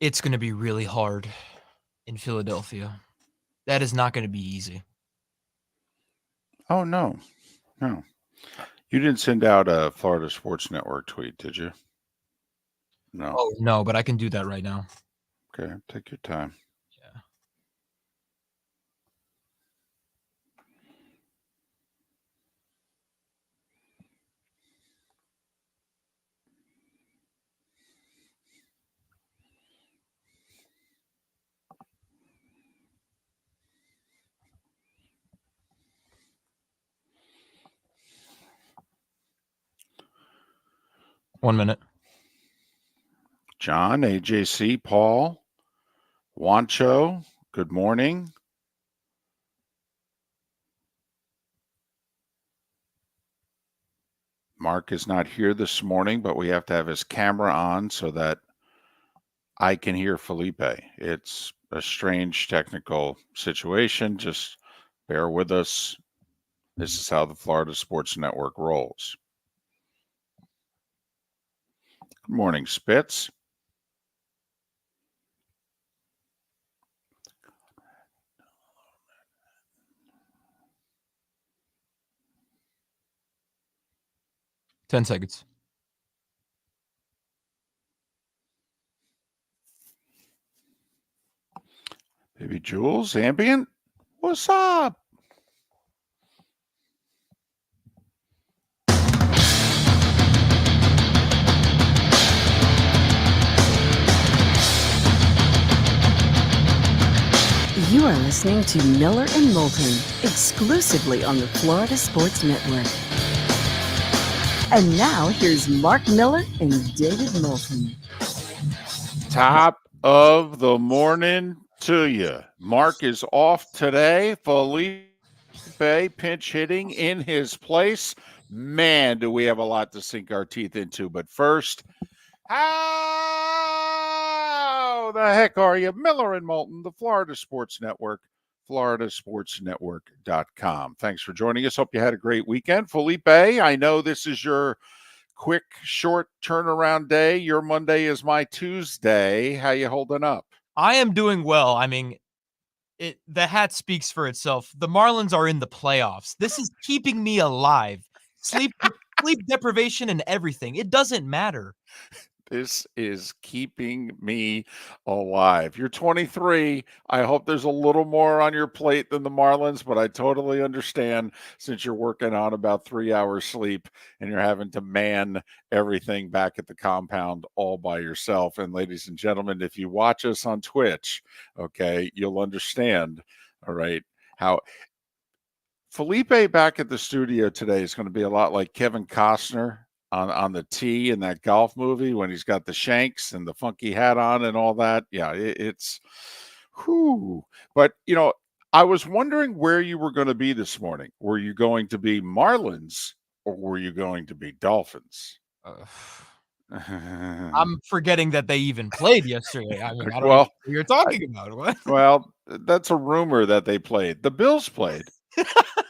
It's gonna be really hard in Philadelphia. That is not gonna be easy. Oh, no. No. You didn't send out a Florida Sports Network tweet, did you? No. Oh, no, but I can do that right now. Okay, take your time. Yeah. One minute. John, AJC, Paul, Wancho, good morning. Mark is not here this morning, but we have to have his camera on so that I can hear Felipe. It's a strange technical situation. Just bear with us. This is how the Florida Sports Network rolls. Good morning, Spitz. Ten seconds. Baby Jules, Ambient, what's up? You are listening to Miller and Moulton, exclusively on the Florida Sports Network. And now here's Mark Miller and David Moulton. Top of the morning to you. Mark is off today. Felipe pinch hitting in his place. Man, do we have a lot to sink our teeth into. But first, how the heck are you? Miller and Moulton, the Florida Sports Network, floridasportsnetwork.com. Thanks for joining us. Hope you had a great weekend. Felipe, I know this is your quick, short turnaround day. Your Monday is my Tuesday. How you holding up? I am doing well. I mean, the hat speaks for itself. The Marlins are in the playoffs. This is keeping me alive. Sleep deprivation and everything. It doesn't matter. This is keeping me alive. You're 23. I hope there's a little more on your plate than the Marlins, but I totally understand since you're working on about 3 hours sleep and you're having to man everything back at the compound all by yourself. And ladies and gentlemen, if you watch us on Twitch, okay, you'll understand, all right, how Felipe back at the studio today is going to be a lot like Kevin Costner on the tee in that golf movie when he's got the shanks and the funky hat on and all that. Yeah, it's whew. But I was wondering where you were going to be this morning. Were you going to be Marlins or were you going to be Dolphins? I'm forgetting that they even played yesterday. I mean, I don't know Well, what you're talking about. What? well, that's a rumor that they played. The Bills played.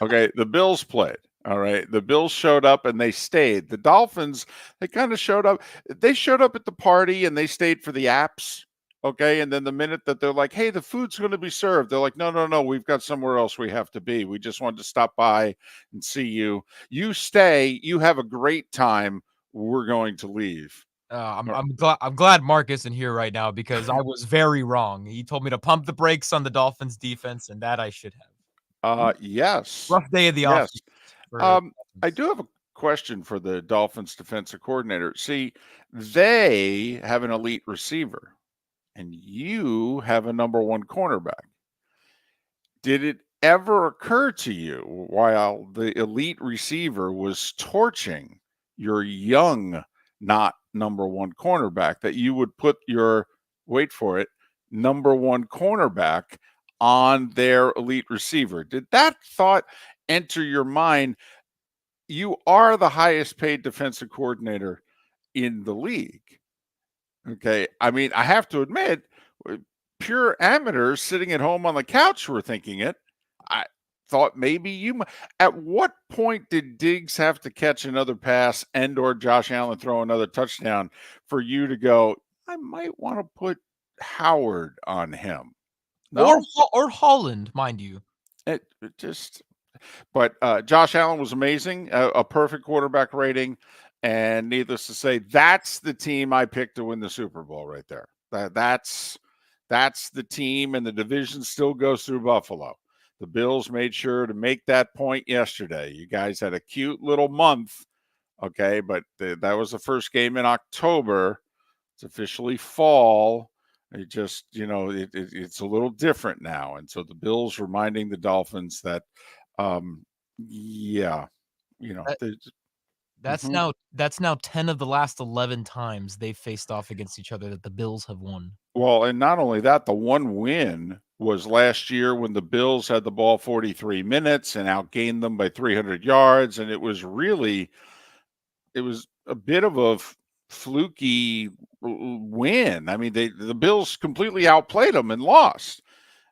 Okay, the Bills played. All right. The Bills showed up and they stayed. The Dolphins, they kind of showed up. They showed up at the party and they stayed for the apps. Okay. And then the minute that they're like, hey, the food's going to be served, they're like, no, no, no, we've got somewhere else we have to be. We just wanted to stop by and see you. You stay. You have a great time. We're going to leave. I'm glad Mark isn't here right now because I was very wrong. He told me to pump the brakes on the Dolphins defense, and that I should have. Yes. Rough day of the Yes. office. I do have a question for the Dolphins defensive coordinator. See, they have an elite receiver, and you have a number one cornerback. Did it ever occur to you while the elite receiver was torching your young, not number one cornerback that you would put your, wait for it, number one cornerback on their elite receiver? Did that thought enter your mind? You are the highest paid defensive coordinator in the league. Okay. I mean, I have to admit, pure amateurs sitting at home on the couch were thinking it. I thought maybe you. At what point did Diggs have to catch another pass and or Josh Allen throw another touchdown for you to go, I might want to put Howard on him. No, Or Holland, mind you. it just. But Josh Allen was amazing, a perfect quarterback rating, and needless to say, that's the team I picked to win the Super Bowl right there. That's the team, and the division still goes through Buffalo. The Bills made sure to make that point yesterday. You guys had a cute little month, okay, but that was the first game in October. It's officially fall. It just, it's a little different now. And so the Bills reminding the Dolphins that, yeah, That's mhm. now 10 of the last 11 times they've faced off against each other that the Bills have won. Well, and not only that, the one win was last year when the Bills had the ball 43 minutes and outgained them by 300 yards. And it was a bit of a fluky win. I mean, the Bills completely outplayed them and lost.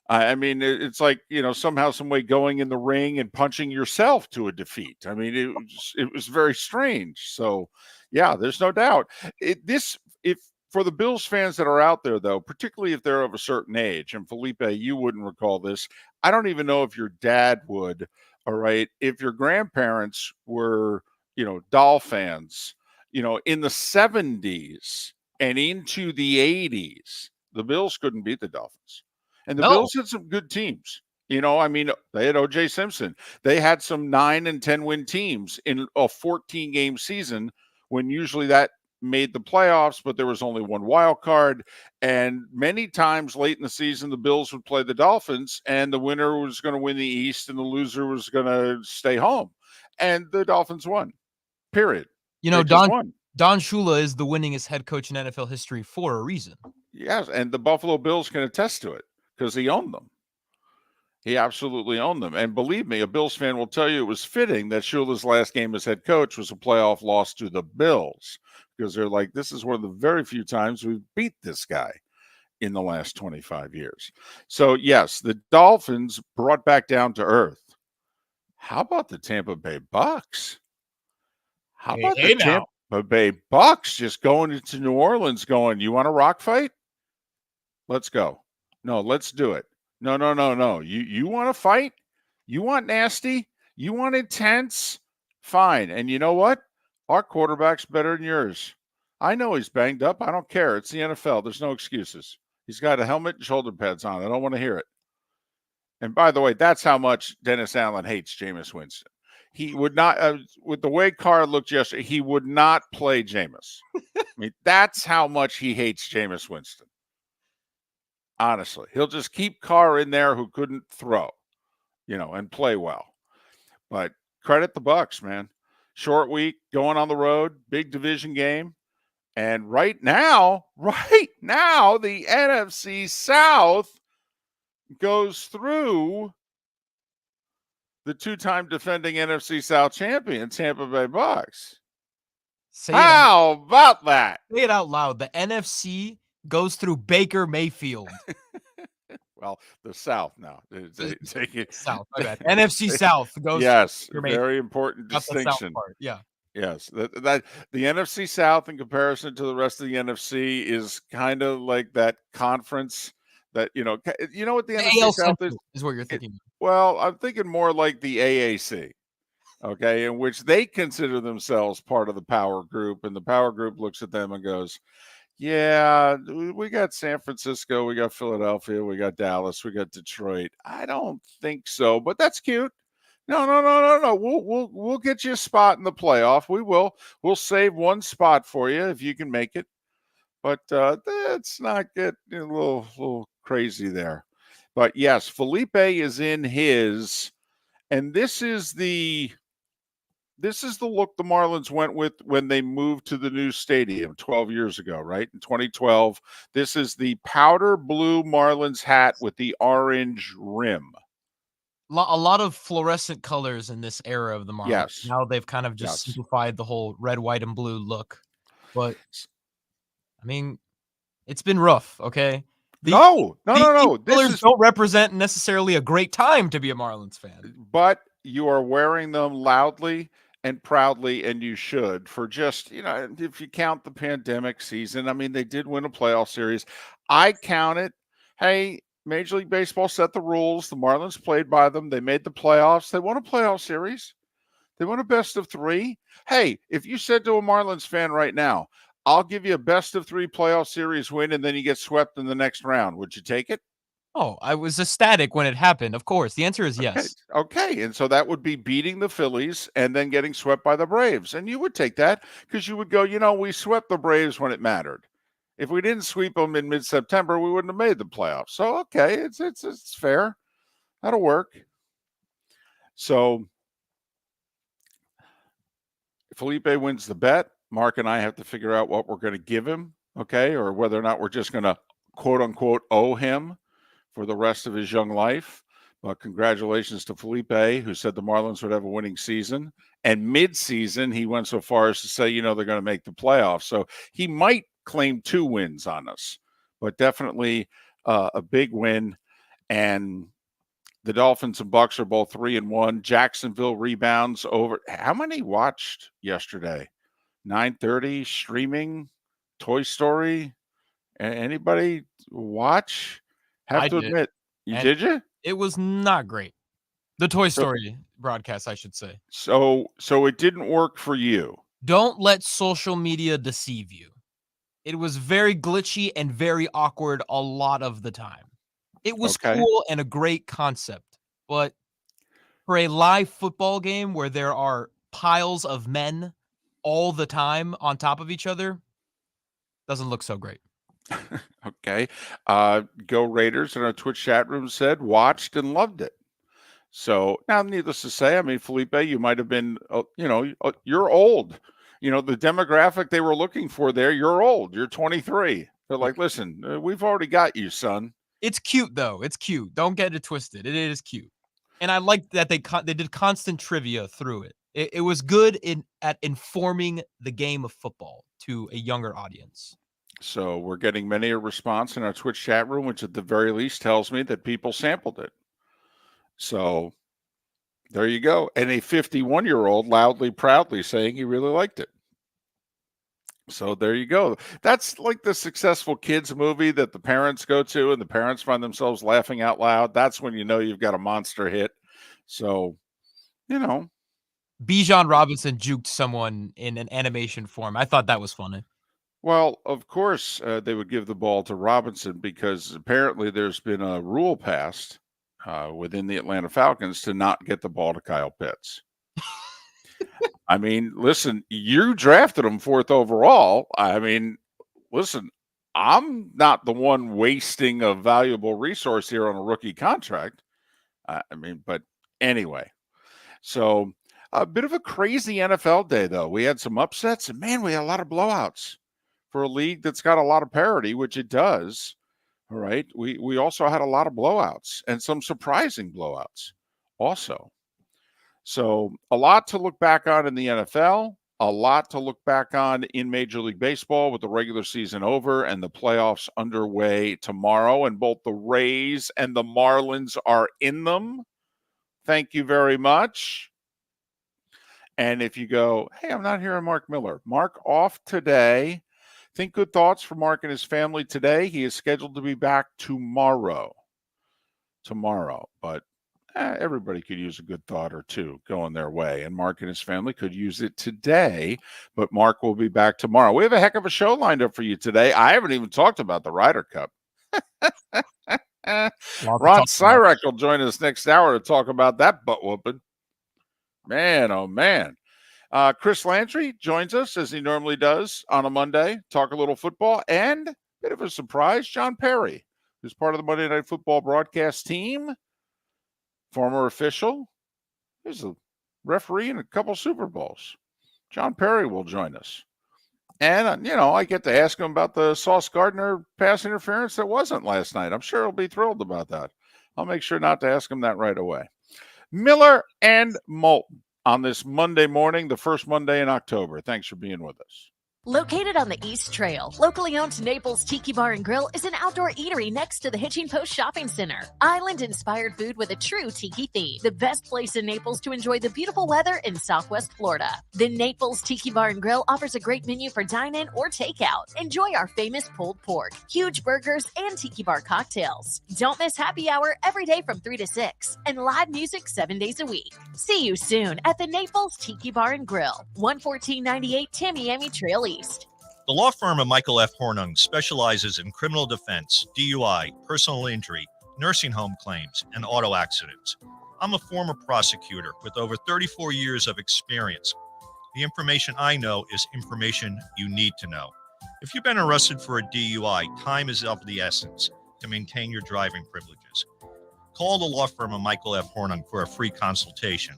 I mean, it's like, somehow, some way going in the ring and punching yourself to a defeat. I mean, it was very strange. So, yeah, there's no doubt. If for the Bills fans that are out there, though, particularly if they're of a certain age, and Felipe, you wouldn't recall this. I don't even know if your dad would. All right, if your grandparents were, Doll fans, in the 70s and into the 80s, the Bills couldn't beat the Dolphins. And the No. Bills had some good teams. I mean, they had O.J. Simpson. They had some 9 and 10 win teams in a 14-game season when usually that made the playoffs, but there was only one wild card. And many times late in the season, the Bills would play the Dolphins, and the winner was going to win the East, and the loser was going to stay home. And the Dolphins won. Period. They just won. Don Shula is the winningest head coach in NFL history for a reason. Yes, and the Buffalo Bills can attest to it because he owned them. He absolutely owned them. And believe me, a Bills fan will tell you it was fitting that Shula's last game as head coach was a playoff loss to the Bills because they're like, this is one of the very few times we've beat this guy in the last 25 years. So, yes, the Dolphins brought back down to earth. How about the Tampa Bay Bucks? How about the Tampa Bay Bucks just going into New Orleans going, you want a rock fight? Let's go. No, let's do it. No. You want to fight? You want nasty? You want intense? Fine. And you know what? Our quarterback's better than yours. I know he's banged up. I don't care. It's the NFL. There's no excuses. He's got a helmet and shoulder pads on. I don't want to hear it. And by the way, that's how much Dennis Allen hates Jameis Winston. He would not, with the way Carr looked yesterday, he would not play Jameis. I mean, that's how much he hates Jameis Winston. Honestly, he'll just keep Carr in there who couldn't throw, and play well. But credit the Bucks, man. Short week, going on the road, big division game. And right now, the NFC South goes through the two-time defending NFC South champion, Tampa Bay Bucks. How about that? Say it out loud. The NFC goes through Baker Mayfield. Well, the South now. South, my bad. NFC South goes. Yes, very important distinction. Yeah. Yes, that the NFC South in comparison to the rest of the NFC is kind of like that conference that you know what the NFC South is what you're thinking. Well, I'm thinking more like the AAC. Okay, in which they consider themselves part of the power group, and the power group looks at them and goes, yeah, we got San Francisco, we got Philadelphia, we got Dallas, we got Detroit. I don't think so, but that's cute. No. We'll get you a spot in the playoff. We will. We'll save one spot for you if you can make it. But let's not get a little crazy there. But yes, Felipe is in his, and this is the look the Marlins went with when they moved to the new stadium 12 years ago, right? In 2012. This is the powder blue Marlins hat with the orange rim. A lot of fluorescent colors in this era of the Marlins. Yes. Now they've kind of just simplified the whole red, white, and blue look. But, I mean, it's been rough, okay? No. These colors don't represent necessarily a great time to be a Marlins fan. But you are wearing them loudly and proudly, and you should, for just, if you count the pandemic season. I mean, they did win a playoff series. I count it. Hey, Major League Baseball set the rules. The Marlins played by them. They made the playoffs. They won a playoff series. They won a best of 3. Hey, if you said to a Marlins fan right now, I'll give you a best of 3 playoff series win and then you get swept in the next round, would you take it? Oh, I was ecstatic when it happened. Of course, the answer is yes. Okay. And so that would be beating the Phillies and then getting swept by the Braves. And you would take that because you would go, we swept the Braves when it mattered. If we didn't sweep them in mid-September, we wouldn't have made the playoffs. So, okay, it's fair. That'll work. So Felipe wins the bet. Mark and I have to figure out what we're going to give him, okay, or whether or not we're just going to quote-unquote owe him for the rest of his young life. But congratulations to Felipe, who said the Marlins would have a winning season. And mid-season, he went so far as to say, they're going to make the playoffs. So he might claim 2 wins on us, but definitely a big win. And the Dolphins and Bucks are both 3-1. Jacksonville rebounds over. How many watched yesterday? 9:30 streaming, Toy Story. Anybody watch? Have I to did. admit, And did you? it was not great. The Toy Story broadcast, I should say. So it didn't work for you. Don't let social media deceive you. It was very glitchy and very awkward a lot of the time. It was cool and a great concept, but for a live football game where there are piles of men all the time on top of each other, doesn't look so great. Okay. Go Raiders in our Twitch chat room said watched and loved it. So now, needless to say, I mean, Felipe, you might have been, you're old. The demographic they were looking for there, you're old. You're 23. They're like, listen, we've already got you, son. It's cute, though. It's cute. Don't get it twisted. It is cute. And I liked that they did constant trivia through it. It was good at informing the game of football to a younger audience. So we're getting many a response in our Twitch chat room, which at the very least tells me that people sampled it. So there you go. And a 51-year-old loudly, proudly saying he really liked it. So there you go. That's like the successful kids movie that the parents go to and the parents find themselves laughing out loud. That's when you know you've got a monster hit. So, Bijan Robinson juked someone in an animation form. I thought that was funny. Well, of course, they would give the ball to Robinson because apparently there's been a rule passed within the Atlanta Falcons to not get the ball to Kyle Pitts. I mean, listen, you drafted him 4th overall. I mean, listen, I'm not the one wasting a valuable resource here on a rookie contract. But anyway, so a bit of a crazy NFL day, though. We had some upsets, and man, we had a lot of blowouts for a league that's got a lot of parity, which it does. All right. We also had a lot of blowouts and some surprising blowouts also. So a lot to look back on in the NFL, a lot to look back on in Major League Baseball with the regular season over and the playoffs underway tomorrow. And both the Rays and the Marlins are in them. Thank you very much. And if you go, hey, I'm not hearing Mark Miller. Mark off today. Think good thoughts for Mark and his family today. He is scheduled to be back tomorrow. But everybody could use a good thought or two going their way. And Mark and his family could use it today. But Mark will be back tomorrow. We have a heck of a show lined up for you today. I haven't even talked about the Ryder Cup. Ron Sirak will join us next hour to talk about that butt whooping. Man, oh man. Chris Landry joins us as he normally does on a Monday, talk a little football, and a bit of a surprise, John Parry, who's part of the Monday Night Football broadcast team, former official. He's a referee in a couple Super Bowls. John Parry will join us. And, I get to ask him about the Sauce Gardner pass interference that wasn't last night. I'm sure he'll be thrilled about that. I'll make sure not to ask him that right away. Miller and Moulton on this Monday morning, the first Monday in October. Thanks for being with us. Located on the East Trail, locally owned Naples Tiki Bar and Grill is an outdoor eatery next to the Hitching Post Shopping Center. Island-inspired food with a true tiki theme. The best place in Naples to enjoy the beautiful weather in Southwest Florida. The Naples Tiki Bar and Grill offers a great menu for dine-in or takeout. Enjoy our famous pulled pork, huge burgers, and tiki bar cocktails. Don't miss happy hour every day from 3 to 6 and live music 7 days a week. See you soon at the Naples Tiki Bar and Grill, 11498 Tamiami Trail East. The law firm of Michael F. Hornung specializes in criminal defense, DUI, personal injury, nursing home claims, and auto accidents. I'm a former prosecutor with over 34 years of experience. The information I know is information you need to know. If you've been arrested for a DUI, time is of the essence to maintain your driving privileges. Call the law firm of Michael F. Hornung for a free consultation.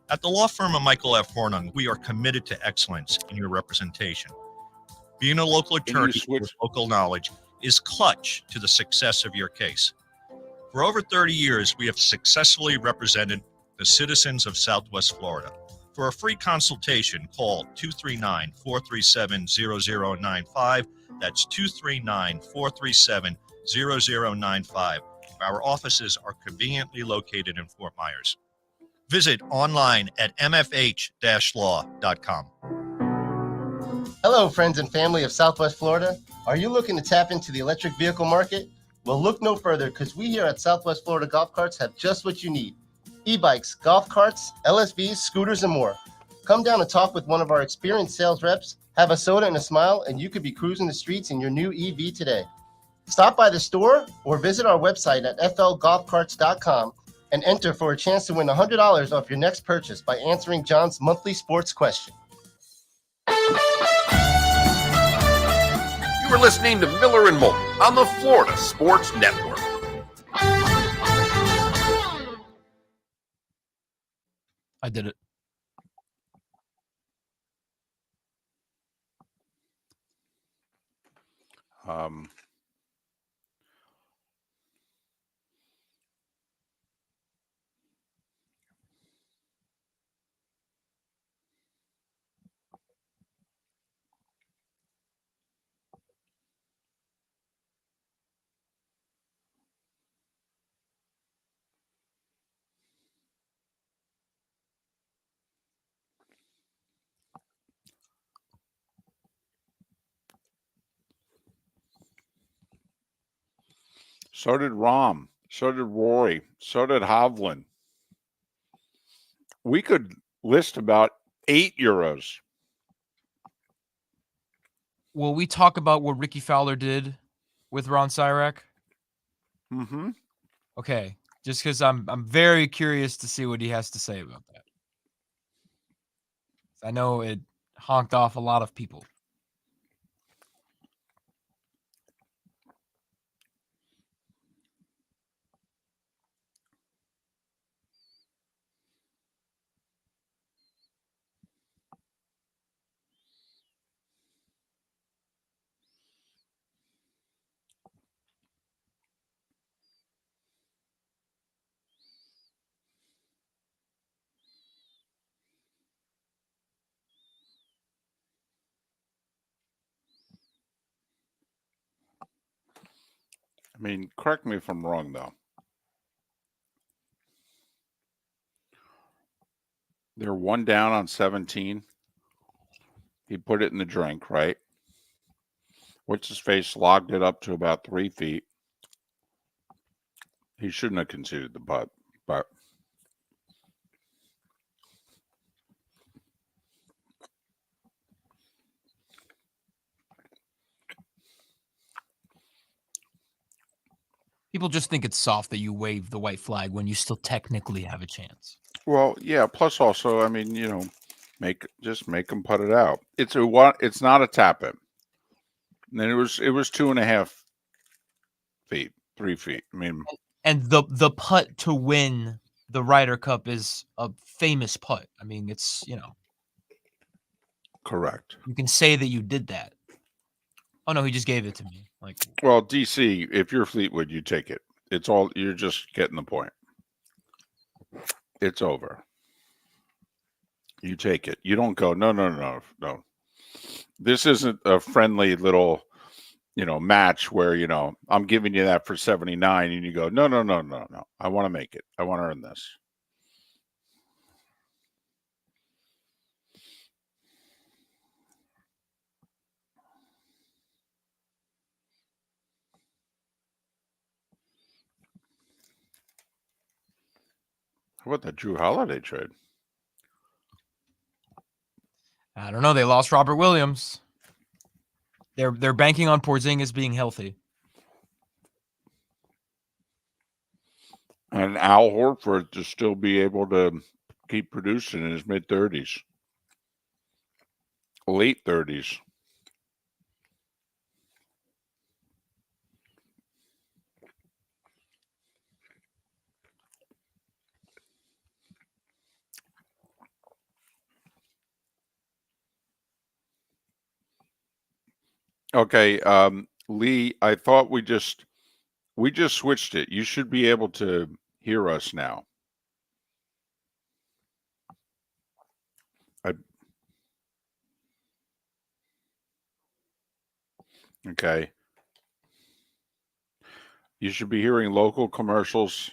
At the law firm of Michael F. Hornung, we are committed to excellence in your representation. Being a local attorney with local knowledge is clutch to the success of your case. For over 30 years, we have successfully represented the citizens of Southwest Florida. For a free consultation, call 239-437-0095. That's 239-437-0095. Our offices are conveniently located in Fort Myers. Visit online at mfh-law.com. Hello, friends and family of Southwest Florida. Are you looking to tap into the electric vehicle market? Well, look no further, because we here at Southwest Florida Golf Carts have just what you need. E-bikes, golf carts, LSVs, scooters, and more. Come down and talk with one of our experienced sales reps, have a soda and a smile, and you could be cruising the streets in your new EV today. Stop by the store or visit our website at flgolfcarts.com and enter for a chance to win $100 off your next purchase by answering John's monthly sports question. You are listening to Miller and Moulton on the Florida Sports Network. I did it. So did Rahm. So did Rory. So did Hovland. We could list about 8 Euros. Will we talk about what Ricky Fowler did with Ron Sirak? Mm-hmm. Okay, just because I'm very curious to see what he has to say about that. I know it honked off a lot of people. I mean, correct me if I'm wrong, though. They're one down on 17. He put it in the drink, right? What's-his-face logged it up to about 3 feet. He shouldn't have conceded the putt, but People just think it's soft that you wave the white flag when you still technically have a chance. well, yeah. Plus, also, I mean, make them put it out. It's not a tap in. And then it was 2.5 feet, 3 feet. I mean, And the putt to win the Ryder Cup is a famous putt. I mean, it's, correct. you can say that you did that. Oh no, he just gave it to me. Like, Well, DC, if you're Fleetwood, you take it. You're just getting the point. It's over. You take it. You don't go, no. This isn't a friendly little, match where, I'm giving you that for 79 and you go, no, no, no, no, no. I want to make it. I want to earn this. How about that Drew Holiday trade? I don't know. They lost Robert Williams. They're banking on Porzingis being healthy. And Al Horford to still be able to keep producing in his mid-30s. Late 30s. Okay, Lee, I thought we just switched it. You should be able to hear us now. Okay. You should be hearing local commercials.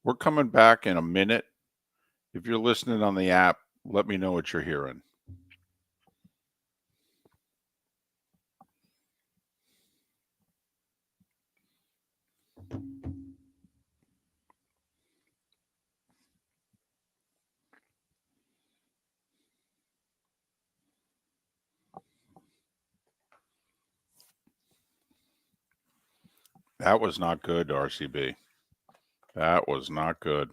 We're coming back in a minute. If you're listening on the app, let me know what you're hearing. That was not good, RCB. That was not good.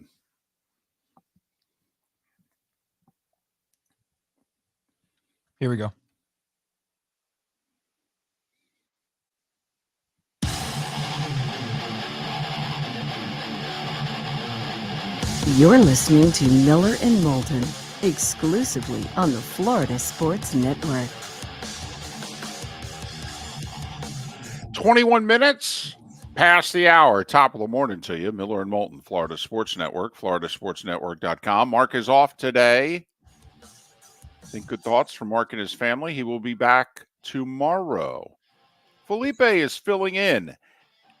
Here we go. You're listening to Miller and Moulton, exclusively on the Florida Sports Network. 21 minutes past the hour. Top of the morning to you. Miller and Moulton, Florida Sports Network, floridasportsnetwork.com. Mark is off today. I think good thoughts from Mark and his family. He will be back tomorrow. Felipe is filling in.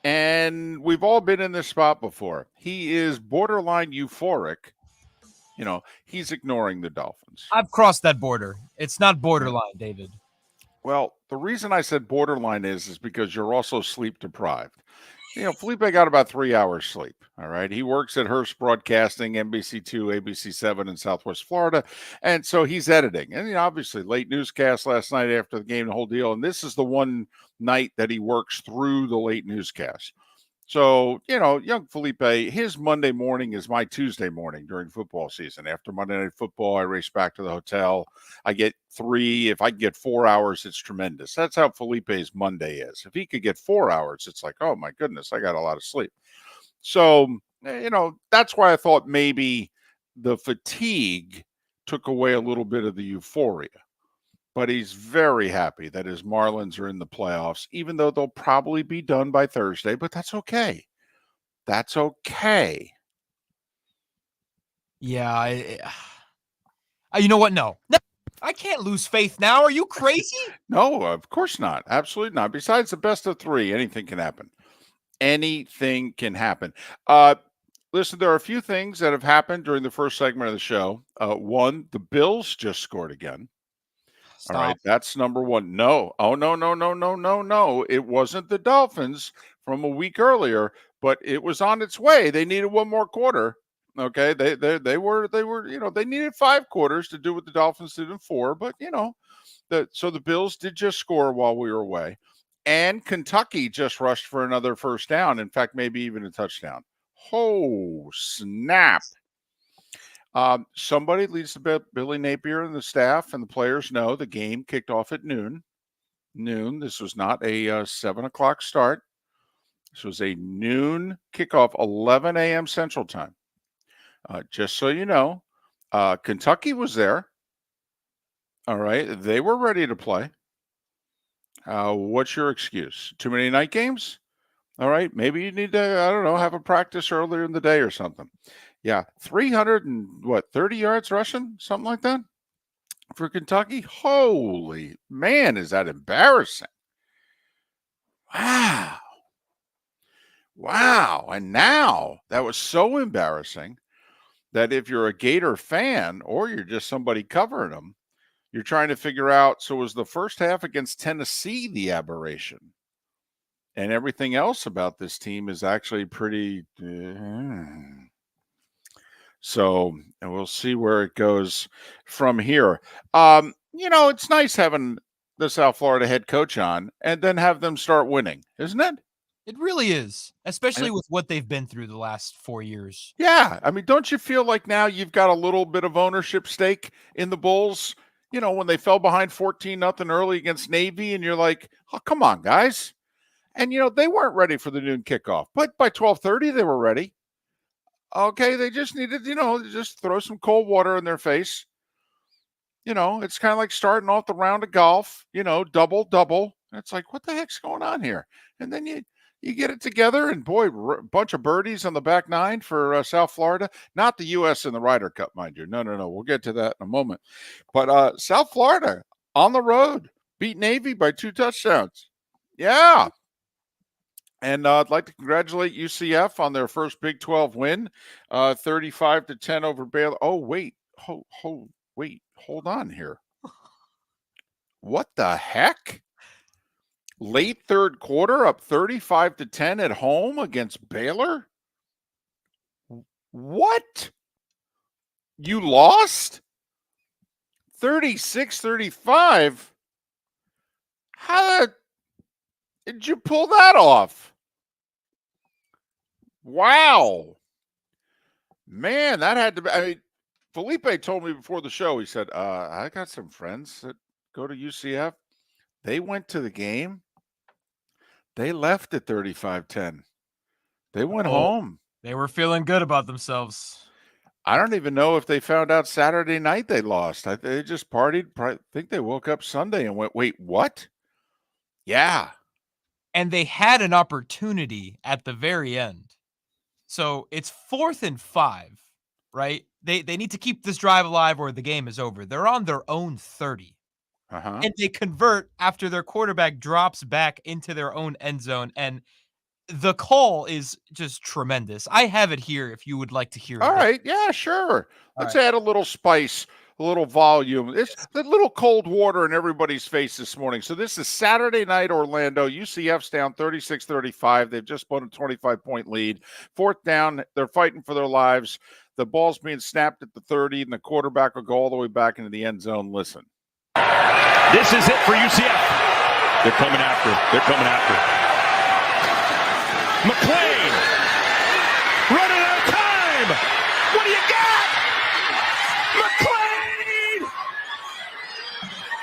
And we've all been in this spot before. He is borderline euphoric. He's ignoring the Dolphins. I've crossed that border. It's not borderline, David. Well, the reason I said borderline is because you're also sleep deprived. Felipe got about 3 hours sleep. All right. He works at Hearst Broadcasting, NBC2, ABC7 in Southwest Florida. And so he's editing. And obviously late newscast last night after the game, the whole deal. And this is the one night that he works through the late newscast. So, young Felipe, his Monday morning is my Tuesday morning during football season. After Monday Night Football, I race back to the hotel. I get 3. If I can get 4 hours, it's tremendous. That's how Felipe's Monday is. If he could get 4 hours, it's like, oh, my goodness, I got a lot of sleep. So, that's why I thought maybe the fatigue took away a little bit of the euphoria. But he's very happy that his Marlins are in the playoffs, even though they'll probably be done by Thursday. But that's okay. That's okay. Yeah. You know what? No, I can't lose faith now. Are you crazy? No, of course not. Absolutely not. Besides the best of 3, anything can happen. Anything can happen. Listen, there are a few things that have happened during the first segment of the show. One, the Bills just scored again. Stop. All right, that's number 1. No. Oh, no, no, no, no, no, no. It wasn't the Dolphins from a week earlier, but it was on its way. They needed one more quarter. Okay, they were they needed 5 quarters to do what the Dolphins did in 4, but so the Bills did just score while we were away, and Kentucky just rushed for another first down. In fact, maybe even a touchdown. Oh, snap. Somebody leads the Billy Napier and the staff and the players know the game kicked off at noon. This was not a 7 o'clock start. This was a noon kickoff, 11 a.m. Central Time. Just so you know, Kentucky was there. All right. They were ready to play. What's your excuse? Too many night games? All right. Maybe you need to, I don't know, have a practice earlier in the day or something. Yeah, 30 yards rushing, something like that for Kentucky. Holy man, is that embarrassing? Wow. Wow. And now that was so embarrassing that if you're a Gator fan or you're just somebody covering them, you're trying to figure out, so was the first half against Tennessee the aberration? And everything else about this team is actually pretty. So, and we'll see where it goes from here. It's nice having the South Florida head coach on and then have them start winning, isn't it? It really is, especially with what they've been through the last 4 years. Yeah. I mean, don't you feel like now you've got a little bit of ownership stake in the Bulls? When they fell behind 14-0 early against Navy, and you're like, oh, come on, guys. And, they weren't ready for the noon kickoff, but by 12:30, they were ready. Okay, they just needed, just throw some cold water in their face. It's kind of like starting off the round of golf, double. And it's like, what the heck's going on here? And then you get it together, and boy, a bunch of birdies on the back nine for South Florida. Not the U.S. in the Ryder Cup, mind you. No. We'll get to that in a moment. But South Florida on the road beat Navy by 2 touchdowns. Yeah. And I'd like to congratulate UCF on their first Big 12 win, 35-10 over Baylor. Oh, wait. Hold on here. What the heck? Late third quarter, up 35-10 at home against Baylor? What? You lost? 36-35? How did you pull that off? Wow. Man, that had to be. I mean, Felipe told me before the show, he said, I got some friends that go to UCF. They went to the game. They left at 35-10. They went home. They were feeling good about themselves. I don't even know if they found out Saturday night they lost. They just partied. I think they woke up Sunday and went, wait, what? Yeah. And they had an opportunity at the very end. So it's 4th and 5, right? They need to keep this drive alive or the game is over. They're on their own 30. And they convert after their quarterback drops back into their own end zone. And the call is just tremendous. I have it here if you would like to hear it. All right. Yeah, sure. Let's add a little spice, a little volume. It's the little cold water in everybody's face this morning. So this is Saturday night, Orlando. UCF's down 36-35. They've just won a 25-point lead. 4th down. They're fighting for their lives. The ball's being snapped at the 30, and the quarterback will go all the way back into the end zone. Listen. This is it for UCF. They're coming after. McClain running out of time. What do you got? McClain!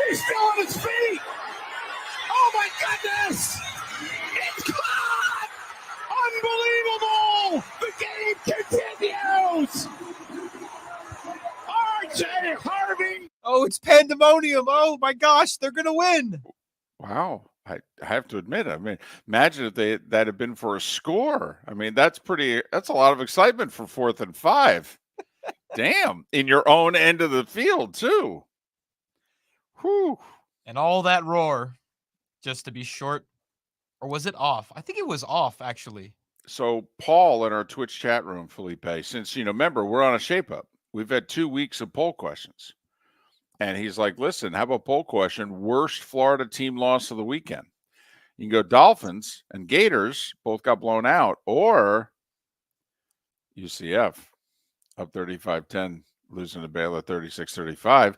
He's still on his feet. Oh my goodness! It's caught! Unbelievable! The game continues. R.J. Harvey. Oh, it's pandemonium. Oh my gosh, they're gonna win. Wow. I have to admit, imagine if that had been for a score. That's a lot of excitement for 4th and 5. Damn. In your own end of the field, too. Whew. And all that roar just to be short. Or was it off? I think it was off, actually. So, Paul in our Twitch chat room, Felipe, since, remember, we're on a shape-up. We've had 2 weeks of poll questions. And he's like, listen, how about poll question? Worst Florida team loss of the weekend. You can go Dolphins and Gators, both got blown out, or UCF up 35-10, losing to Baylor 36-35.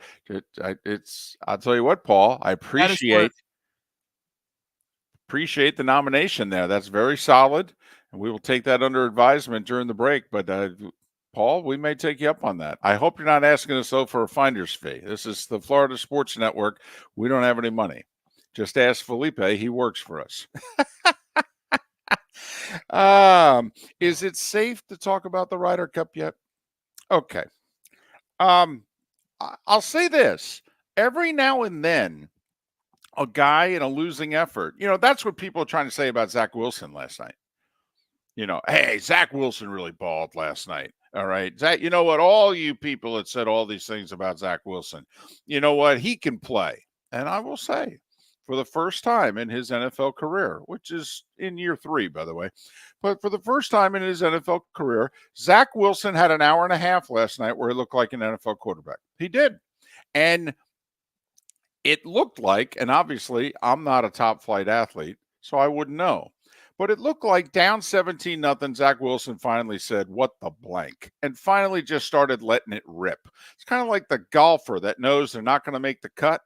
I'll tell you what, Paul, I appreciate the nomination there. That's very solid. And we will take that under advisement during the break. But Paul, we may take you up on that. I hope you're not asking us, though, for a finder's fee. This is the Florida Sports Network. We don't have any money. Just ask Felipe. He works for us. Is it safe to talk about the Ryder Cup yet? Okay. I'll say this. Every now and then, a guy in a losing effort, that's what people are trying to say about Zach Wilson last night. Hey, Zach Wilson really balled last night. All right. Zach, you know what? All you people that said all these things about Zach Wilson, you know what? He can play. And I will say, for the first time in his NFL career, which is in year 3, by the way, but for the first time in his NFL career, Zach Wilson had an hour and a half last night where he looked like an NFL quarterback. He did. And it looked like, and obviously I'm not a top flight athlete, so I wouldn't know. But it looked like down 17-0, Zach Wilson finally said, what the blank, and finally just started letting it rip. It's kind of like the golfer that knows they're not going to make the cut,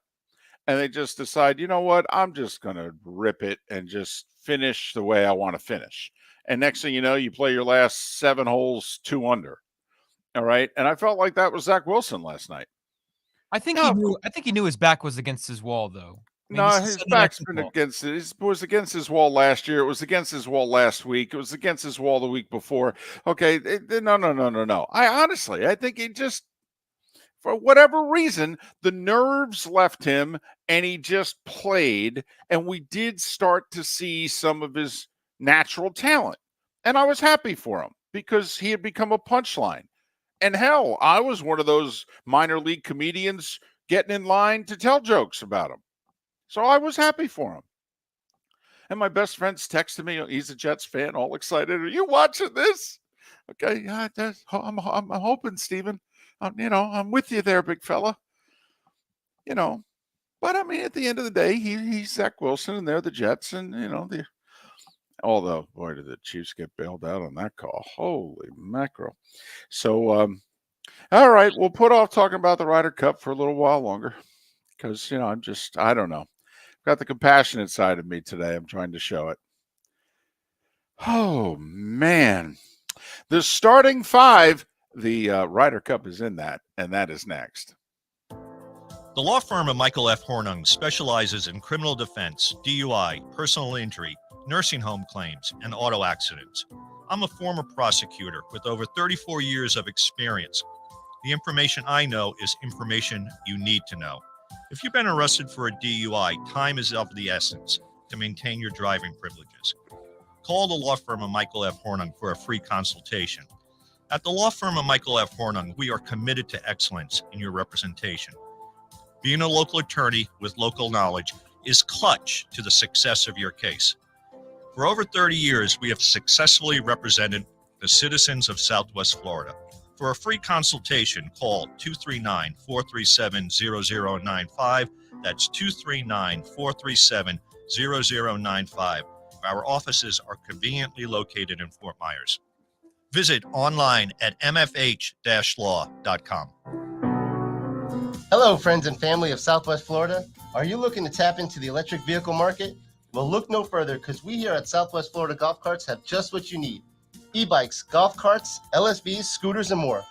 and they just decide, you know what, I'm just going to rip it and just finish the way I want to finish. And next thing you know, you play your last 7 holes 2 under. All right. And I felt like that was Zach Wilson last night. I think he knew his back was against his wall, though. I mean, No, this is his Sunday Night back's been Football. against it. It was against his wall last year. It was against his wall last week. It was against his wall the week before. Okay, no. I think he just, for whatever reason, the nerves left him and he just played. And we did start to see some of his natural talent. And I was happy for him because he had become a punchline. And hell, I was one of those minor league comedians getting in line to tell jokes about him. So I was happy for him. And my best friend's texting me. He's a Jets fan, all excited. Are you watching this? Okay, yeah, I'm hoping, Steven. I'm with you there, big fella. But I mean, at the end of the day, he's Zach Wilson, and they're the Jets, and although, boy, did the Chiefs get bailed out on that call. Holy mackerel. So, all right, we'll put off talking about the Ryder Cup for a little while longer because, I don't know. Got the compassionate side of me today. I'm trying to show it. Oh, man. The starting 5, the Ryder Cup is in that, and that is next. The law firm of Michael F. Hornung specializes in criminal defense, DUI, personal injury, nursing home claims, and auto accidents. I'm a former prosecutor with over 34 years of experience. The information I know is information you need to know. If you've been arrested for a DUI, time is of the essence to maintain your driving privileges. Call the law firm of Michael F. Hornung for a free consultation. At the law firm of Michael F. Hornung, we are committed to excellence in your representation. Being a local attorney with local knowledge is clutch to the success of your case. For over 30 years, we have successfully represented the citizens of Southwest Florida. For a free consultation, call 239-437-0095. That's 239-437-0095. Our offices are conveniently located in Fort Myers. Visit online at mfh-law.com. Hello, friends and family of Southwest Florida. Are you looking to tap into the electric vehicle market? Well, look no further because we here at Southwest Florida Golf Carts have just what you need. E-bikes, golf carts, LSVs, scooters, and more.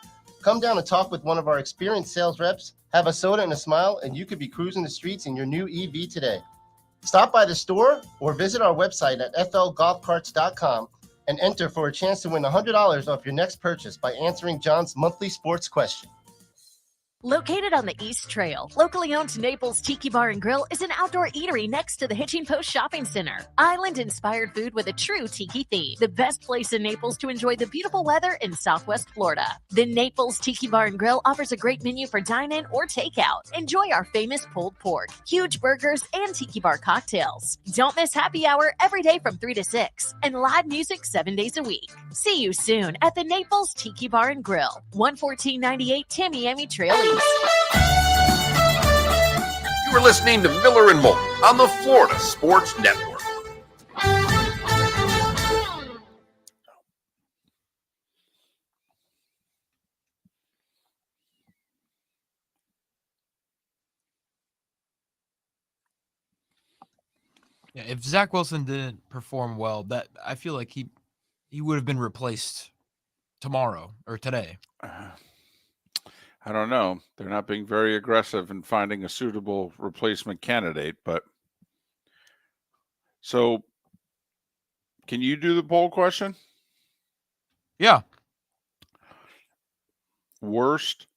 Come down and talk with one of our experienced sales reps, have a soda and a smile, and you could be cruising the streets in your new EV today. Stop by the store or visit our website at flgolfcarts.com and enter for a chance to win $100 off your next purchase by answering John's monthly sports question. Located on the East Trail, locally owned Naples Tiki Bar and Grill is an outdoor eatery next to the Hitching Post Shopping Center. Island-inspired food with a true tiki theme. The best place in Naples to enjoy the beautiful weather in Southwest Florida. The Naples Tiki Bar and Grill offers a great menu for dine-in or takeout. Enjoy our famous pulled pork, huge burgers, and tiki bar cocktails. Don't miss happy hour every day from 3 to 6 and live music 7 days a week. See you soon at the Naples Tiki Bar and Grill, 11498 Tamiami Trail East. You are listening to Miller and Moulton on the Florida Sports Network. Yeah, if Zach Wilson didn't perform well, that I feel like he would have been replaced tomorrow or today. I don't know. They're not being very aggressive in finding a suitable replacement candidate, but so can you do the poll question? Yeah. Worst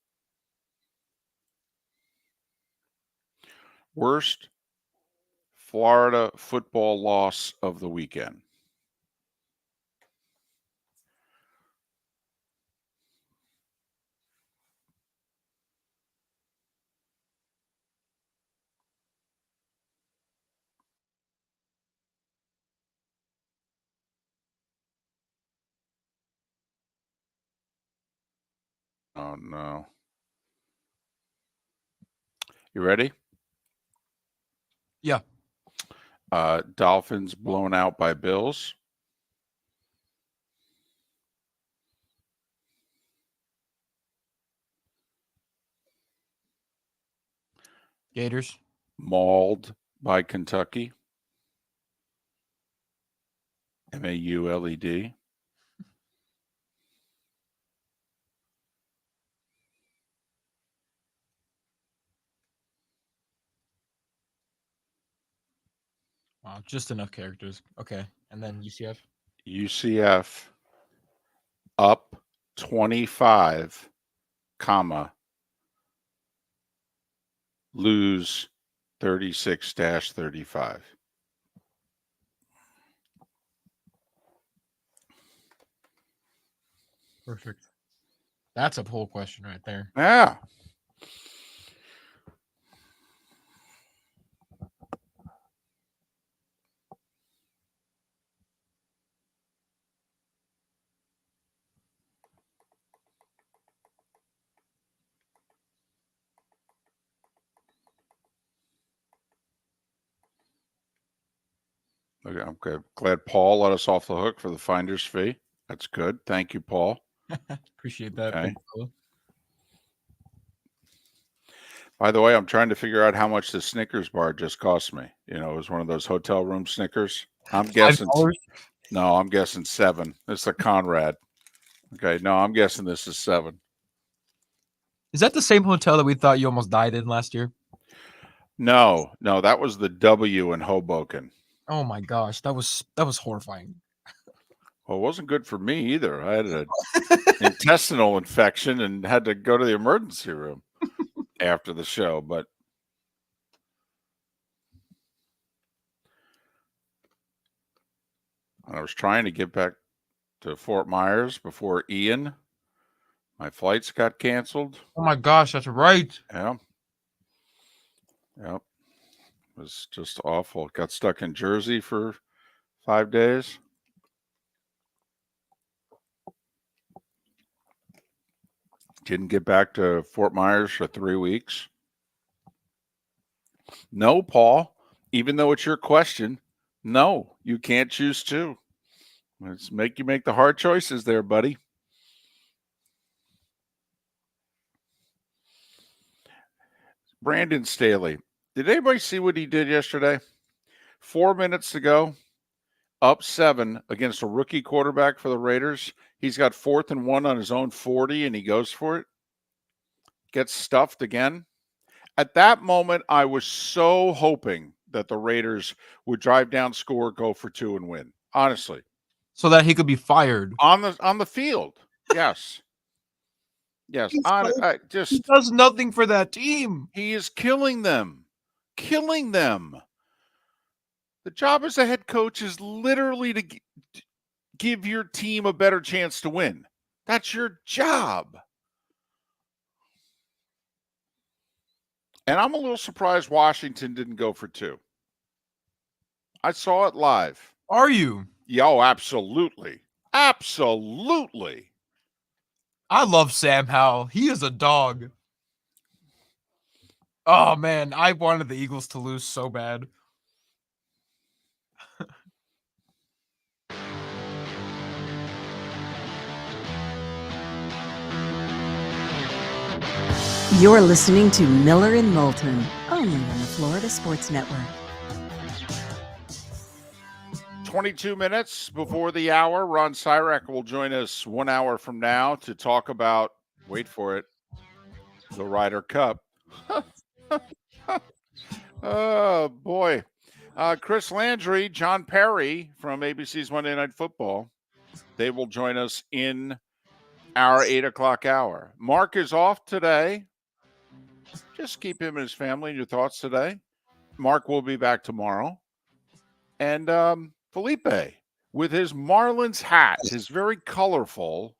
Florida football loss of the weekend. Oh, no. You ready? Yeah. Dolphins blown out by Bills. Gators. Mauled by Kentucky. Mauled. Wow, just enough characters. Okay. And then UCF. UCF up 25, comma, lose 36-35. Perfect. That's a poll question right there. Yeah. Okay, I'm glad Paul let us off the hook for the finder's fee. That's good. Thank you, Paul. Appreciate that. Okay. Big fella. By the way, I'm trying to figure out how much the Snickers bar just cost me. You know, it was one of those hotel room Snickers. I'm guessing. $5? No, I'm guessing $7. It's a Conrad. Okay, no, I'm guessing this is $7. Is that the same hotel that we thought you almost died in last year? No, that was the W in Hoboken. Oh my gosh, that was horrifying. Well, it wasn't good for me either. I had an intestinal infection and had to go to the emergency room after the show. But I was trying to get back to Fort Myers before Ian. My flights got canceled. Oh my gosh, that's right. Yeah. Yep. It was just awful. Got stuck in Jersey for 5 days. Didn't get back to Fort Myers for 3 weeks. No, Paul, even though it's your question, no, you can't choose two. Let's make the hard choices there, buddy. Brandon Staley. Did anybody see what he did yesterday? 4 minutes to go, up 7 against a rookie quarterback for the Raiders. He's got 4th and 1 on his own 40, and he goes for it. Gets stuffed again. At that moment, I was so hoping that the Raiders would drive down, score, go for 2, and win. Honestly. So that he could be fired. On the field. Yes. Yes. He just does nothing for that team. He is killing them. Killing them. The job as a head coach is literally to give your team a better chance to win. That's your job. And I'm a little surprised Washington didn't go for 2. I saw it live. Are you? Oh, absolutely. Absolutely. I love Sam Howell. He is a dog. Oh, man. I wanted the Eagles to lose so bad. You're listening to Miller and Moulton, only on the Florida Sports Network. 22 minutes before the hour. Ron Sirak will join us 1 hour from now to talk about, wait for it, the Ryder Cup. Oh, boy. Chris Landry, John Parry from ABC's Monday Night Football. They will join us in our 8 o'clock hour. Mark is off today. Just keep him and his family in your thoughts today. Mark will be back tomorrow. And Felipe, with his Marlins hat, his very colorful,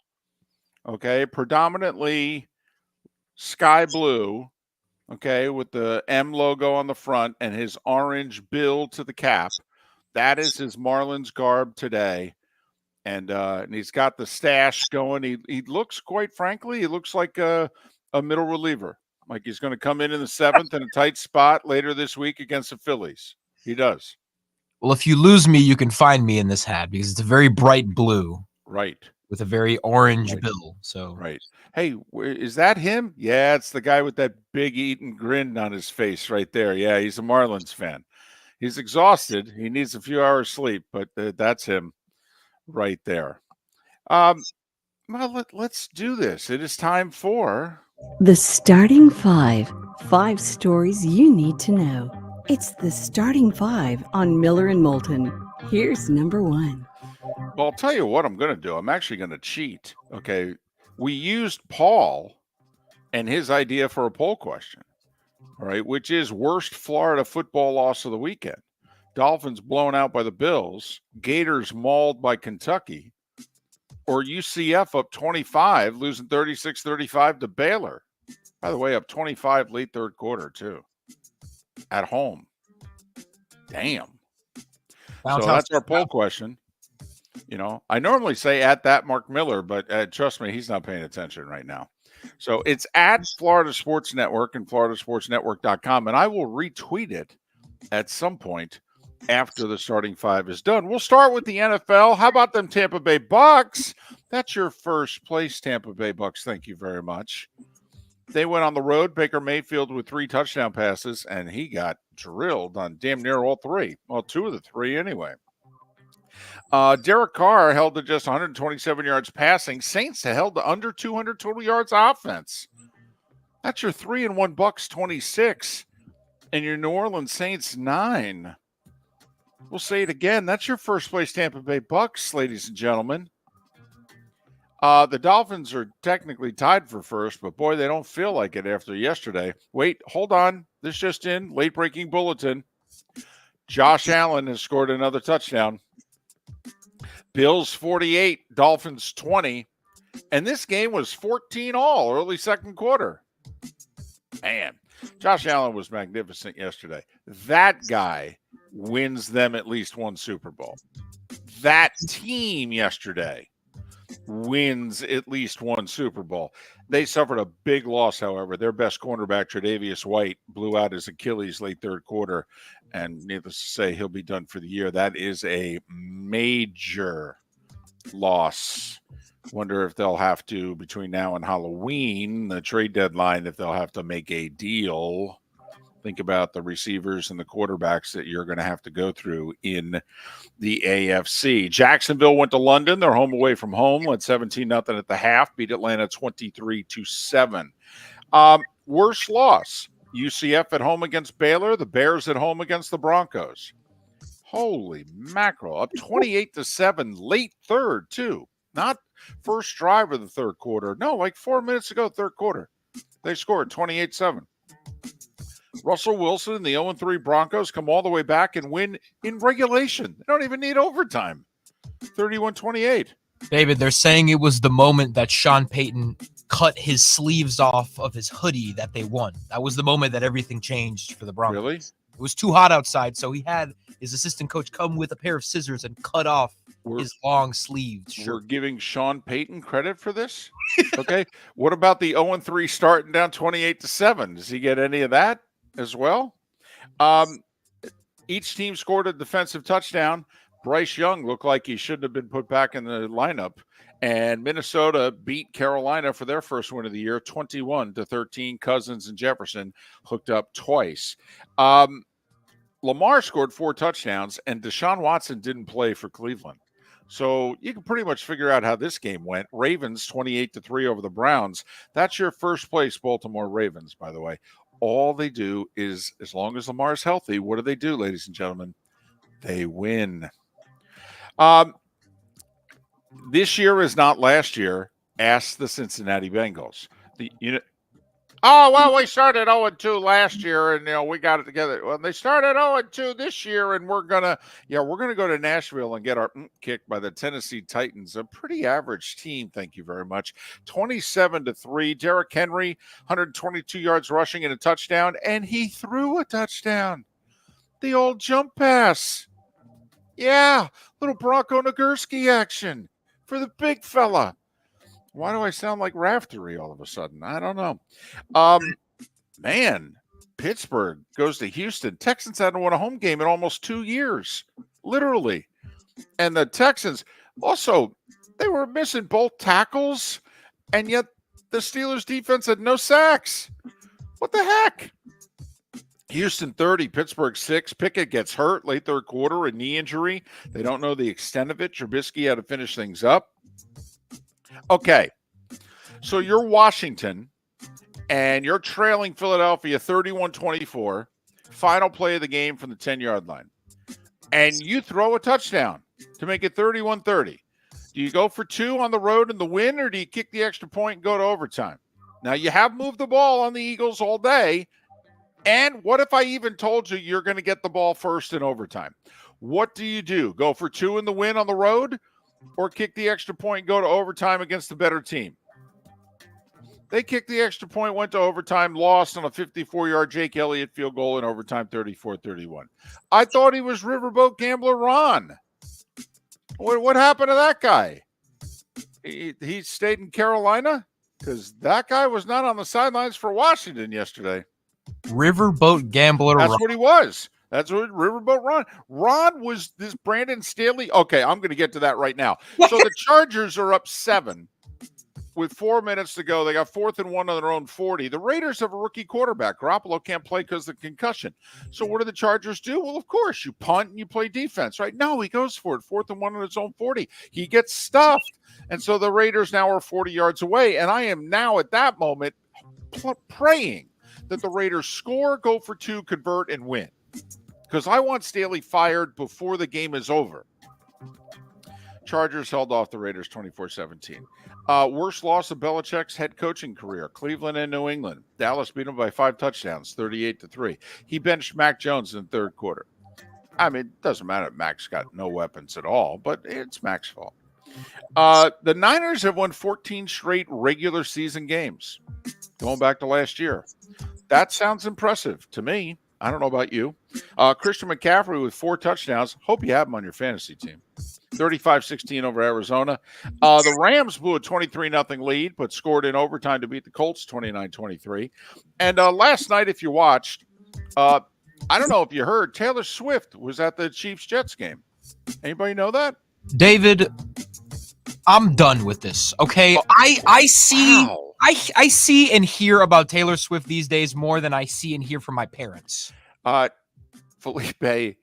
okay, predominantly sky blue, okay, with the M logo on the front and his orange bill to the cap. That is his Marlins garb today. And he's got the stash going. He looks, quite frankly, he looks like a middle reliever. Like he's going to come in the 7th in a tight spot later this week against the Phillies. He does. Well, if you lose me, you can find me in this hat because it's a very bright blue. Right. With a very orange bill. So right. Hey, is that him? Yeah, it's the guy with that big eating grin on his face right there. Yeah, he's a Marlins fan. He's exhausted. He needs a few hours sleep, but that's him right there. Well, let's do this. It is time for The Starting Five. 5 stories you need to know. It's the Starting Five on Miller and Moulton. Here's number 1. Well, I'll tell you what I'm going to do. I'm actually going to cheat. Okay. We used Paul and his idea for a poll question, all right, which is worst Florida football loss of the weekend. Dolphins blown out by the Bills, Gators mauled by Kentucky, or UCF up 25, losing 36-35 to Baylor. By the way, up 25 late third quarter, too, at home. Damn. So that's our poll question. You know, I normally say at that Mark Miller, but trust me, he's not paying attention right now. So it's at Florida Sports Network and floridasportsnetwork.com, and I will retweet it at some point after the starting 5 is done. We'll start with the NFL. How about them Tampa Bay Bucks? That's your first place, Tampa Bay Bucks. Thank you very much. They went on the road. Baker Mayfield with 3 touchdown passes, and he got drilled on damn near all 3. Well, 2 of the 3 anyway. Derek Carr held to just 127 yards passing. Saints held to under 200 total yards offense. That's your 3-1 Bucks 26 and your New Orleans Saints 9. We'll say it again. That's your first place Tampa Bay Bucks, ladies and gentlemen. The Dolphins are technically tied for first, but boy, they don't feel like it after yesterday. Wait, hold on. This just in, late breaking bulletin. Josh Allen has scored another touchdown. Bills 48, Dolphins 20. And this game was 14-all early second quarter. Man, Josh Allen was magnificent yesterday. That guy wins them at least one Super Bowl. That team yesterday wins at least one Super Bowl. They suffered a big loss, however. Their best cornerback, Tre'Davious White, blew out his Achilles late third quarter, and needless to say, he'll be done for the year. That is a major loss. Wonder if they'll have to, between now and Halloween, the trade deadline, if they'll have to make a deal. Think about the receivers and the quarterbacks that you're going to have to go through in the AFC. Jacksonville went to London. They're home away from home. Led 17-0 at the half. Beat Atlanta 23-7. Worst loss. UCF at home against Baylor. The Bears at home against the Broncos. Holy mackerel. Up 28-7. Late third, too. Not first drive of the third quarter. No, like 4 minutes ago, third quarter. They scored 28-7. Russell Wilson and the 0-3 Broncos come all the way back and win in regulation. They don't even need overtime. 31-28. David, they're saying it was the moment that Sean Payton cut his sleeves off of his hoodie that they won. That was the moment that everything changed for the Broncos. Really? It was too hot outside, so he had his assistant coach come with a pair of scissors and cut off his long-sleeved shirt. We're giving Sean Payton credit for this? Okay. What about the 0-3 starting down 28-7? Does he get any of that as well? Each team scored a defensive touchdown. Bryce Young looked like he shouldn't have been put back in the lineup. And Minnesota beat Carolina for their first win of the year, 21-13. Cousins and Jefferson hooked up twice. Lamar scored 4 touchdowns, and Deshaun Watson didn't play for Cleveland. So you can pretty much figure out how this game went. Ravens 28-3 over the Browns. That's your first place Baltimore Ravens, by the way. All they do is, as long as Lamar's healthy, what do, ladies and gentlemen? They win. This year is not last year. Ask the Cincinnati Bengals. We started 0-2 last year, and we got it together. Well, they started 0-2 this year, and we're gonna go to Nashville and get our kicked by the Tennessee Titans, a pretty average team. Thank you very much. 27-3. Derrick Henry, 122 yards rushing and a touchdown, and he threw a touchdown. The old jump pass. Yeah, little Bronco Nagurski action. for the big fella. Why do I sound like Raftery all of a sudden? I don't know. Man, Pittsburgh goes to Houston. Texans hadn't won a home game in almost 2 years, literally. And the Texans also, they were missing both tackles, and yet the Steelers defense had no sacks. What the heck? Houston 30, Pittsburgh 6. Pickett gets hurt late third quarter, a knee injury. They don't know the extent of it. Trubisky had to finish things up. Okay, so you're Washington, and you're trailing Philadelphia 31-24, final play of the game from the 10-yard line. And you throw a touchdown to make it 31-30. Do you go for 2 on the road in the win, or do you kick the extra point and go to overtime? Now, you have moved the ball on the Eagles all day. And what if I even told you you're going to get the ball first in overtime? What do you do? Go for 2 in the win on the road, or kick the extra point and go to overtime against the better team? They kicked the extra point, went to overtime, lost on a 54-yard Jake Elliott field goal in overtime, 34-31. I thought he was Riverboat Gambler Ron. What happened to that guy? He stayed in Carolina? Because that guy was not on the sidelines for Washington yesterday. Riverboat Gambler. That's what he was. That's what Riverboat Ron. Ron was this Brandon Staley. Okay, I'm going to get to that right now. So the Chargers are up 7 with 4 minutes to go. They got 4th and 1 on their own 40. The Raiders have a rookie quarterback. Garoppolo can't play because of the concussion. So what do the Chargers do? Well, of course, you punt and you play defense, right? No, he goes for it. 4th and 1 on his own 40. He gets stuffed. And so the Raiders now are 40 yards away. And I am now at that moment praying that the Raiders score, go for 2, convert, and win. Because I want Staley fired before the game is over. Chargers held off the Raiders 24-17. Worst loss of Belichick's head coaching career, Cleveland and New England. Dallas beat him by 5 touchdowns, 38-3. He benched Mac Jones in the third quarter. I mean, it doesn't matter if Mac's got no weapons at all, but it's Mac's fault. The Niners have won 14 straight regular season games, going back to last year. That sounds impressive to me. I don't know about you. Christian McCaffrey with 4 touchdowns. Hope you have him on your fantasy team. 35-16 over Arizona. The Rams blew a 23-0 lead, but scored in overtime to beat the Colts 29-23. And last night, if you watched, I don't know if you heard, Taylor Swift was at the Chiefs-Jets game. Anybody know that? David, I'm done with this. Okay, I see. Wow. I see and hear about Taylor Swift these days more than I see and hear from my parents. Felipe,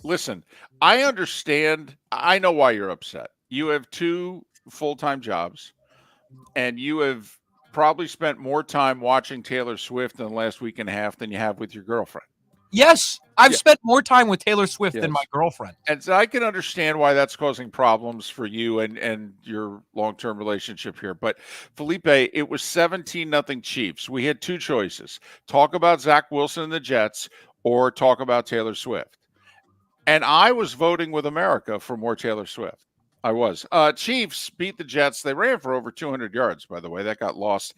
listen, I understand. I know why you're upset. You have 2 full-time jobs, and you have probably spent more time watching Taylor Swift in the last week and a half than you have with your girlfriend. Yes, I've spent more time with Taylor Swift than my girlfriend. And so I can understand why that's causing problems for you and your long-term relationship here. But, Felipe, it was 17-0 Chiefs. We had 2 choices. Talk about Zach Wilson and the Jets or talk about Taylor Swift. And I was voting with America for more Taylor Swift. I was. Chiefs beat the Jets. They ran for over 200 yards, by the way. That got lost.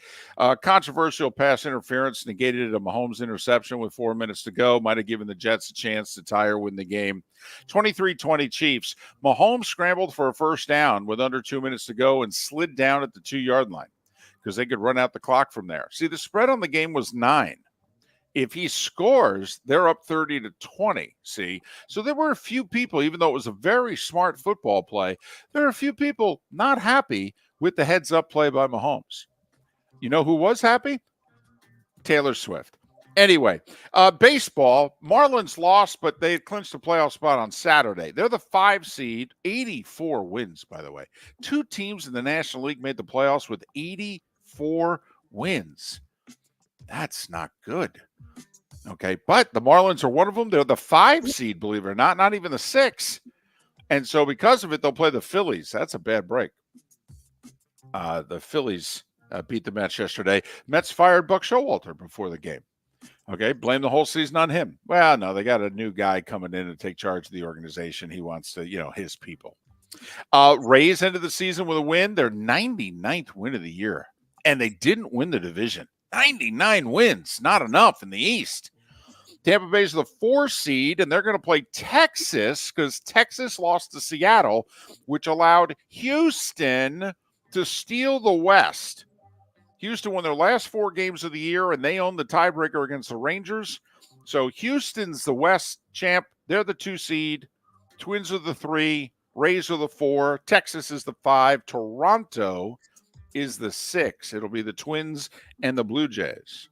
Controversial pass interference negated a Mahomes interception with 4 minutes to go. Might have given the Jets a chance to tie or win the game. 23-20 Chiefs. Mahomes scrambled for a first down with under 2 minutes to go and slid down at the 2-yard line because they could run out the clock from there. See, the spread on the game was 9. If he scores, they're up 30-20, see? So there were a few people, even though it was a very smart football play, there are a few people not happy with the heads-up play by Mahomes. You know who was happy? Taylor Swift. Anyway, baseball, Marlins lost, but they had clinched a playoff spot on Saturday. They're the 5 seed, 84 wins, by the way. 2 teams in the National League made the playoffs with 84 wins. That's not good. Okay, but the Marlins are one of them. They're the 5 seed, believe it or not, not even the 6. And so because of it, they'll play the Phillies. That's a bad break. The Phillies beat the Mets yesterday. Mets fired Buck Showalter before the game. Okay, blame the whole season on him. Well, no, they got a new guy coming in to take charge of the organization. He wants to, his people. Rays ended the season with a win. Their 99th win of the year. And they didn't win the division. 99 wins, not enough in the East. Tampa Bay's the 4 seed, and they're going to play Texas because Texas lost to Seattle, which allowed Houston to steal the West. Houston won their last 4 games of the year, and they own the tiebreaker against the Rangers. So Houston's the West champ. They're the 2 seed. Twins are the 3. Rays are the 4. Texas is the 5. Toronto is the 6. It'll be the Twins and the Blue Jays,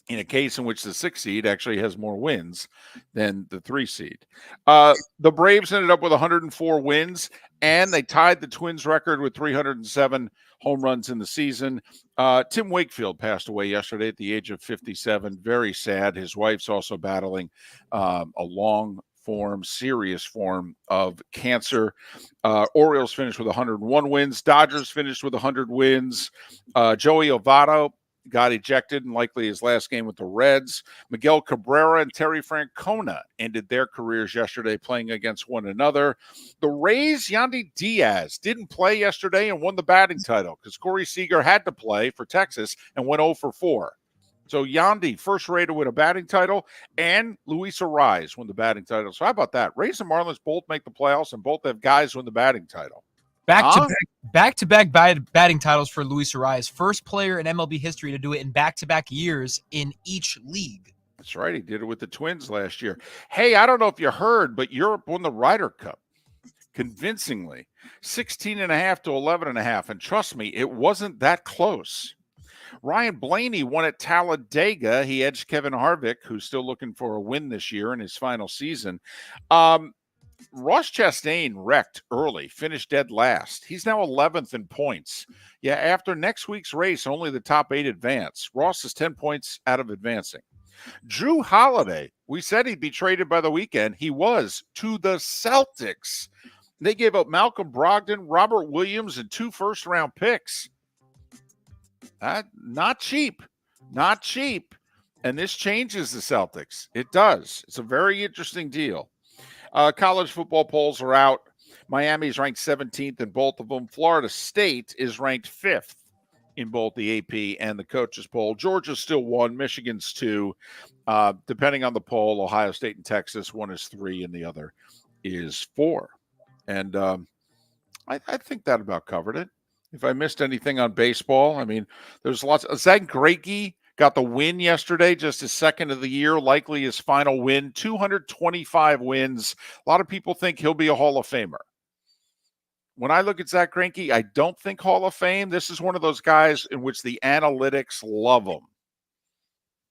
in a case in which the 6 seed actually has more wins than the 3 seed. The Braves ended up with 104 wins, and they tied the Twins record with 307 home runs in the season. Tim Wakefield passed away yesterday at the age of 57. Very sad. His wife's also battling a serious form of cancer. Orioles finished with 101 wins. Dodgers finished with 100 wins. Joey Votto got ejected in likely his last game with the Reds. Miguel Cabrera and Terry Francona ended their careers yesterday playing against one another. The Rays, Yandy Diaz didn't play yesterday and won the batting title because Corey Seager had to play for Texas and went 0 for 4. So Yandy, first Ray to win a batting title, and Luis Arraez won the batting title. So how about that? Rays and Marlins both make the playoffs and both have guys win the batting title. Back-to-back batting titles for Luis Arraez. First player in MLB history to do it in back-to-back years in each league. That's right. He did it with the Twins last year. Hey, I don't know if you heard, but Europe won the Ryder Cup convincingly, 16.5 to 11.5. And trust me, it wasn't that close. Ryan Blaney won at Talladega. He edged Kevin Harvick, who's still looking for a win this year in his final season. Ross Chastain wrecked early, finished dead last. He's now 11th in points. Yeah, after next week's race, only the top 8 advance. Ross is 10 points out of advancing. Drew Holiday, we said he'd be traded by the weekend. He was, to the Celtics. They gave up Malcolm Brogdon, Robert Williams, and 2 first-round picks. Not cheap. And this changes the Celtics. It does. It's a very interesting deal. College football polls are out. Miami's ranked 17th in both of them. Florida State is ranked 5th in both the AP and the coaches poll. Georgia's still 1. Michigan's 2. Depending on the poll, Ohio State and Texas, one is 3 and the other is 4. And I think that about covered it. If I missed anything on baseball, I mean, there's lots. Zach Greinke got the win yesterday, just his second of the year, likely his final win, 225 wins. A lot of people think he'll be a Hall of Famer. When I look at Zach Greinke, I don't think Hall of Fame. This is one of those guys in which the analytics love him.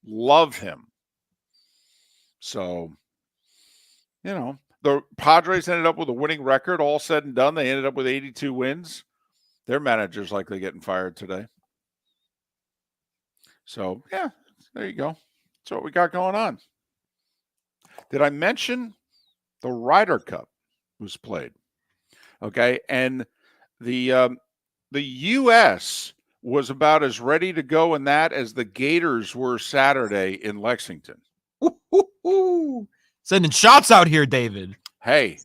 Love him. So, the Padres ended up with a winning record, all said and done. They ended up with 82 wins. Their manager's likely getting fired today. So, yeah, there you go. That's what we got going on. Did I mention the Ryder Cup was played? Okay, and the U.S. was about as ready to go in that as the Gators were Saturday in Lexington. Ooh. Sending shots out here, David. Hey,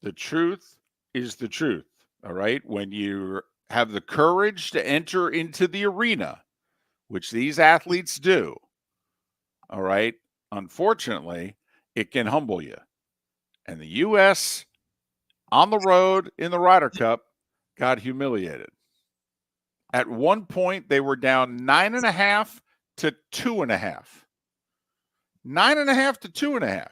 the truth is the truth. All right. When you have the courage to enter into the arena, which these athletes do, all right, unfortunately, it can humble you. And the U.S. on the road in the Ryder Cup got humiliated. At one point, they were down 9.5 to 2.5. 9.5 to 2.5.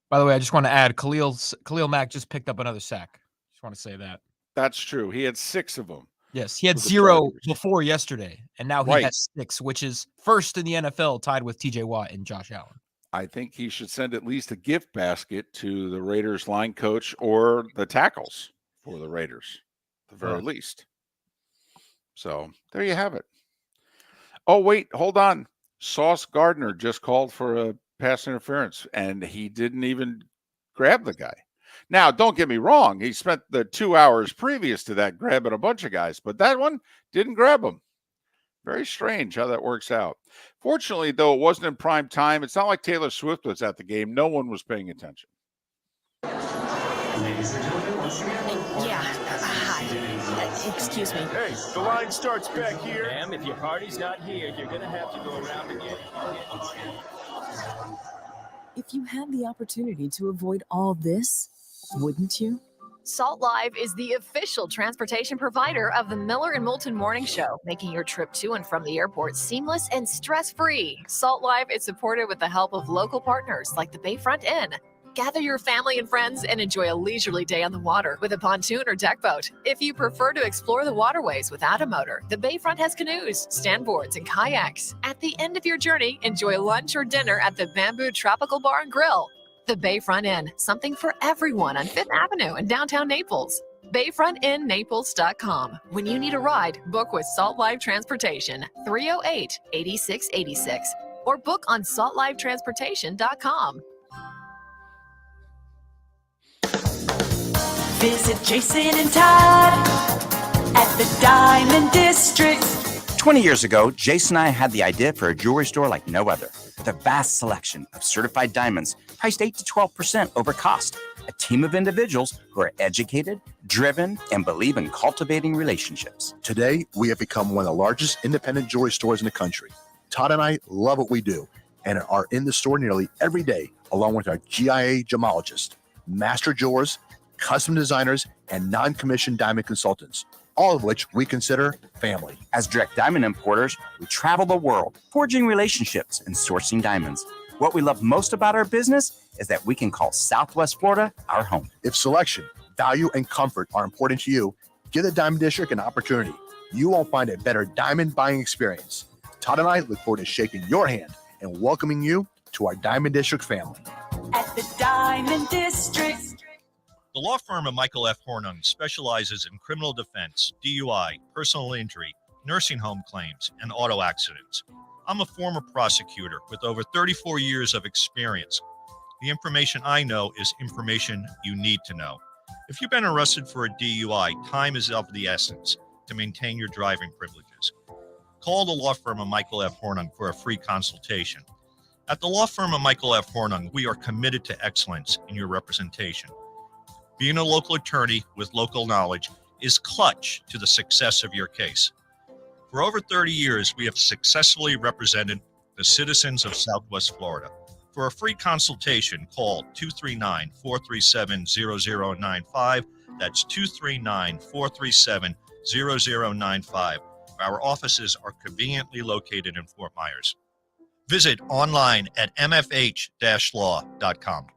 By the way, I just want to add, Khalil Mack just picked up another sack. Just want to say that. That's true. He had 6 of them. Yes, he had 0 before yesterday, and now he has 6, which is first in the NFL, tied with T.J. Watt and Josh Allen. I think he should send at least a gift basket to the Raiders line coach or the tackles for the Raiders, at the very least. So there you have it. Oh, wait, hold on. Sauce Gardner just called for a pass interference, and he didn't even grab the guy. Now, don't get me wrong. He spent the 2 hours previous to that grabbing a bunch of guys, but that one didn't grab him. Very strange how that works out. Fortunately, though, it wasn't in prime time. It's not like Taylor Swift was at the game. No one was paying attention. Ladies and gentlemen, once again, hi. Excuse me. Hey, the line starts back here. Ma'am, if your party's not here, you're going to have to go around again. If you had the opportunity to avoid all this, wouldn't you? Salt Live is the official transportation provider of the Miller and Moulton Morning Show, making your trip to and from the airport seamless and stress-free. Salt Live is supported with the help of local partners like the Bayfront Inn. Gather your family and friends and enjoy a leisurely day on the water with a pontoon or deck boat. If you prefer to explore the waterways without a motor, the Bayfront has canoes, standboards, and kayaks. At the end of your journey, enjoy lunch or dinner at the Bamboo Tropical Bar and Grill. The Bayfront Inn, something for everyone on 5th Avenue in downtown Naples. BayfrontInNaples.com. When you need a ride, book with Salt Live Transportation, 308-8686, or book on saltlivetransportation.com. Visit Jason and Todd at the Diamond District. 20 years ago, Jason and I had the idea for a jewelry store like no other, with a vast selection of certified diamonds priced 8 to 12% over cost. A team of individuals who are educated, driven, and believe in cultivating relationships. Today, we have become one of the largest independent jewelry stores in the country. Todd and I love what we do and are in the store nearly every day, along with our GIA gemologists, master jewelers, custom designers, and non-commissioned diamond consultants, all of which we consider family. As direct diamond importers, we travel the world, forging relationships and sourcing diamonds. What we love most about our business is that we can call Southwest Florida our home. If selection, value, and comfort are important to you, give the Diamond District an opportunity. You won't find a better diamond buying experience. Todd and I look forward to shaking your hand and welcoming you to our Diamond District family. At the Diamond District. The law firm of Michael F. Hornung specializes in criminal defense, DUI, personal injury, nursing home claims, and auto accidents. I'm a former prosecutor with over 34 years of experience. The information I know is information you need to know. If you've been arrested for a DUI, time is of the essence to maintain your driving privileges. Call the law firm of Michael F. Hornung for a free consultation. At the law firm of Michael F. Hornung, we are committed to excellence in your representation. Being a local attorney with local knowledge is clutch to the success of your case. For over 30 years, we have successfully represented the citizens of Southwest Florida. For a free consultation, call 239-437-0095. That's 239-437-0095. Our offices are conveniently located in Fort Myers. Visit online at mfh-law.com.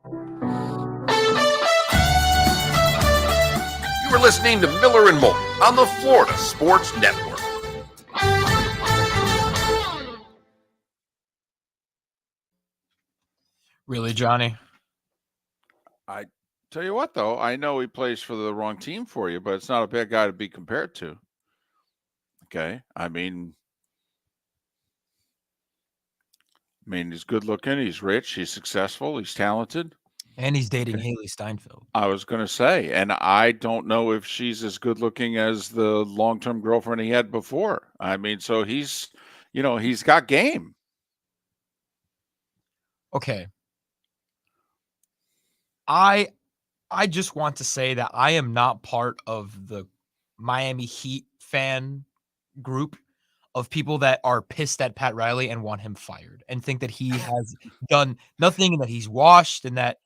You are listening to Miller and Moulton on the Florida Sports Network. Really, Johnny? I tell you what, though, I know he plays for the wrong team for you, but it's not a bad guy to be compared to. Okay, I mean, he's good looking, he's rich, he's successful, he's talented. And he's dating Haley Steinfeld. I was going to say, and I don't know if she's as good looking as the long-term girlfriend he had before. I mean, so he's got game. Okay. I just want to say that I am not part of the Miami Heat fan group of people that are pissed at Pat Riley and want him fired and think that he has done nothing and that he's washed and that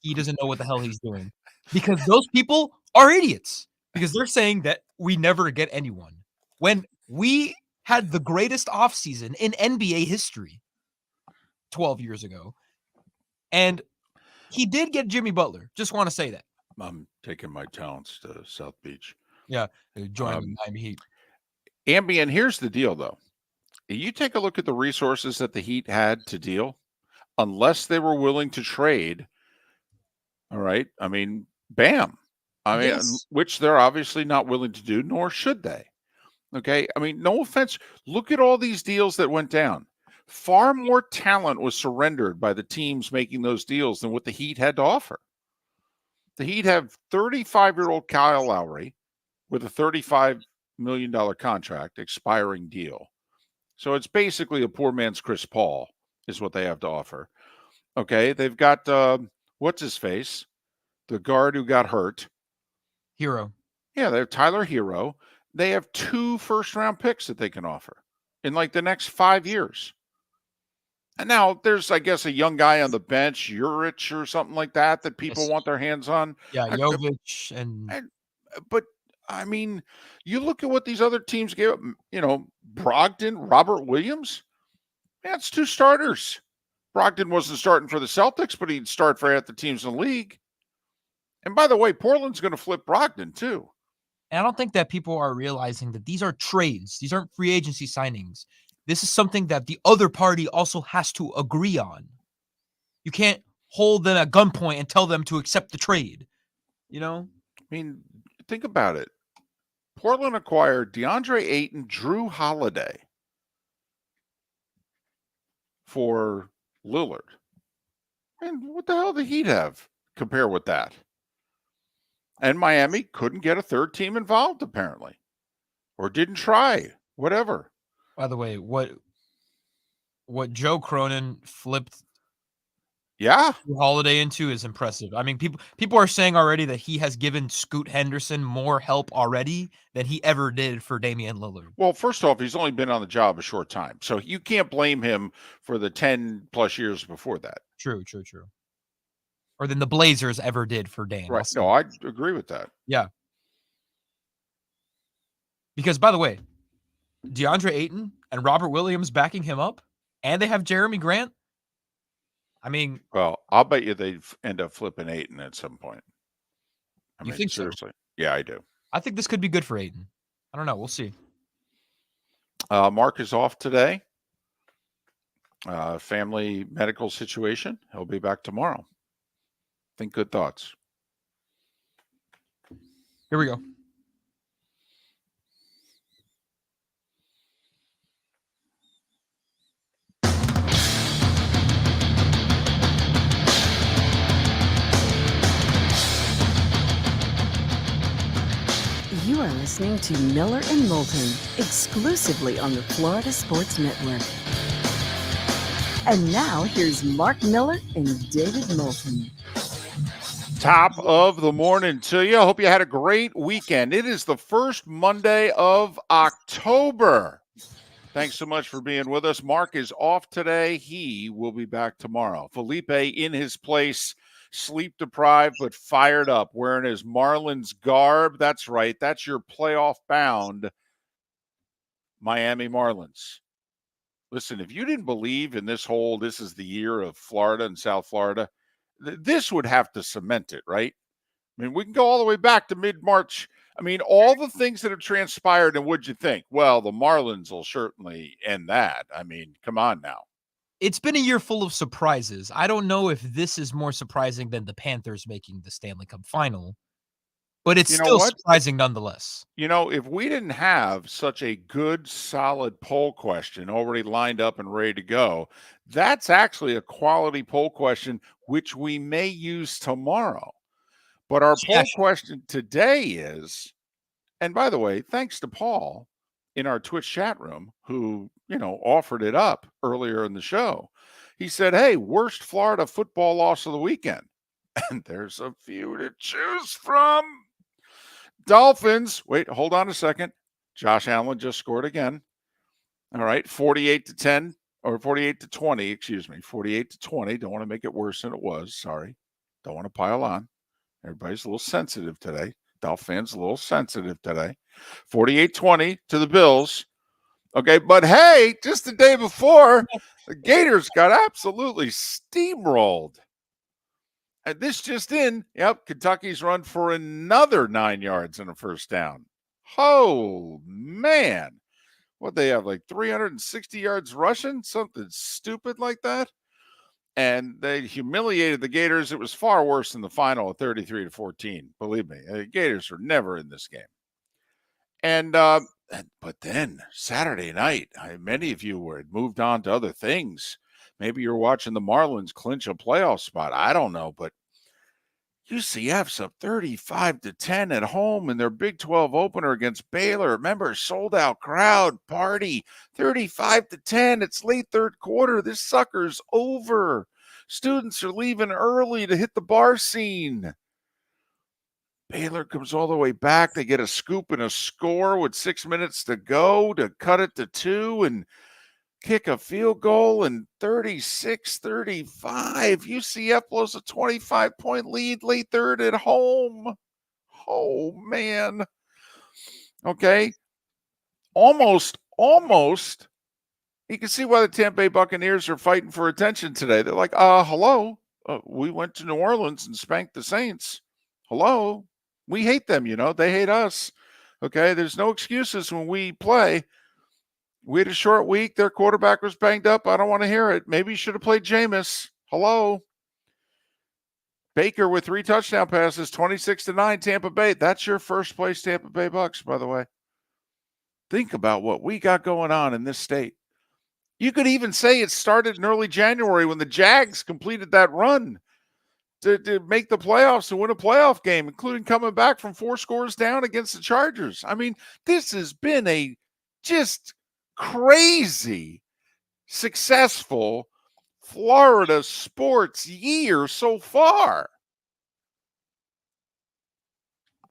he doesn't know what the hell he's doing, because those people are idiots, because they're saying that we never get anyone when we had the greatest offseason in NBA history 12 years ago. And he did get Jimmy Butler. Just want to say that. I'm taking my talents to South Beach. Yeah, join the Miami Heat. Ambien, here's the deal, though. You take a look at the resources that the Heat had to deal, unless they were willing to trade. All right. I mean, bam. Yes. Which they're obviously not willing to do, nor should they. Okay. I mean, no offense. Look at all these deals that went down. Far more talent was surrendered by the teams making those deals than what the Heat had to offer. The Heat have 35-year-old Kyle Lowry with a $35 million contract, expiring deal. So it's basically a poor man's Chris Paul is what they have to offer. Okay. They've got, what's his face? The guard who got hurt. Hero. Yeah, they have Tyler Hero. they have 2 first-round picks that they can offer in like the next 5 years. And now there's, I guess, a young guy on the bench, Juric or something like that people Yes. want their hands on. Yeah, Jovic and But I mean, you look at what these other teams gave up, Brogdon, Robert Williams. That's 2 starters. Brogdon wasn't starting for the Celtics, but he'd start for half the teams in the league. And by the way, Portland's going to flip Brogdon too. And I don't think that people are realizing that these are trades. These aren't free agency signings. This is something that the other party also has to agree on. You can't hold them at gunpoint and tell them to accept the trade. I mean, think about it. Portland acquired DeAndre Ayton, Drew Holiday for Lillard. And what the hell did the Heat have compare with that? And Miami couldn't get a third team involved, apparently. Or didn't try. Whatever. By the way, what Joe Cronin flipped Holiday into is impressive. I mean, people are saying already that he has given Scoot Henderson more help already than he ever did for Damian Lillard. Well, first off, he's only been on the job a short time. So you can't blame him for the 10 plus years before that. True. Or than the Blazers ever did for Dame. Right. No, I agree with that. Yeah. Because, by the way, DeAndre Ayton and Robert Williams backing him up, and they have Jeremy Grant. I mean, well, I'll bet you they end up flipping Ayton at some point. You think seriously? So? Yeah, I do. I think this could be good for Ayton. I don't know. We'll see. Mark is off today. Family medical situation. He'll be back tomorrow. Think good thoughts. Here we go. You are listening to Miller and Moulton, exclusively on the Florida Sports Network. And now, here's Mark Miller and David Moulton. Top of the morning to you. I hope you had a great weekend. It is the first Monday of October. Thanks so much for being with us. Mark is off today. He will be back tomorrow. Felipe in his place, sleep deprived but fired up, wearing his Marlins garb. That's right. That's your playoff bound Miami Marlins. Listen, if you didn't believe in this is the year of Florida and South Florida, this would have to cement it, right? I mean, we can go all the way back to mid-March. I mean, all the things that have transpired, and what'd you think? Well, the Marlins will certainly end that. I mean, come on now. It's been a year full of surprises. I don't know if this is more surprising than the Panthers making the Stanley Cup final, but it's still surprising nonetheless. If we didn't have such a good, solid poll question already lined up and ready to go, that's actually a quality poll question, which we may use tomorrow. But our poll question today is, and by the way, thanks to Paul in our Twitch chat room, who, offered it up earlier in the show. He said, hey, worst Florida football loss of the weekend. And there's a few to choose from. Dolphins. Wait, hold on a second. Josh Allen just scored again. All right, 48-10 or 48-20, excuse me, 48-20. Don't want to make it worse than it was. Sorry. Don't want to pile on. Everybody's a little sensitive today. Dolphin fans a little sensitive today. 48-20 to the Bills. Okay, but hey, just the day before, the Gators got absolutely steamrolled. And this just in, Kentucky's run for another 9 yards and a first down. Oh, man. What, they have like 360 yards rushing? Something stupid like that? And they humiliated the Gators. It was far worse than the final at 33-14. Believe me, the Gators are never in this game. And but then Saturday night, many of you had moved on to other things. Maybe you're watching the Marlins clinch a playoff spot. I don't know, but UCF's up 35-10 at home in their Big 12 opener against Baylor. Remember, sold out crowd, party, 35-10. It's late third quarter. This sucker's over. Students are leaving early to hit the bar scene. Baylor comes all the way back. They get a scoop and a score with 6 minutes to go to cut it to 2 and kick a field goal, and 36-35. UCF blows a 25-point lead late third at home. Oh, man. Okay. Almost. You can see why the Tampa Bay Buccaneers are fighting for attention today. They're like, hello. We went to New Orleans and spanked the Saints. Hello. We hate them, They hate us. Okay. There's no excuses when we play. We had a short week. Their quarterback was banged up. I don't want to hear it. Maybe you should have played Jameis. Hello. Baker with 3 touchdown passes, 26-9, Tampa Bay. That's your first place Tampa Bay Bucks, by the way. Think about what we got going on in this state. You could even say it started in early January when the Jags completed that run to make the playoffs and win a playoff game, including coming back from 4 scores down against the Chargers. I mean, this has been a just crazy, successful Florida sports year so far.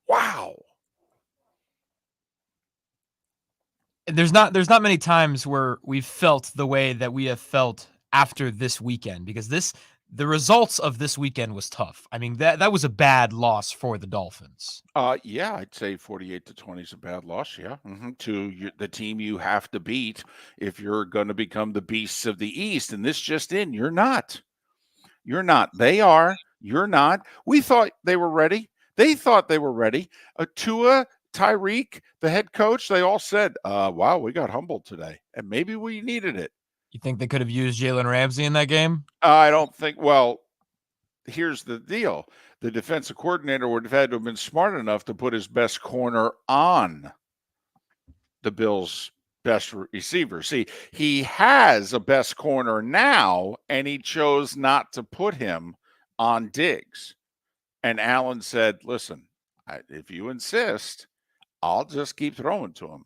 Wow. There's not many times where we've felt the way that we have felt after this weekend, because the results of this weekend was tough. I mean, that was a bad loss for the Dolphins. Yeah, I'd say 48-20 is a bad loss. Yeah, to the team you have to beat if you're going to become the beasts of the East. And this just in, you're not. You're not. They are. You're not. We thought they were ready. They thought they were ready. Tua, Tyreek, the head coach, they all said, wow, we got humbled today. And maybe we needed it. You think they could have used Jalen Ramsey in that game? I don't think. Well, here's the deal. The defensive coordinator would have had to have been smart enough to put his best corner on the Bills' best receiver. See, he has a best corner now, and he chose not to put him on Diggs. And Allen said, listen, if you insist, I'll just keep throwing to him.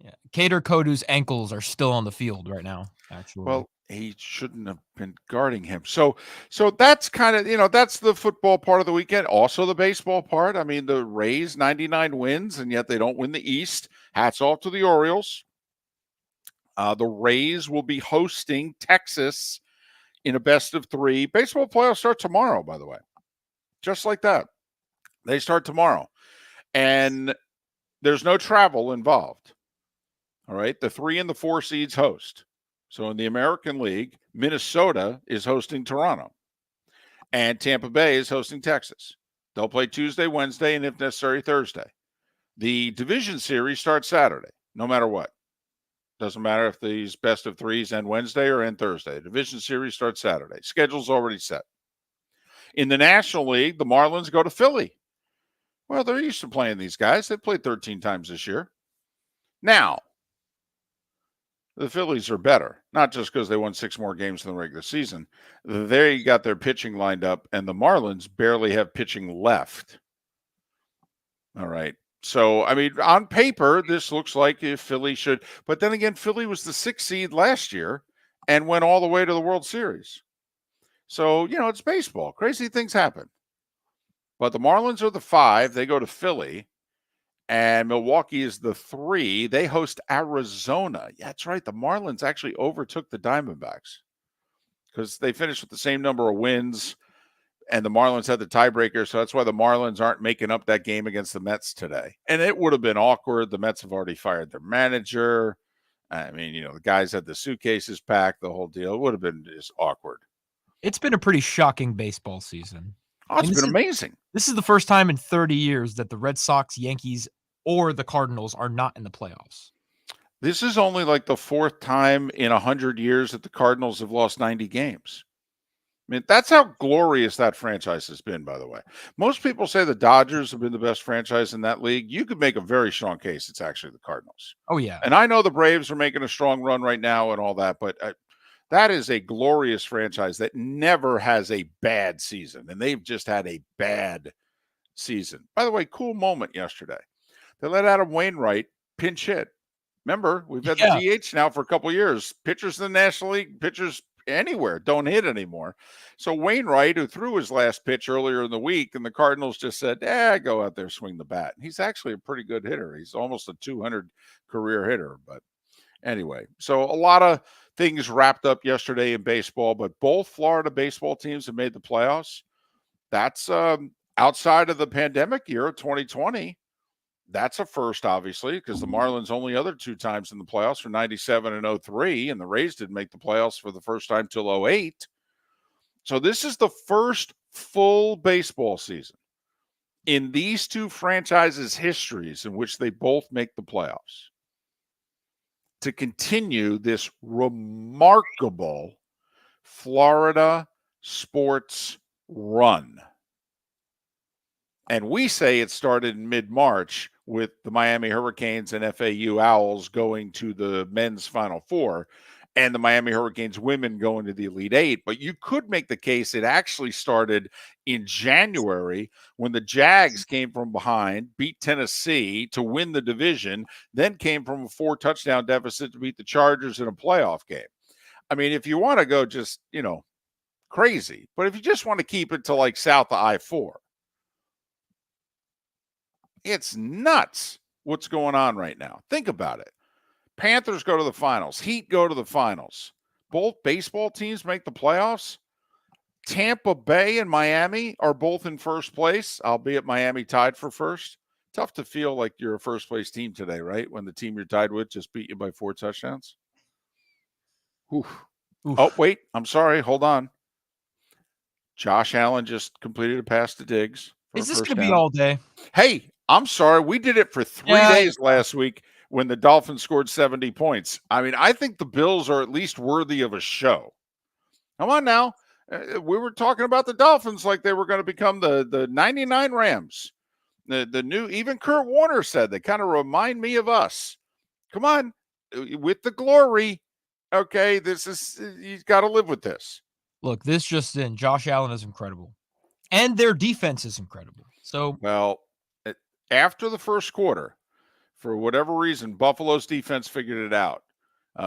Yeah, Cater Kodu's ankles are still on the field right now, actually. Well, he shouldn't have been guarding him. So that's kind of, that's the football part of the weekend. Also the baseball part. I mean, the Rays, 99 wins, and yet they don't win the East. Hats off to the Orioles. The Rays will be hosting Texas in a best of 3. Baseball playoffs start tomorrow, by the way. Just like that. They start tomorrow. And there's no travel involved. All right. The 3 and the 4 seeds host. So in the American League, Minnesota is hosting Toronto. And Tampa Bay is hosting Texas. They'll play Tuesday, Wednesday, and if necessary, Thursday. The division series starts Saturday, no matter what. Doesn't matter if these best of 3s end Wednesday or end Thursday. The division series starts Saturday. Schedule's already set. In the National League, the Marlins go to Philly. Well, they're used to playing these guys. They played 13 times this year. Now, the Phillies are better, not just because they won 6 more games in the regular season. They got their pitching lined up, and the Marlins barely have pitching left. All right. So, I mean, on paper, this looks like if Philly should. But then again, Philly was the 6th seed last year and went all the way to the World Series. So, it's baseball. Crazy things happen. But the Marlins are the 5. They go to Philly. And Milwaukee is the 3. They host Arizona. Yeah, that's right. The Marlins actually overtook the Diamondbacks because they finished with the same number of wins, and the Marlins had the tiebreaker. So that's why the Marlins aren't making up that game against the Mets today. And it would have been awkward. The Mets have already fired their manager. I mean, the guys had the suitcases packed, the whole deal. It would have been just awkward. It's been a pretty shocking baseball season. Oh, it's been amazing. This is the first time in 30 years that the Red Sox, Yankees, or the Cardinals are not in the playoffs. This is only like the 4th time in 100 years that the Cardinals have lost 90 games. I mean, that's how glorious that franchise has been, by the way. Most people say the Dodgers have been the best franchise in that league. You could make a very strong case it's actually the Cardinals. Oh, yeah. And I know the Braves are making a strong run right now and all that, but that is a glorious franchise that never has a bad season, and they've just had a bad season. By the way, cool moment yesterday. They let Adam Wainwright pinch hit. Remember, we've had the DH now for a couple of years. Pitchers in the National League, pitchers anywhere, don't hit anymore. So Wainwright, who threw his last pitch earlier in the week, and the Cardinals just said, go out there, swing the bat. He's actually a pretty good hitter. He's almost a 200 career hitter. But anyway, so a lot of things wrapped up yesterday in baseball, but both Florida baseball teams have made the playoffs. That's outside of the pandemic year of 2020. That's a first, obviously, because the Marlins only other 2 times in the playoffs were 97 and 03, and the Rays didn't make the playoffs for the first time till 08. So this is the first full baseball season in these 2 franchises' histories in which they both make the playoffs to continue this remarkable Florida sports run. And we say it started in mid-March with the Miami Hurricanes and FAU Owls going to the men's Final Four and the Miami Hurricanes women going to the Elite Eight. But you could make the case it actually started in January when the Jags came from behind, beat Tennessee to win the division, then came from a 4-touchdown deficit to beat the Chargers in a playoff game. I mean, if you want to go just, crazy, but if you just want to keep it to like south of I-4, it's nuts what's going on right now. Think about it. Panthers go to the finals. Heat go to the finals. Both baseball teams make the playoffs. Tampa Bay and Miami are both in first place, albeit Miami tied for first. Tough to feel like you're a first-place team today, right? When the team you're tied with just beat you by 4 touchdowns. Oof. Oh, wait. I'm sorry. Hold on. Josh Allen just completed a pass to Diggs. Is this going to be all day? Hey, I'm sorry. We did it for 3 days last week when the Dolphins scored 70 points. I mean, I think the Bills are at least worthy of a show. Come on now. We were talking about the Dolphins like they were going to become the 99 Rams. The new, even Kurt Warner said they kind of remind me of us. Come on, with the glory. Okay, you got to live with this. Look, this just in, Josh Allen is incredible. And their defense is incredible. So, well, after the first quarter, for whatever reason, Buffalo's defense figured it out.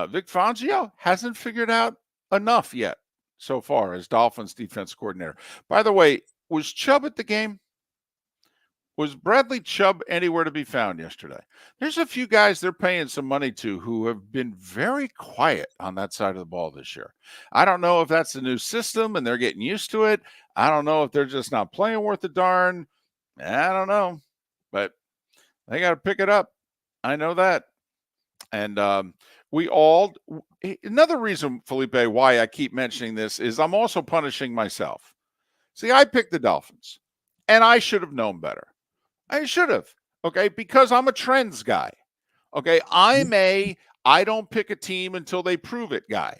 Vic Fangio hasn't figured out enough yet so far as Dolphins defense coordinator. By the way, was Chubb at the game? Was Bradley Chubb anywhere to be found yesterday? There's a few guys they're paying some money to who have been very quiet on that side of the ball this year. I don't know if that's the new system and they're getting used to it. I don't know if they're just not playing worth a darn. I don't know. But they got to pick it up. I know that. And another reason, Felipe, why I keep mentioning this is I'm also punishing myself. See, I picked the Dolphins, and I should have known better. I should have, okay, because I'm a trends guy. Okay, I don't pick a team until they prove it guy.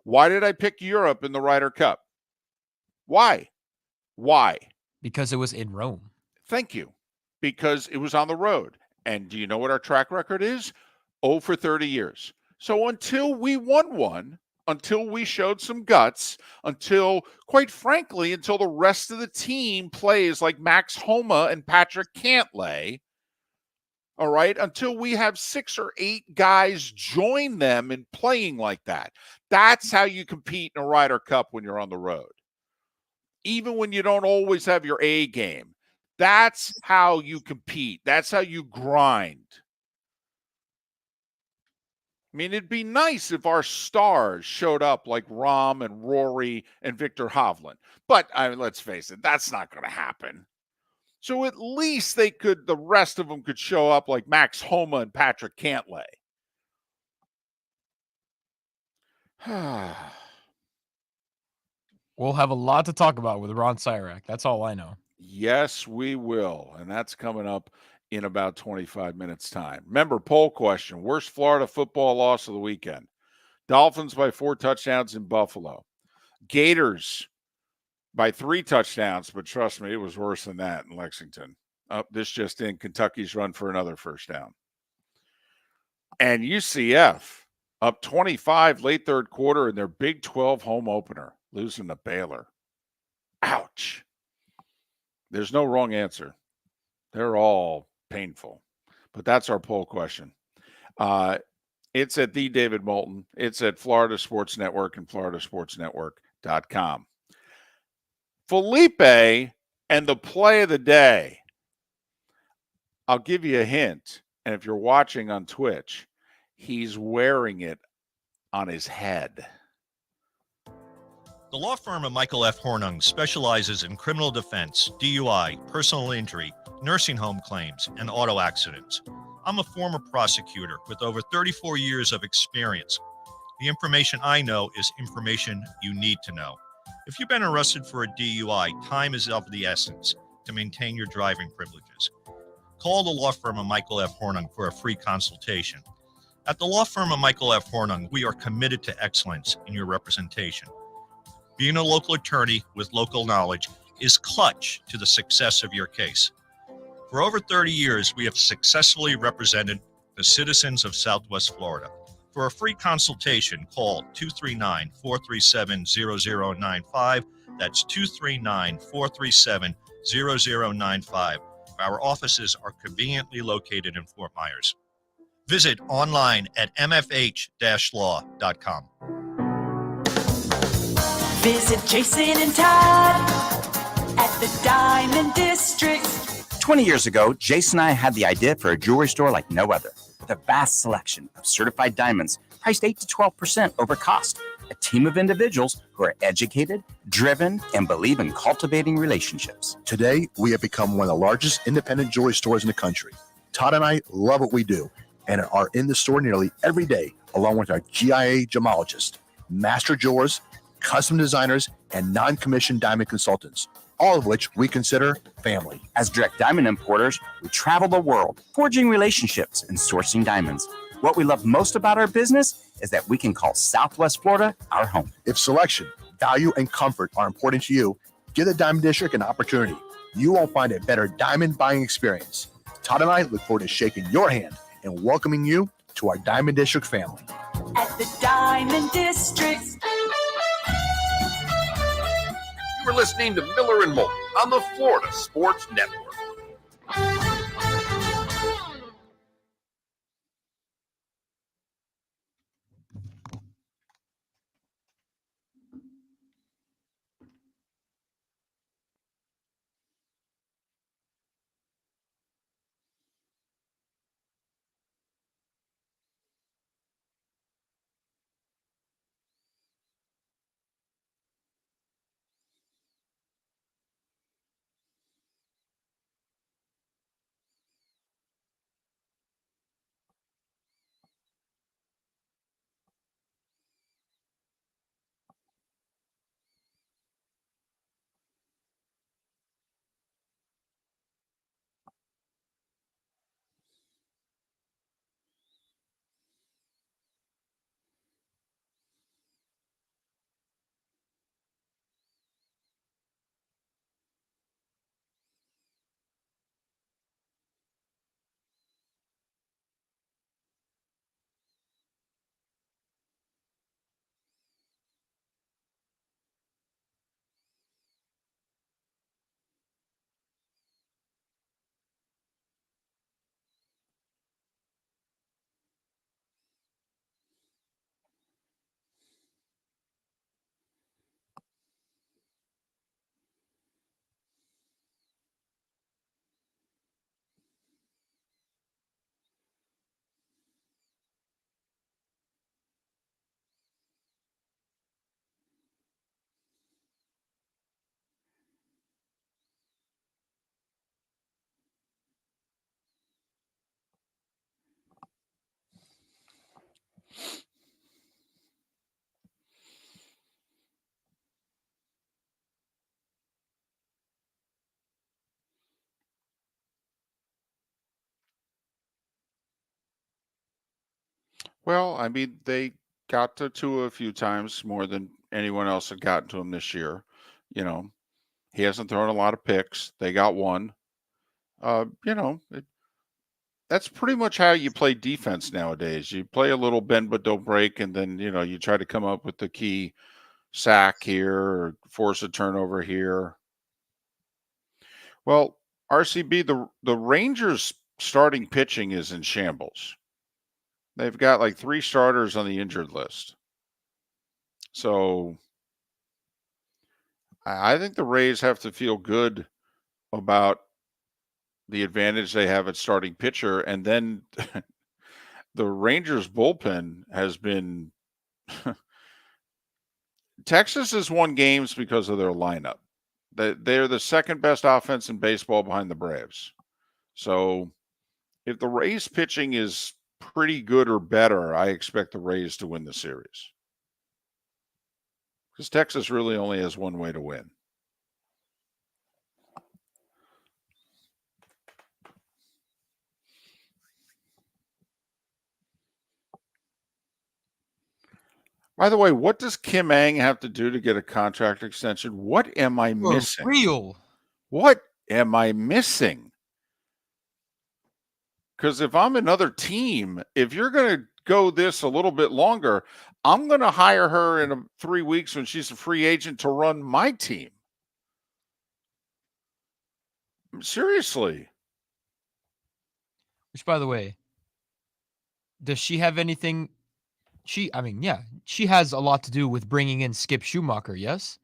Why did I pick Europe in the Ryder Cup? Why? Because it was in Rome. Thank you. Because it was on the road. And do you know what our track record is? 0 for 30 years. So until we won one, until we showed some guts, until, quite frankly, until the rest of the team plays like Max Homa and Patrick Cantlay, all right, until we have 6 or 8 guys join them in playing like that. That's how you compete in a Ryder Cup when you're on the road. Even when you don't always have your A game. That's how you compete. That's how you grind. I mean, it'd be nice if our stars showed up like Rahm and Rory and Victor Hovland. But let's face it, that's not going to happen. So at least the rest of them could show up like Max Homa and Patrick Cantlay. We'll have a lot to talk about with Ron Sirak. That's all I know. Yes, we will. And that's coming up in about 25 minutes' time. Remember, poll question, worst Florida football loss of the weekend. Dolphins by 4 touchdowns in Buffalo. Gators by 3 touchdowns, but trust me, it was worse than that in Lexington. This just in, Kentucky's run for another first down. And UCF up 25 late third quarter in their Big 12 home opener, losing to Baylor. Ouch. There's no wrong answer. They're all painful. But that's our poll question. It's at the David Moulton. It's at Florida Sports Network and floridasportsnetwork.com. Felipe and the play of the day. I'll give you a hint. And if you're watching on Twitch, he's wearing it on his head. The law firm of Michael F. Hornung specializes in criminal defense, DUI, personal injury, nursing home claims, and auto accidents. I'm a former prosecutor with over 34 years of experience. The information I know is information you need to know. If you've been arrested for a DUI, time is of the essence to maintain your driving privileges. Call the law firm of Michael F. Hornung for a free consultation. At the law firm of Michael F. Hornung, we are committed to excellence in your representation. Being a local attorney with local knowledge is clutch to the success of your case. For over 30 years, we have successfully represented the citizens of Southwest Florida. For a free consultation, call 239-437-0095. That's 239-437-0095. Our offices are conveniently located in Fort Myers. Visit online at mfh-law.com. Visit Jason and Todd at the Diamond District. 20 years ago, Jason and I had the idea for a jewelry store like no other. With a vast selection of certified diamonds priced 8 to 12% over cost. A team of individuals who are educated, driven, and believe in cultivating relationships. Today, we have become one of the largest independent jewelry stores in the country. Todd and I love what we do and are in the store nearly every day, along with our GIA gemologists, master jewelers, custom designers, and non-commissioned diamond consultants, all of which we consider family. As direct diamond importers, we travel the world, forging relationships and sourcing diamonds. What we love most about our business is that we can call Southwest Florida our home. If selection, value, and comfort are important to you, give the Diamond District an opportunity. You won't find a better diamond buying experience. Todd and I look forward to shaking your hand and welcoming you to our Diamond District family. At the Diamond District. You are listening to Miller and Moulton on the Florida Sports Network. Well, I mean, they got to Tua a few times more than anyone else had gotten to him this year. You know, he hasn't thrown a lot of picks. They got one. That's pretty much how you play defense nowadays. You play a little bend but don't break, and then you try to come up with the key sack here or force a turnover here. Well, RCB, the Rangers starting pitching is in shambles. They've got like 3 starters on the injured list. So I think the Rays have to feel good about the advantage they have at starting pitcher. And then the Rangers bullpen has been Texas has won games because of their lineup. They're the second best offense in baseball behind the Braves. So if the Rays pitching is pretty good or better, I expect the Rays to win the series. Because Texas really only has one way to win. By the way, what does Kim Ang have to do to get a contract extension? What am I missing? Real. What am I missing? Because if I'm another team, if you're going to go this a little bit longer, I'm going to hire her in 3 weeks when she's a free agent to run my team. Seriously. Which, by the way, does she have anything? She has a lot to do with bringing in Skip Schumacher, yes?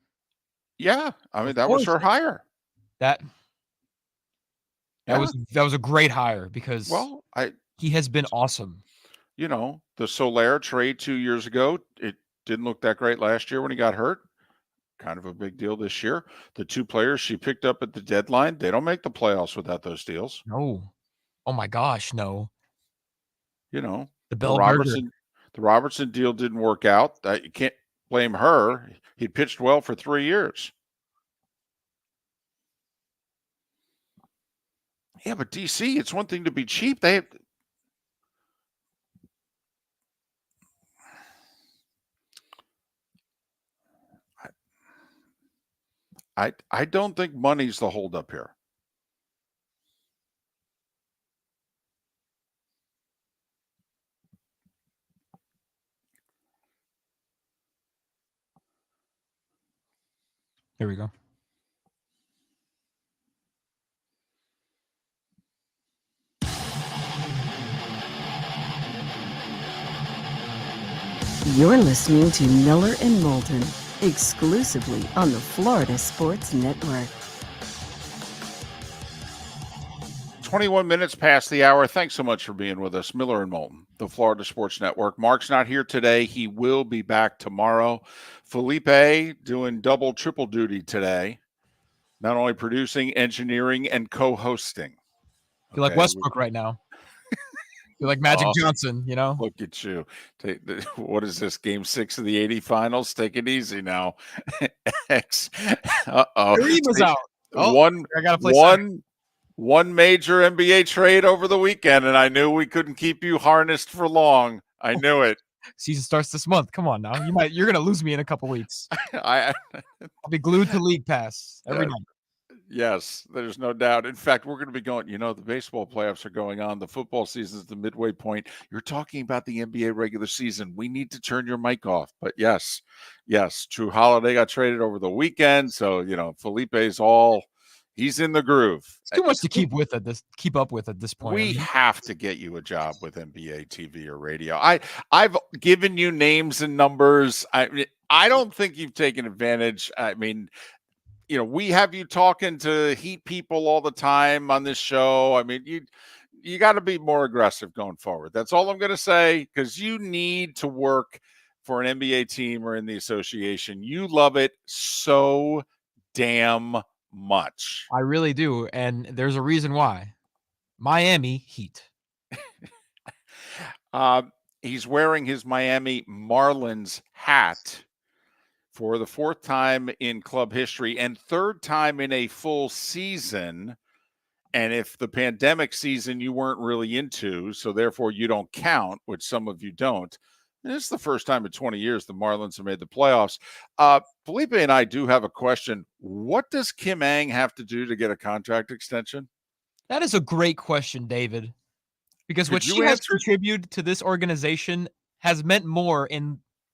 Yeah. I mean, that was her hire. That was a great hire because he has been awesome. You know, the Soler trade 2 years ago, it didn't look that great last year when he got hurt. Kind of a big deal this year. The 2 players she picked up at the deadline, they don't make the playoffs without those deals. No. Oh my gosh, no. You know, the Robertson deal didn't work out. You can't blame her. He pitched well for 3 years. Yeah, but DC, it's one thing to be cheap. I don't think money's the holdup here. Here we go. You're listening to Miller and Moulton, exclusively on the Florida Sports Network. 21 minutes past the hour. Thanks so much for being with us. Miller and Moulton, the Florida Sports Network. Mark's not here today. He will be back tomorrow. Felipe doing double, triple duty today. Not only producing, engineering, and co-hosting. You're like Westbrook right now. You're like Magic Johnson, you know? Look at you. What is this, Game 6 of the 80 finals? Take it easy now. X. Uh-oh. Kareem out. I gotta play one major NBA trade over the weekend, and I knew we couldn't keep you harnessed for long. I knew it. Season starts this month. Come on now. You're gonna lose me in a couple weeks. I'll be glued to League Pass every night. Yes, there's no doubt. In fact, we're going to be going, the baseball playoffs are going on. The football season is the midway point. You're talking about the NBA regular season. We need to turn your mic off. But yes, True Holiday got traded over the weekend. So, Felipe's he's in the groove. It's too much to keep up with at this point. We have to get you a job with NBA TV or radio. I've given you names and numbers. I don't think you've taken advantage. I mean, we have you talking to Heat people all the time on this show. I mean, you got to be more aggressive going forward. That's all I'm going to say, because you need to work for an NBA team or in the association. You love it so damn much. I really do, and there's a reason why. Miami Heat. He's wearing his Miami Marlins hat for the 4th time in club history and 3rd time in a full season. And if the pandemic season you weren't really into, so therefore you don't count, which some of you don't, this is the first time in 20 years the Marlins have made the playoffs. Felipe and I do have a question. What does Kim Ang have to do to get a contract extension? That is a great question, David, because what she has contributed to this organization has meant more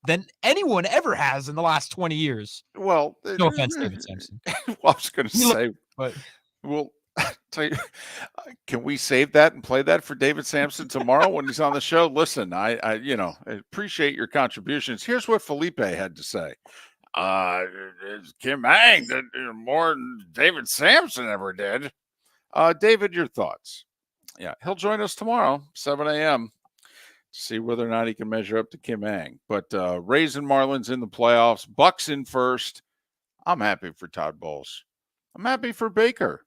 than anyone ever has in the last 20 years. Well, no offense, David Sampson. Well, I was going to say, but well, Tell you, can we save that and play that for David Sampson tomorrow when he's on the show? Listen, I appreciate your contributions. Here's what Felipe had to say. It's Kim Ang did more than David Sampson ever did. David, your thoughts? Yeah, he'll join us tomorrow, 7 a.m. to see whether or not he can measure up to Kim Ang. But Rays and Marlins in the playoffs, Bucks in first. I'm happy for Todd Bowles. I'm happy for Baker.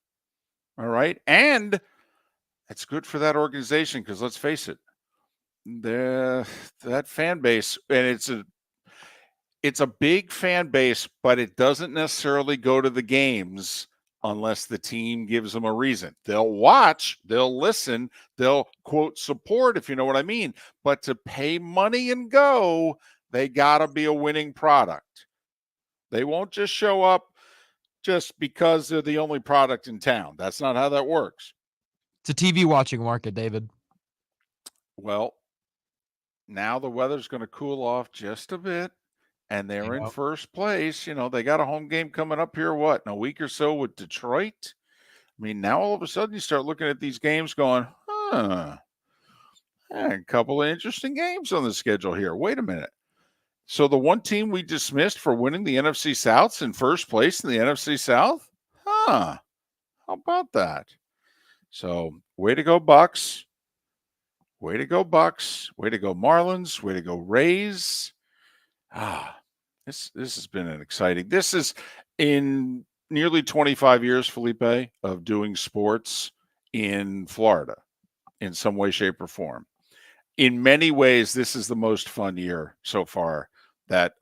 All right. And it's good for that organization because let's face it, that fan base, and it's a big fan base, but it doesn't necessarily go to the games unless the team gives them a reason. They'll watch, they'll listen, they'll quote support, if you know what I mean. But to pay money and go, they got to be a winning product. They won't just show up just because they're the only product in town. That's not how that works. It's a TV watching market, David. Well, now the weather's going to cool off just a bit, and they're in first place. You know, they got a home game coming up here, in a week or so with Detroit? I mean, now all of a sudden you start looking at these games going, a couple of interesting games on the schedule here. Wait a minute. So the one team we dismissed for winning the NFC South's in first place in the NFC South? How about that? So way to go, Bucks. Way to go, Bucks. Way to go, Marlins. Way to go, Rays. This has been an exciting. This is in nearly 25 years, Felipe, of doing sports in Florida in some way, shape, or form. In many ways, this is the most fun year so far that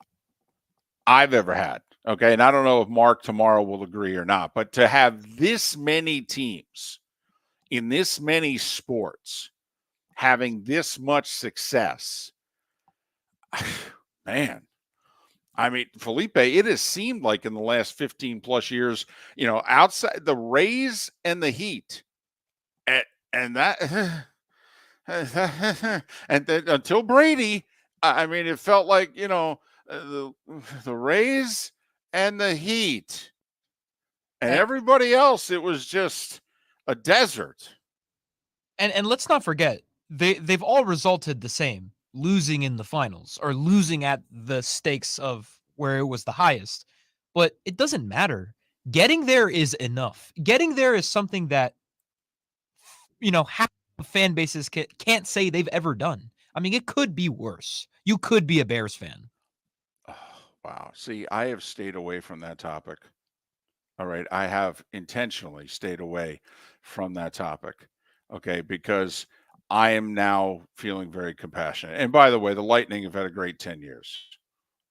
I've ever had. Okay. And I don't know if Mark tomorrow will agree or not, but to have this many teams in this many sports having this much success, man, I mean, Felipe, it has seemed like in the last 15 plus years, outside the Rays and the Heat and that, and then until Brady, I mean, it felt like, the Rays and the Heat and everybody else, it was just a desert. And let's not forget, they've all resulted the same, losing in the finals or losing at the stakes of where it was the highest. But it doesn't matter. Getting there is enough. Getting there is something that, half of fan bases can't say they've ever done. I mean, it could be worse. You could be a Bears fan. Oh, wow. See, I have stayed away from that topic. All right. I have intentionally stayed away from that topic. Okay. Because I am now feeling very compassionate. And by the way, the Lightning have had a great 10 years.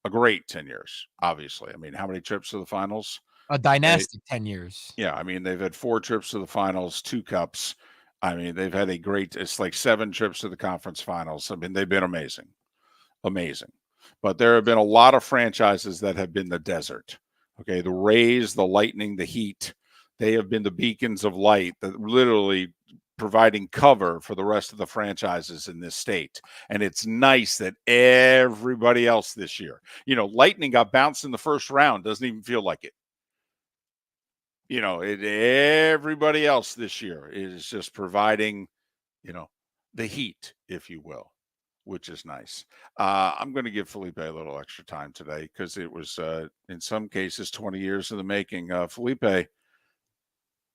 A great 10 years, obviously. I mean, how many trips to the finals? A dynastic 10 years. Yeah. I mean, they've had 4 trips to the finals, 2 cups. I mean, they've had it's like 7 trips to the conference finals. I mean, they've been amazing. Amazing. But there have been a lot of franchises that have been the desert. Okay. The Rays, the Lightning, the Heat, they have been the beacons of light that literally providing cover for the rest of the franchises in this state. And it's nice that everybody else this year, Lightning got bounced in the first round. Doesn't even feel like it. Everybody else this year is just providing, the heat, if you will, which is nice. I'm going to give Felipe a little extra time today because it was, in some cases, 20 years in the making. Felipe,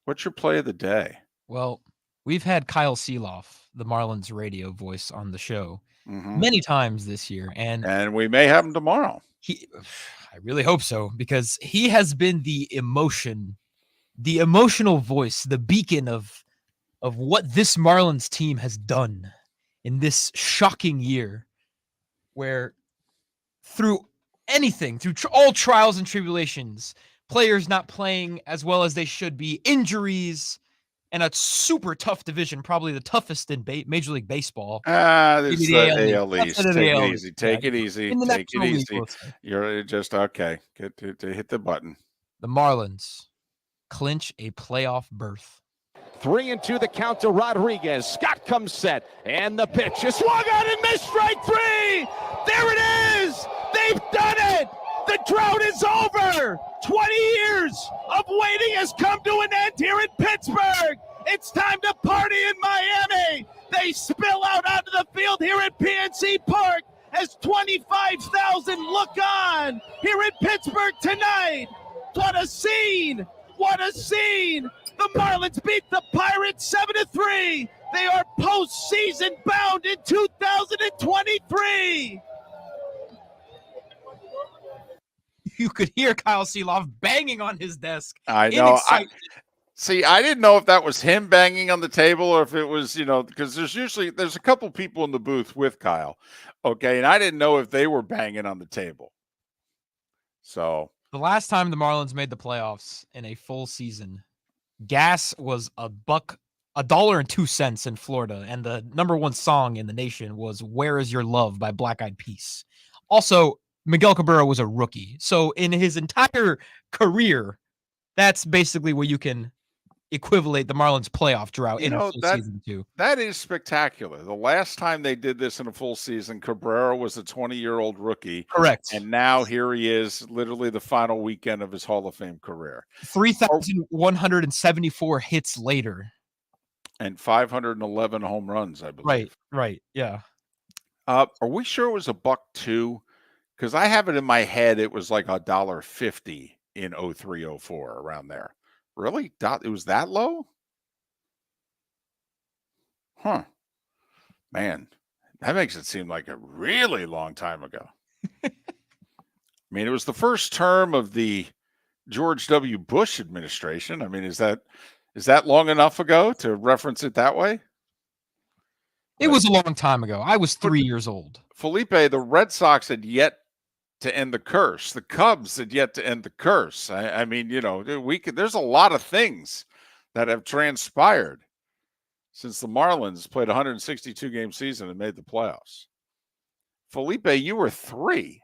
what's your play of the day? Well, we've had Kyle Seeloff, the Marlins radio voice, on the show many times this year. And we may have him tomorrow. I really hope so, because he has been the emotional voice, the beacon of what this Marlins team has done in this shocking year, where through all trials and tribulations, players not playing as well as they should be, injuries, and a super tough division, probably the toughest in Major League Baseball. This is the AL East. Take it easy. You're just okay. Get to hit the button. The Marlins clinch a playoff berth. 3-2 the count to Rodriguez. Scott comes set, and the pitch is swung on and missed. Strike 3. There it is. They've done it. The drought is over. 20 years of waiting has come to an end here in Pittsburgh. It's time to party in Miami. They spill out onto the field here at PNC Park as 25,000 look on here in Pittsburgh tonight. What a scene! What a scene! The Marlins beat the Pirates 7-3. They are postseason bound in 2023. You could hear Kyle Seeloff banging on his desk. I in know. excitement. I didn't know if that was him banging on the table or if it was, because there's a couple people in the booth with Kyle. Okay. And I didn't know if they were banging on the table. So The last time the Marlins made the playoffs in a full season, gas was $1.02 in Florida, and the number one song in the nation was "Where Is Your Love" by Black Eyed Peas. Also, Miguel Cabrera was a rookie, so in his entire career, that's basically what you can equivalent the Marlins playoff drought in a full season to. That is spectacular. The last time they did this in a full season, Cabrera was a 20-year-old rookie. Correct. And now here he is, literally the final weekend of his Hall of Fame career. 3,174 hits later. And 511 home runs, I believe. Right. Yeah. Are we sure it was $1.02? Because I have it in my head it was like $1.50 in 03-04, around there. Really? It was that low? Huh. Man, that makes it seem like a really long time ago. I mean, it was the first term of the George W. Bush administration. I mean, is that long enough ago to reference it that way? It was a long time ago. I was 3 years old. Felipe, the Red Sox had yet to end the curse. The Cubs had yet to end the curse. I mean, there's a lot of things that have transpired since the Marlins played a 162-game season and made the playoffs. Felipe, you were 3.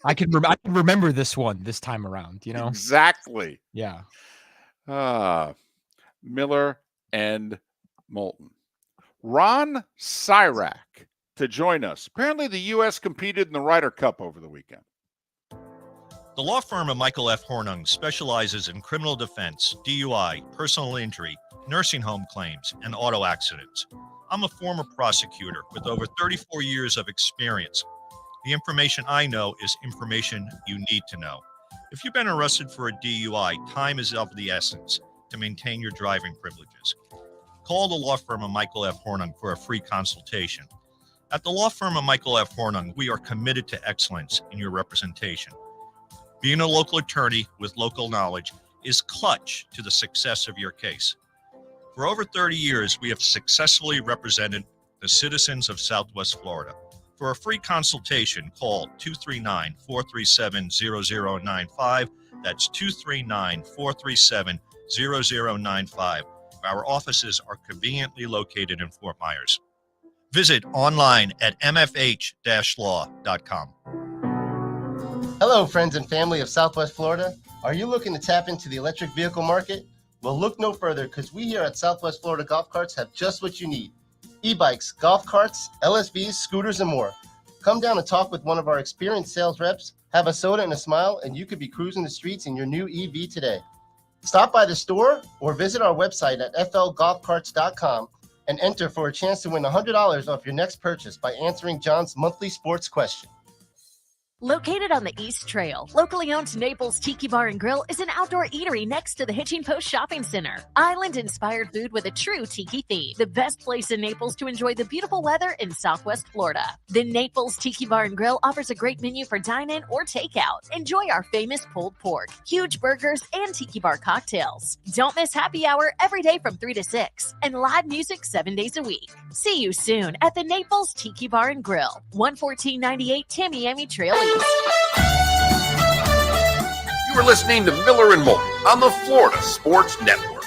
I can remember this time around, Exactly. Yeah. Miller and Moulton. Ron Sirak to join us. Apparently the U.S. competed in the Ryder Cup over the weekend. The law firm of Michael F. Hornung specializes in criminal defense, DUI, personal injury, nursing home claims, and auto accidents. I'm a former prosecutor with over 34 years of experience. The information I know is information you need to know. If you've been arrested for a DUI, time is of the essence to maintain your driving privileges. Call the law firm of Michael F. Hornung for a free consultation. At the law firm of Michael F. Hornung, we are committed to excellence in your representation. Being a local attorney with local knowledge is clutch to the success of your case. For over 30 years, we have successfully represented the citizens of Southwest Florida. For a free consultation, call 239-437-0095. That's 239-437-0095. Our offices are conveniently located in Fort Myers. Visit online at mfh-law.com. Hello, friends and family of Southwest Florida. Are you looking to tap into the electric vehicle market? Well, look no further, because we here at Southwest Florida Golf Carts have just what you need. E-bikes, golf carts, LSVs, scooters, and more. Come down and talk with one of our experienced sales reps, have a soda and a smile, and you could be cruising the streets in your new EV today. Stop by the store or visit our website at flgolfcarts.com and enter for a chance to win $100 off your next purchase by answering John's monthly sports question. Located on the East Trail, locally owned Naples Tiki Bar and Grill is an outdoor eatery next to the Hitching Post Shopping Center. Island-inspired food with a true tiki theme. The best place in Naples to enjoy the beautiful weather in Southwest Florida. The Naples Tiki Bar and Grill offers a great menu for dine-in or takeout. Enjoy our famous pulled pork, huge burgers, and tiki bar cocktails. Don't miss happy hour every day from 3 to 6 and live music 7 days a week. See you soon at the Naples Tiki Bar and Grill, 11498 Tamiami Trail East. You are listening to Miller and Moulton on the Florida Sports Network.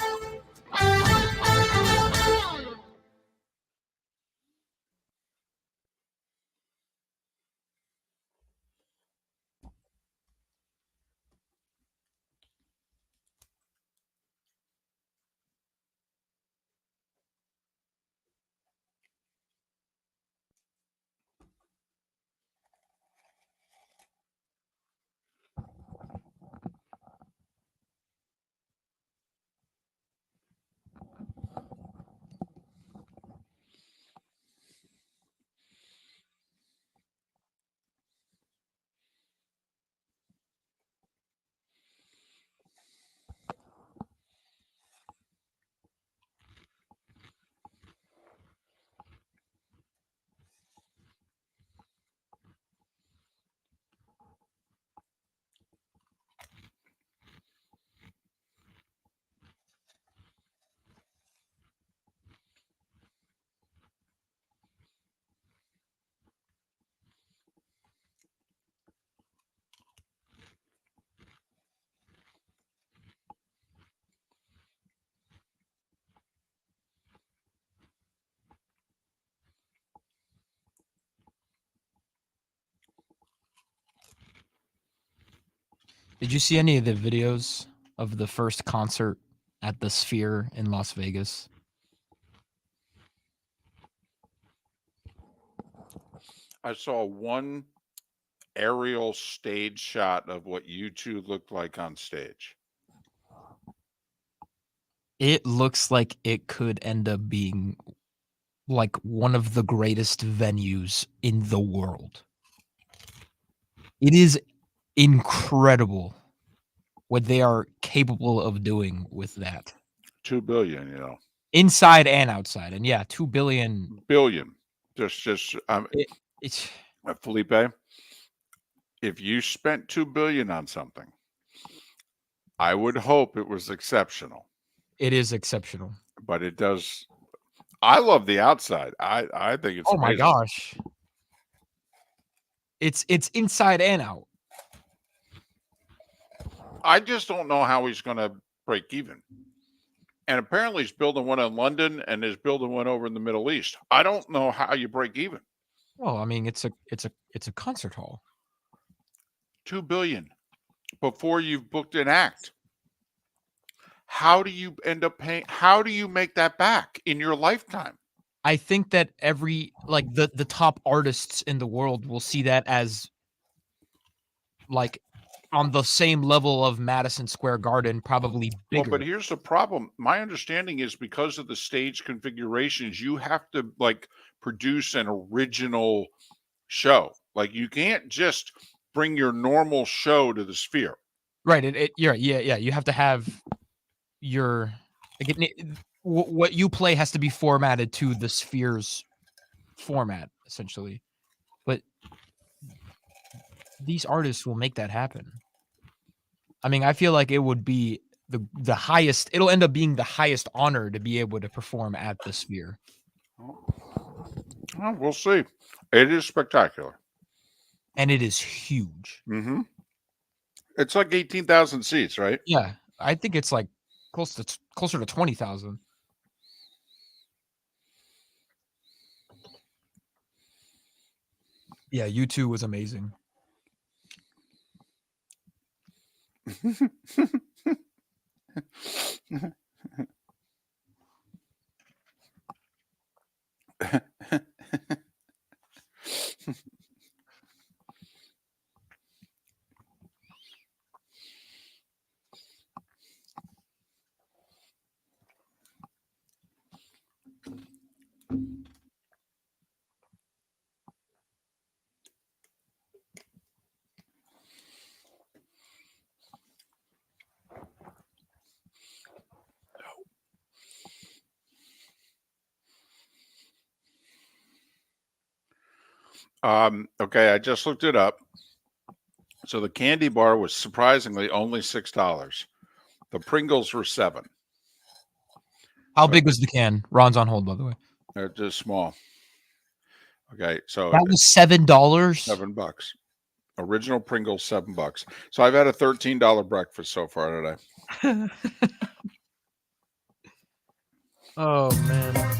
Did you see any of the videos of the first concert at the Sphere in Las Vegas? I saw one aerial stage shot of what you two looked like on stage. It looks like it could end up being like one of the greatest venues in the world. It is incredible what they are capable of doing with that. 2 billion, you know. Inside and outside. And yeah, 2 billion. Billion. Just it's Felipe, if you spent 2 billion on something, I would hope it was exceptional. It is exceptional. But it does. I love the outside. I think it's oh my amazing. gosh. It's inside and out. I just don't know how he's going to break even. And apparently he's building one in London and is building one over in the Middle East. I don't know how you break even. Well, I mean, it's a concert hall. 2 billion before you've booked an act. How do you end up paying? How do you make that back in your lifetime? I think that the top artists in the world will see that as like on the same level of Madison Square Garden, probably bigger. Well, but here's the problem. My understanding is because of the stage configurations, you have to like produce an original show. Like you can't just bring your normal show to the Sphere. Right. Yeah. You have to have your what you play has to be formatted to the Sphere's format, essentially. But these artists will make that happen. I mean, I feel like it would be the highest. It'll end up being the highest honor to be able to perform at the Sphere. Well, we'll see. It is spectacular. And it is huge. Mm-hmm. It's like 18,000 seats, right? Yeah. I think it's like closer to 20,000. Yeah, U2 was amazing. Okay, I just looked it up. So the candy bar was surprisingly only $6. The Pringles were $7. How big was the can? Ron's on hold, by the way. They're just small. Okay, so that was $7. $7. Original Pringles, $7. So I've had a $13 breakfast so far today. Oh man.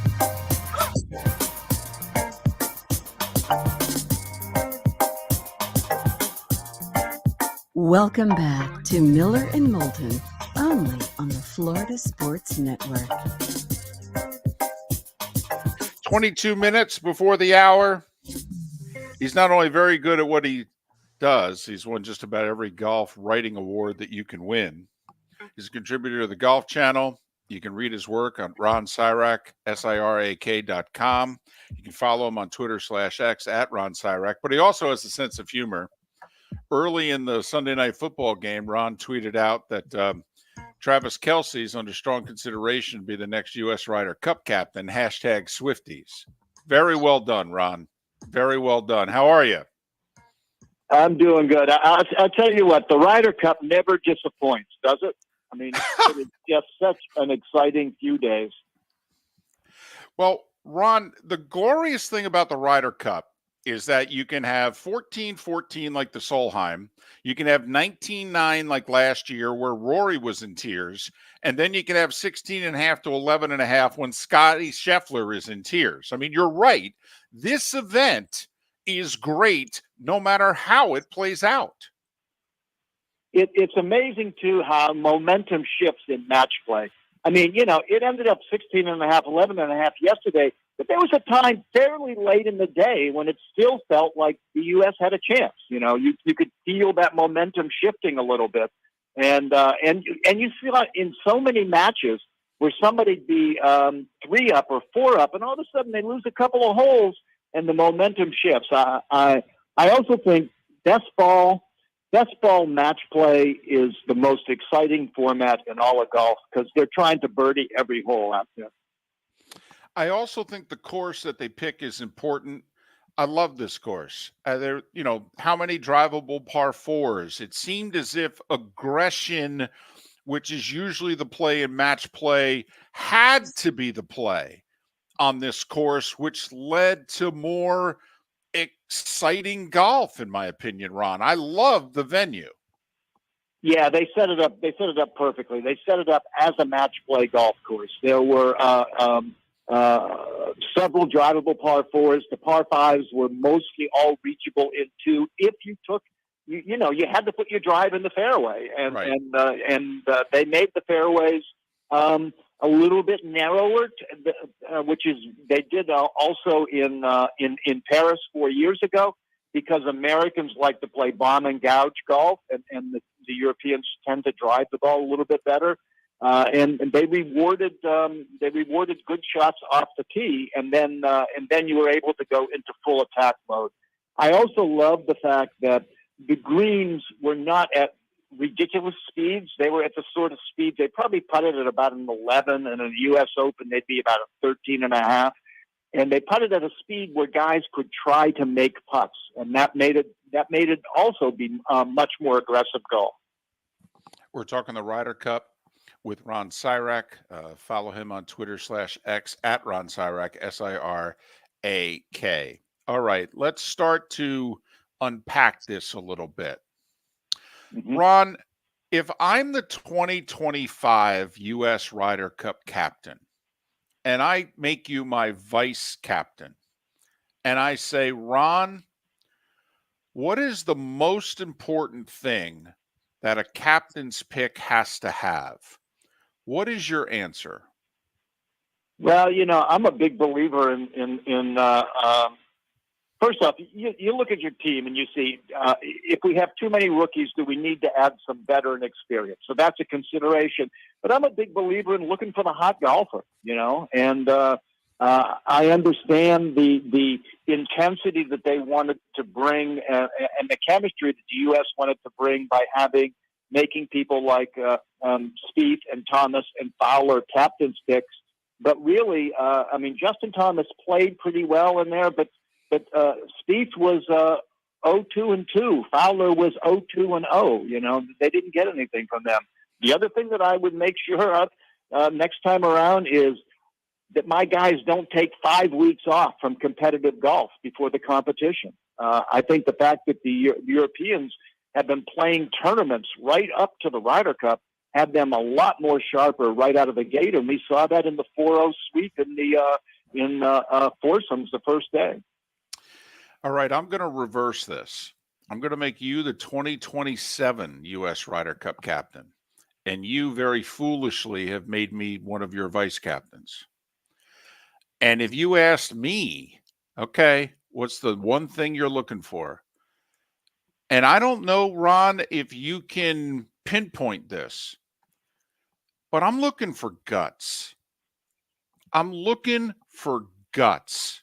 Welcome back to Miller and Moulton, only on the Florida Sports Network. 22 minutes before the hour. He's not only very good at what he does, he's won just about every golf writing award that you can win. He's a contributor to the Golf Channel. You can read his work on Ron Sirak, SIRAK.com. You can follow him on Twitter/X at Ron Sirak, but he also has a sense of humor. Early in the Sunday Night Football game, Ron tweeted out that Travis Kelce's under strong consideration to be the next U.S. Ryder Cup captain, #Swifties. Very well done, Ron. Very well done. How are you? I'm doing good. I'll tell you what, the Ryder Cup never disappoints, does it? I mean, it is just such an exciting few days. Well, Ron, the glorious thing about the Ryder Cup is that you can have 14-14 like the Solheim. You can have 19-9 like last year where Rory was in tears. And then you can have 16.5 to 11.5 when Scotty Scheffler is in tears. I mean, you're right. This event is great no matter how it plays out. it's amazing too how momentum shifts in match play. I mean, it ended up 16.5, 11.5 yesterday, but there was a time fairly late in the day when it still felt like the U.S. had a chance. You could feel that momentum shifting a little bit, and you see that in so many matches where somebody'd be 3 up or 4 up, and all of a sudden they lose a couple of holes, and the momentum shifts. I also think best ball match play is the most exciting format in all of golf because they're trying to birdie every hole out there. I also think the course that they pick is important. I love this course. How many drivable par 4s? It seemed as if aggression, which is usually the play in match play, had to be the play on this course, which led to more exciting golf, in my opinion, Ron. I love the venue. Yeah, they set it up. They set it up perfectly. They set it up as a match play golf course. There were several drivable par 4s. The par 5s were mostly all reachable in 2. If you took, you had to put your drive in the fairway, and they made the fairways a little bit narrower, which is they did also in Paris 4 years ago, because Americans like to play bomb and gouge golf, and the Europeans tend to drive the ball a little bit better, and they rewarded good shots off the tee, and then you were able to go into full attack mode. I also love the fact that the greens were not at ridiculous speeds. They were at the sort of speed they probably putted at about an 11, and in the U.S. Open they'd be about a 13.5. And they putted at a speed where guys could try to make putts, and that made it also be much more aggressive golf. We're talking the Ryder Cup with Ron Sirak. Follow him on Twitter /X at Ron Sirak, Sirak. All right, let's start to unpack this a little bit. Mm-hmm. Ron, if I'm the 2025 U.S. Ryder Cup captain, and I make you my vice captain, and I say, Ron, what is the most important thing that a captain's pick has to have? What is your answer? Well, I'm a big believer in first off, you look at your team and you see if we have too many rookies, do we need to add some veteran experience? So that's a consideration. But I'm a big believer in looking for the hot golfer, and I understand the intensity that they wanted to bring and the chemistry that the U.S. wanted to bring by making people like Spieth and Thomas and Fowler captain's picks. But really, Justin Thomas played pretty well in there, but Spieth was 0-2-2. Fowler was 0-2-0. They didn't get anything from them. The other thing that I would make sure of next time around is that my guys don't take 5 weeks off from competitive golf before the competition. I think the fact that the Europeans have been playing tournaments right up to the Ryder Cup had them a lot more sharper right out of the gate, and we saw that in the 4-0 sweep in the foursomes the first day. All right, I'm going to reverse this. I'm going to make you the 2027 U.S. Ryder Cup captain, and you very foolishly have made me one of your vice captains. And if you asked me, okay, what's the one thing you're looking for? And I don't know, Ron, if you can pinpoint this, but I'm looking for guts. I'm looking for guts.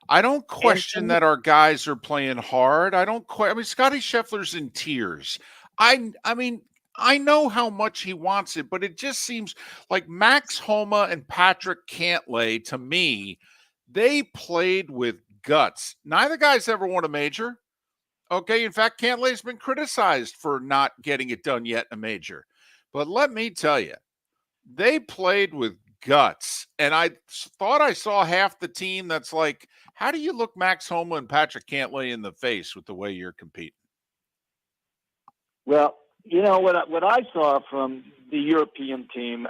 I don't question that our guys are playing hard. Scotty Scheffler's in tears. I know how much he wants it, but it just seems like Max Homa and Patrick Cantlay, to me, they played with guts. Neither guy's ever won a major. Okay, in fact, Cantlay's been criticized for not getting it done yet in a major. But let me tell you, they played with guts. And I thought I saw half the team that's like, how do you look Max Homa and Patrick Cantlay in the face with the way you're competing? Well, what I saw from the European team,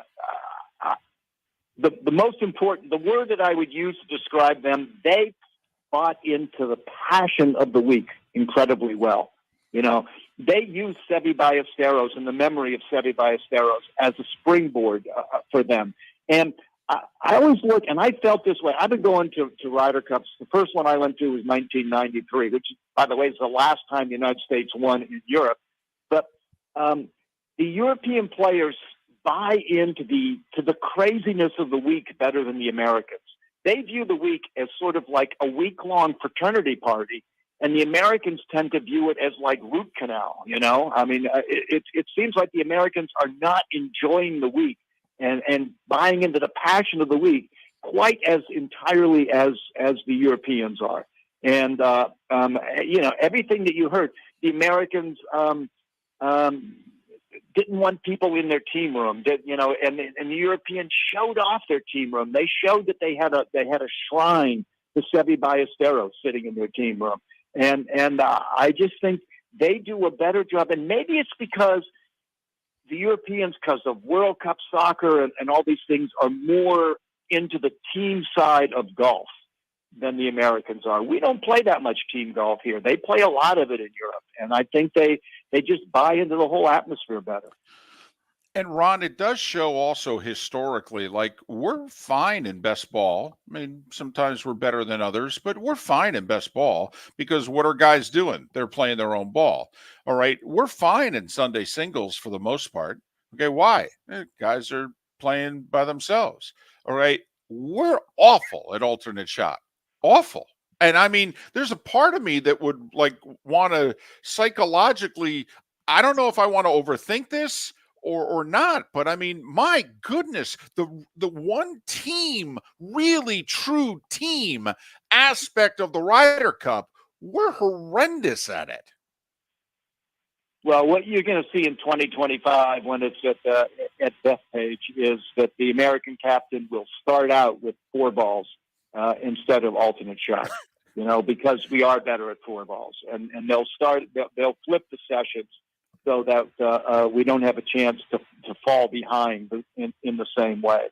the most important, the word that I would use to describe them, they bought into the passion of the week incredibly well. they use Seve Ballesteros and the memory of Seve Ballesteros as a springboard for them. And I always look, and I felt this way. I've been going to Ryder Cups. The first one I went to was 1993, which, by the way, is the last time the United States won in Europe. But the European players buy into the craziness of the week better than the Americans. They view the week as sort of like a week-long fraternity party, and the Americans tend to view it as like root canal, you know? I mean, it seems like the Americans are not enjoying the week and buying into the passion of the week quite as entirely as the Europeans are. And, you know, everything that you heard, the Americans didn't want people in their team room, you know, and the Europeans showed off their team room. They showed that they had a shrine to Seve Ballesteros sitting in their team room. And I just think they do a better job. And maybe it's because the Europeans, because of World Cup soccer and all these things, are more into the team side of golf than the Americans are. We don't play that much team golf here. They play a lot of it in Europe. And I think they just buy into the whole atmosphere better. And Ron, it does show also historically, like we're fine in best ball. I mean, sometimes we're better than others, but we're fine in best ball because what are guys doing? They're playing their own ball. All right. We're fine in Sunday singles for the most part. Okay. Why? Guys are playing by themselves. All right. We're awful at alternate shot. Awful. And I mean, there's a part of me that would like want to psychologically, I don't know if I want to overthink this or not, but I mean, my goodness, the one team, really true team aspect of the Ryder Cup, we're horrendous at it. Well, what you're going to see in 2025 when it's at Bethpage is that the American captain will start out with 4 balls instead of alternate shot, you know, because we are better at 4 balls, and they'll flip the sessions so that we don't have a chance to fall behind in the same way.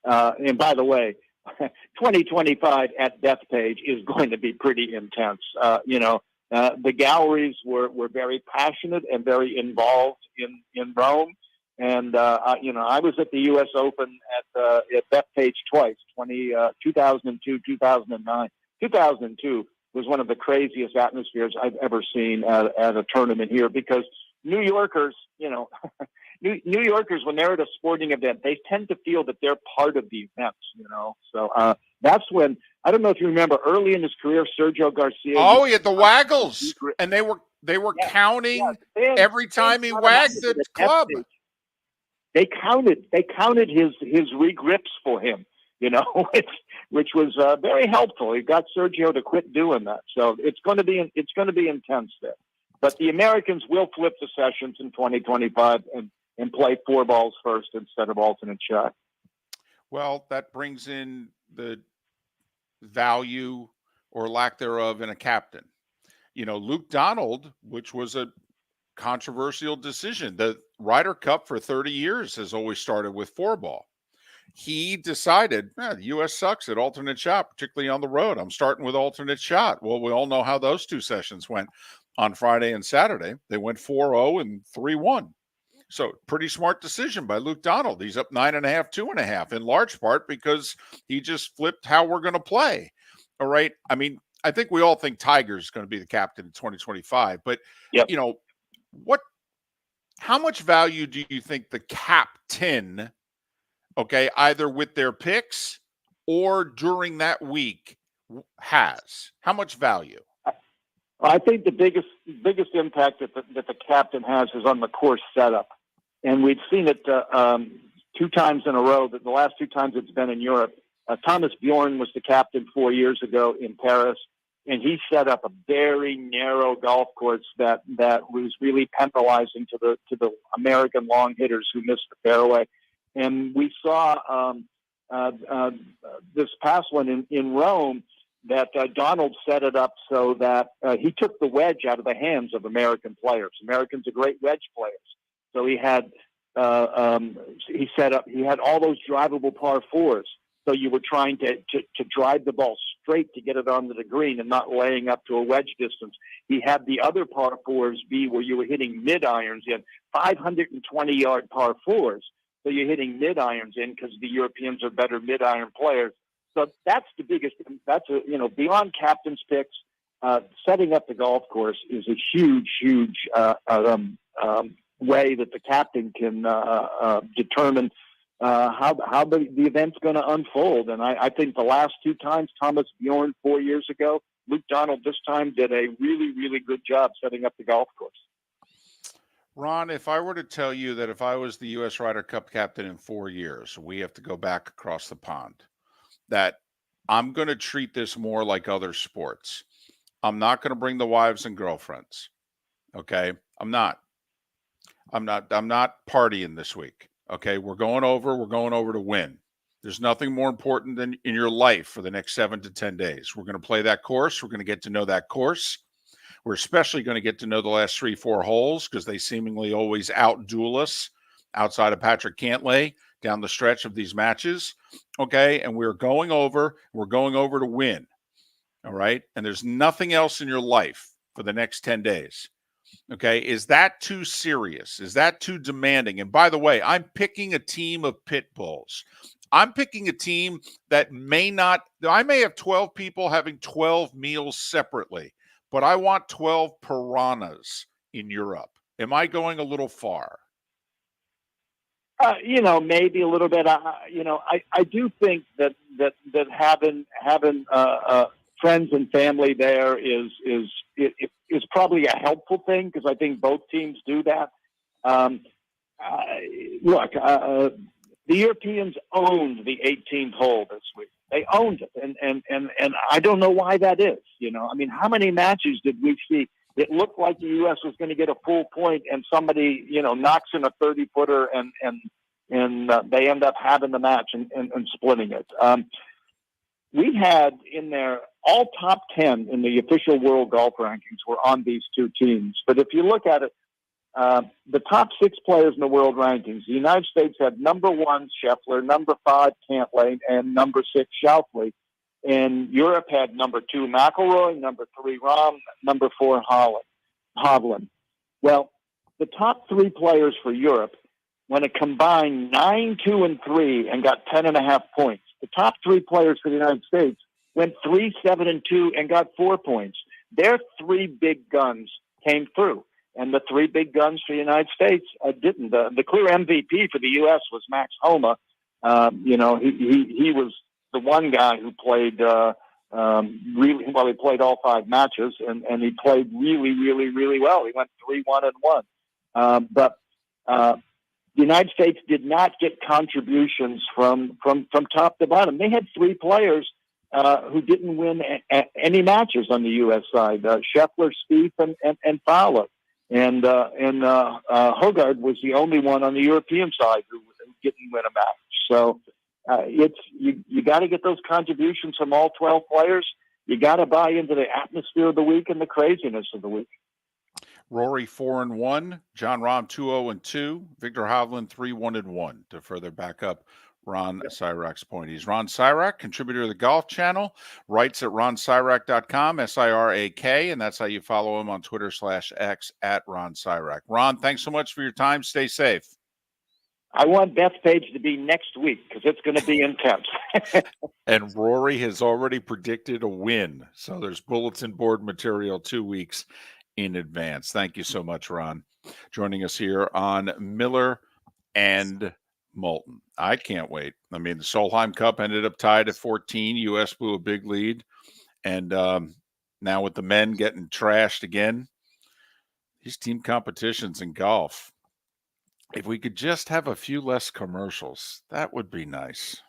And by the way, 2025 at Bethpage is going to be pretty intense. You know, the galleries were very passionate and very involved in Rome. And, you know, I was at the U.S. Open at Bethpage twice, 2002, 2009. 2002 was one of the craziest atmospheres I've ever seen at a tournament here because New Yorkers, you know, New Yorkers, when they're at a sporting event, they tend to feel that they're part of the events, you know. So that's when, I don't know if you remember, early in his career, Sergio Garcia. Oh, he had the waggles, and they were counting every time he wagged the club. They counted his regrips for him, you know, which was very helpful. He got Sergio to quit doing that. So it's going to be intense there. But the Americans will flip the sessions in 2025 and play 4 balls first instead of alternate shot. Well, that brings in the value or lack thereof in a captain. You know, Luke Donald, which was a controversial decision. The Ryder Cup for 30 years has always started with 4 ball. He decided, the U.S. sucks at alternate shot, particularly on the road. I'm starting with alternate shot. Well, we all know how those 2 sessions went on Friday and Saturday. They went 4-0 and 3-1. So pretty smart decision by Luke Donald. He's up 9.5, 2.5 in large part because he just flipped how we're going to play. All right. I mean, I think we all think Tiger's going to be the captain in 2025, but you know, how much value do you think the captain, okay, either with their picks or during that week has? How much value? I think the biggest impact that the captain has is on the course setup. And we've seen it 2 times in a row, that the last 2 times it's been in Europe. Thomas Bjorn was the captain 4 years ago in Paris, and he set up a very narrow golf course that was really penalizing to the American long hitters who missed the fairway. And we saw this past one in Rome that Donald set it up so that he took the wedge out of the hands of American players. Americans are great wedge players. So he had he had all those drivable par 4s. So you were trying to drive the ball straight to get it onto the green and not laying up to a wedge distance. He had the other par fours be where you were hitting mid irons in, 520-yard par fours. So you're hitting mid irons in because the Europeans are better mid iron players. So that's the biggest. Beyond captain's picks, setting up the golf course is a huge way that the captain can determine how the event's going to unfold. And I think the last two times, Thomas Bjorn 4 years ago, Luke Donald this time, did a really, really good job setting up the golf course. Ron, if I were to tell you that if I was the U.S. Ryder Cup captain in 4 years, we have to go back across the pond, that I'm going to treat this more like other sports. I'm not going to bring the wives and girlfriends. Okay? I'm not partying this week. Okay? We're going over to win. There's nothing more important than in your life for the next 7 to 10 days. We're going to play that course. We're going to get to know that course. We're especially going to get to know the last 3-4 holes because they seemingly always out-duel us outside of Patrick Cantlay down the stretch of these matches. Okay? And we're going over to win. All right? And there's nothing else in your life for the next 10 days. Okay? Is that too serious? Is that too demanding? And by the way, I'm picking a team of pit bulls. I'm picking a team that I may have 12 people having 12 meals separately, but I want 12 piranhas in Europe. Am I going a little far? Maybe a little bit. I do think that having friends and family there is probably a helpful thing because I think both teams do that. The Europeans owned the 18th hole this week. They owned it, and I don't know why that is. How many matches did we see? It looked like the U.S. was going to get a full point, and somebody, knocks in a 30-footer, and they end up having the match and splitting it. We had in there all top 10 in the official world golf rankings were on these two teams. But if you look at it, the top 6 players in the world rankings, the United States had number 1 Scheffler, number 5 Cantlay, and number 6 Schauffele. And Europe had number 2 McIlroy, number 3 Rahm, number 4 Hovland. Well, the top 3 players for Europe went a combined 9, 2, and 3 and got 10.5 points. The top 3 players for the United States went 3, 7, and 2 and got 4 points. Their 3 big guns came through. And the 3 big guns for the United States didn't. The clear MVP for the U.S. was Max Homa. He was the one guy who played really well. He played all 5 matches, and he played really, really, really well. He went 3-1-1. But the United States did not get contributions from top to bottom. They had 3 players who didn't win any matches on the U.S. side: Scheffler, Spieth, and Fowler. And Hogard was the only one on the European side who didn't win a match. So you got to get those contributions from all 12 players. You got to buy into the atmosphere of the week and the craziness of the week. Rory 4-1, John Rahm 2-0-2, Victor Hovland 3-1-1 to further back up Ron Sirak's point. He's Ron Sirak, contributor to the Golf Channel, writes at ronsirak.com, S-I-R-A-K, and that's how you follow him on Twitter/X at Ron Sirak. Ron, thanks so much for your time. Stay safe. I want Beth's page to be next week because it's going to be intense. And Rory has already predicted a win, so there's bulletin board material 2 weeks in advance. Thank you so much, Ron, joining us here on Miller and Moulton. I can't wait. I mean, the Solheim Cup ended up tied at 14. U.S. blew a big lead. And now with the men getting trashed again, these team competitions in golf, if we could just have a few less commercials, that would be nice.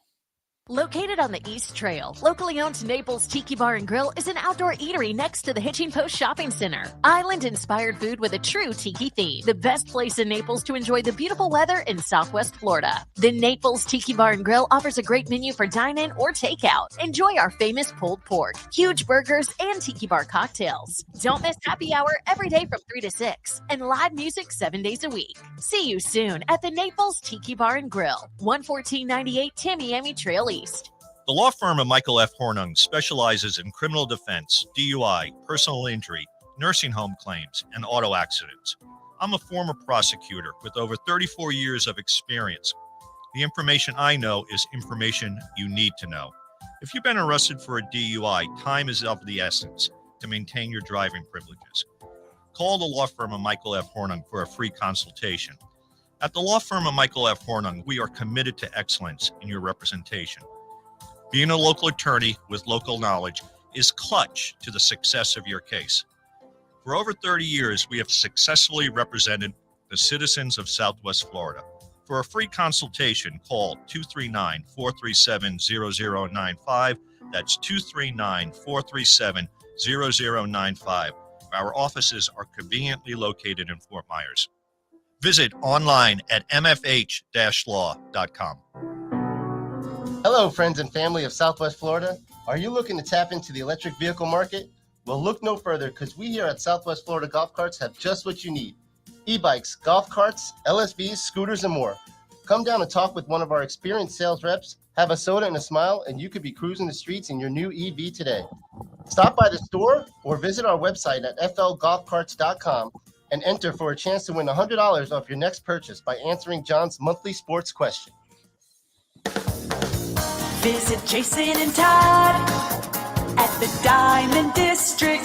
Located on the East Trail, locally owned Naples Tiki Bar and Grill is an outdoor eatery next to the Hitching Post Shopping Center. Island-inspired food with a true tiki theme. The best place in Naples to enjoy the beautiful weather in Southwest Florida. The Naples Tiki Bar and Grill offers a great menu for dine-in or takeout. Enjoy our famous pulled pork, huge burgers, and tiki bar cocktails. Don't miss happy hour every day from 3 to 6 and live music 7 days a week. See you soon at the Naples Tiki Bar and Grill, 11498 Tamiami Trail East. The law firm of Michael F. Hornung specializes in criminal defense, DUI, personal injury, nursing home claims, and auto accidents. I'm a former prosecutor with over 34 years of experience. The information I know is information you need to know. If you've been arrested for a DUI, time is of the essence to maintain your driving privileges. Call the law firm of Michael F. Hornung for a free consultation. At the law firm of Michael F. Hornung, we are committed to excellence in your representation. Being a local attorney with local knowledge is clutch to the success of your case. For over 30 years, we have successfully represented the citizens of Southwest Florida. For a free consultation, call 239-437-0095. That's 239-437-0095. Our offices are conveniently located in Fort Myers. Visit online at mfh-law.com. Hello, friends and family of Southwest Florida. Are you looking to tap into the electric vehicle market? Well, look no further, because we here at Southwest Florida Golf Carts have just what you need. E-bikes, golf carts, LSVs, scooters, and more. Come down and talk with one of our experienced sales reps, have a soda and a smile, and you could be cruising the streets in your new EV today. Stop by the store or visit our website at flgolfcarts.com and enter for a chance to win $100 off your next purchase by answering John's monthly sports question. Visit Jason and Todd at the Diamond District.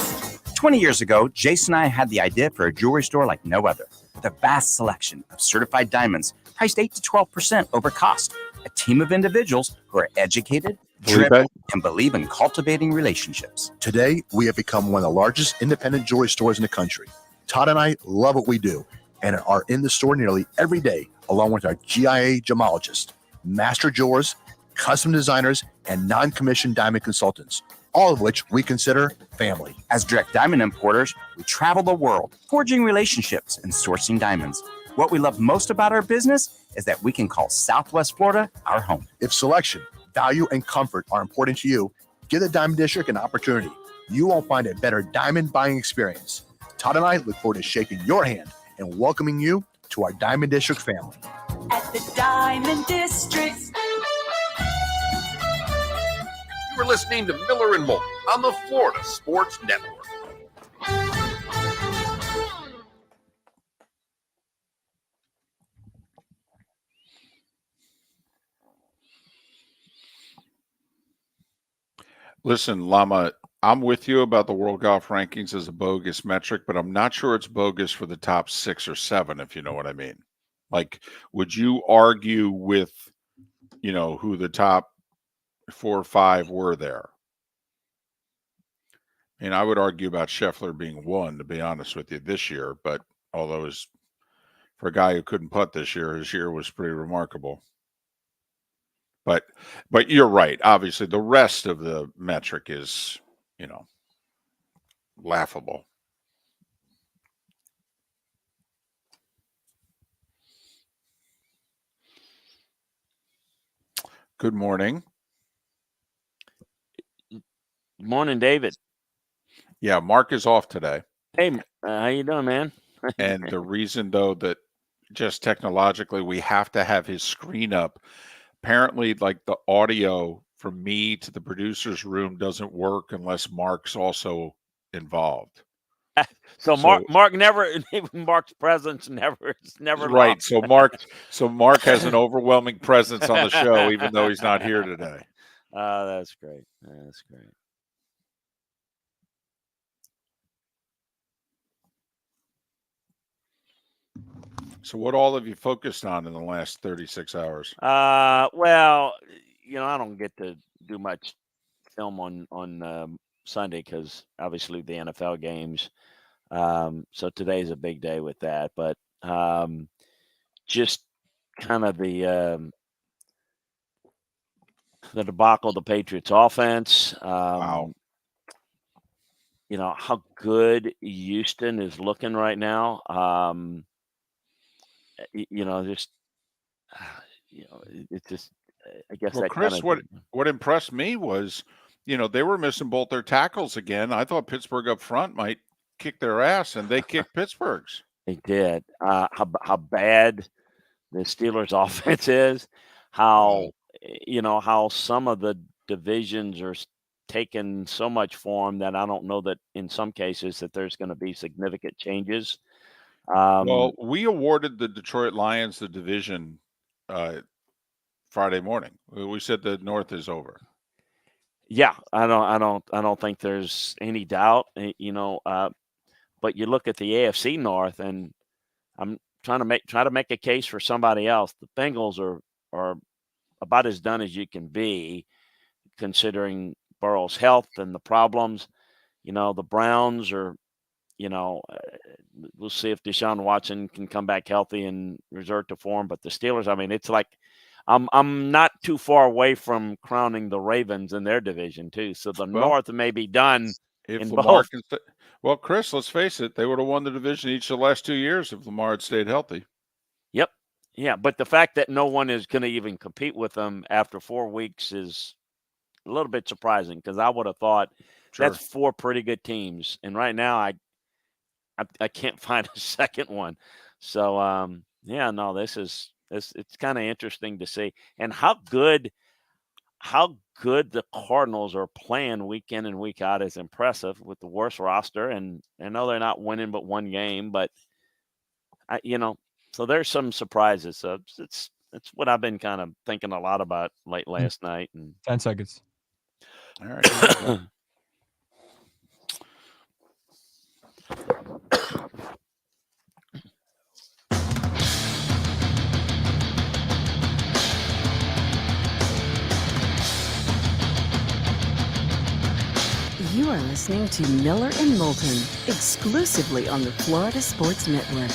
20 years ago, Jason and I had the idea for a jewelry store like no other. With a vast selection of certified diamonds priced 8 to 12% over cost. A team of individuals who are educated, driven, and believe in cultivating relationships. Today, we have become one of the largest independent jewelry stores in the country. Todd and I love what we do and are in the store nearly every day, along with our GIA gemologists, master jewelers, custom designers, and non-commissioned diamond consultants, all of which we consider family. As direct diamond importers, we travel the world, forging relationships and sourcing diamonds. What we love most about our business is that we can call Southwest Florida our home. If selection, value, and comfort are important to you, give the Diamond District an opportunity. You won't find a better diamond buying experience. Todd and I look forward to shaking your hand and welcoming you to our Diamond District family. At the Diamond District. You are listening to Miller and Moulton on the Florida Sports Network. Listen, Lama, I'm with you about the World Golf Rankings as a bogus metric, but I'm not sure it's bogus for the top 6 or 7, if you know what I mean. Like, would you argue with, who the top 4 or 5 were there? And I would argue about Scheffler being 1, to be honest with you, this year. But although for a guy who couldn't putt this year, his year was pretty remarkable. But you're right. Obviously, the rest of the metric is, laughable. Good morning. Good morning, David. Yeah, Mark is off today. Hey, how you doing, man? And the reason, though, that just technologically we have to have his screen up, apparently, like the audio from me to the producer's room doesn't work unless Mark's also involved. So Mark never, Mark's presence is never right. lost. So Mark has an overwhelming presence on the show, even though he's not here today. That's great. That's great. So what all have you focused on in the last 36 hours? Well, I don't get to do much film on Sunday because obviously the NFL games. So today's a big day with that, but just kind of the debacle of the Patriots offense. Wow. How good Houston is looking right now. It's just, I guess. Well, Chris, what impressed me was, they were missing both their tackles again. I thought Pittsburgh up front might kick their ass, and they kicked Pittsburgh's. They did. How bad the Steelers' offense is. How some of the divisions are taking so much form that I don't know that in some cases that there's going to be significant changes. Well, we awarded the Detroit Lions the division Friday morning. We said the North is over. Yeah, I don't think there's any doubt. But you look at the AFC North, and I'm trying to make a case for somebody else. The Bengals are about as done as you can be, considering Burrow's health and the problems. The Browns are. We'll see if Deshaun Watson can come back healthy and resort to form. But the Steelers, I mean, it's like I'm not too far away from crowning the Ravens in their division too. So the North may be done in both. Well, Chris, let's face it, they would have won the division each of the last 2 years if Lamar had stayed healthy. Yep. Yeah, but the fact that no one is going to even compete with them after 4 weeks is a little bit surprising, because I would have thought that's 4 pretty good teams, and right now I can't find a second one. So it's kind of interesting to see, and how good the Cardinals are playing week in and week out is impressive with the worst roster. And I know they're not winning but one game, but so there's some surprises. So it's what I've been kind of thinking a lot about late last night. And 10 seconds. All right. You are listening to Miller and Moulton, exclusively on the Florida Sports Network.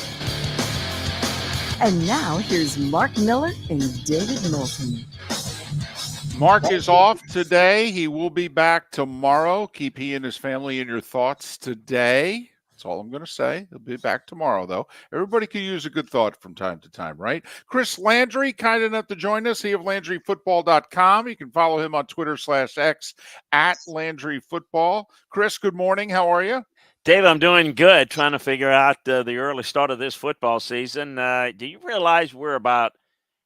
And now, here's Mark Miller and David Moulton. Mark is off today. He will be back tomorrow. Keep he and his family in your thoughts today. That's all I'm going to say. He'll be back tomorrow, though. Everybody could use a good thought from time to time, right? Chris Landry, kind enough to join us. He of LandryFootball.com. You can follow him on Twitter/X at LandryFootball. Chris, good morning. How are you? Dave, I'm doing good, trying to figure out the early start of this football season. Do you realize we're about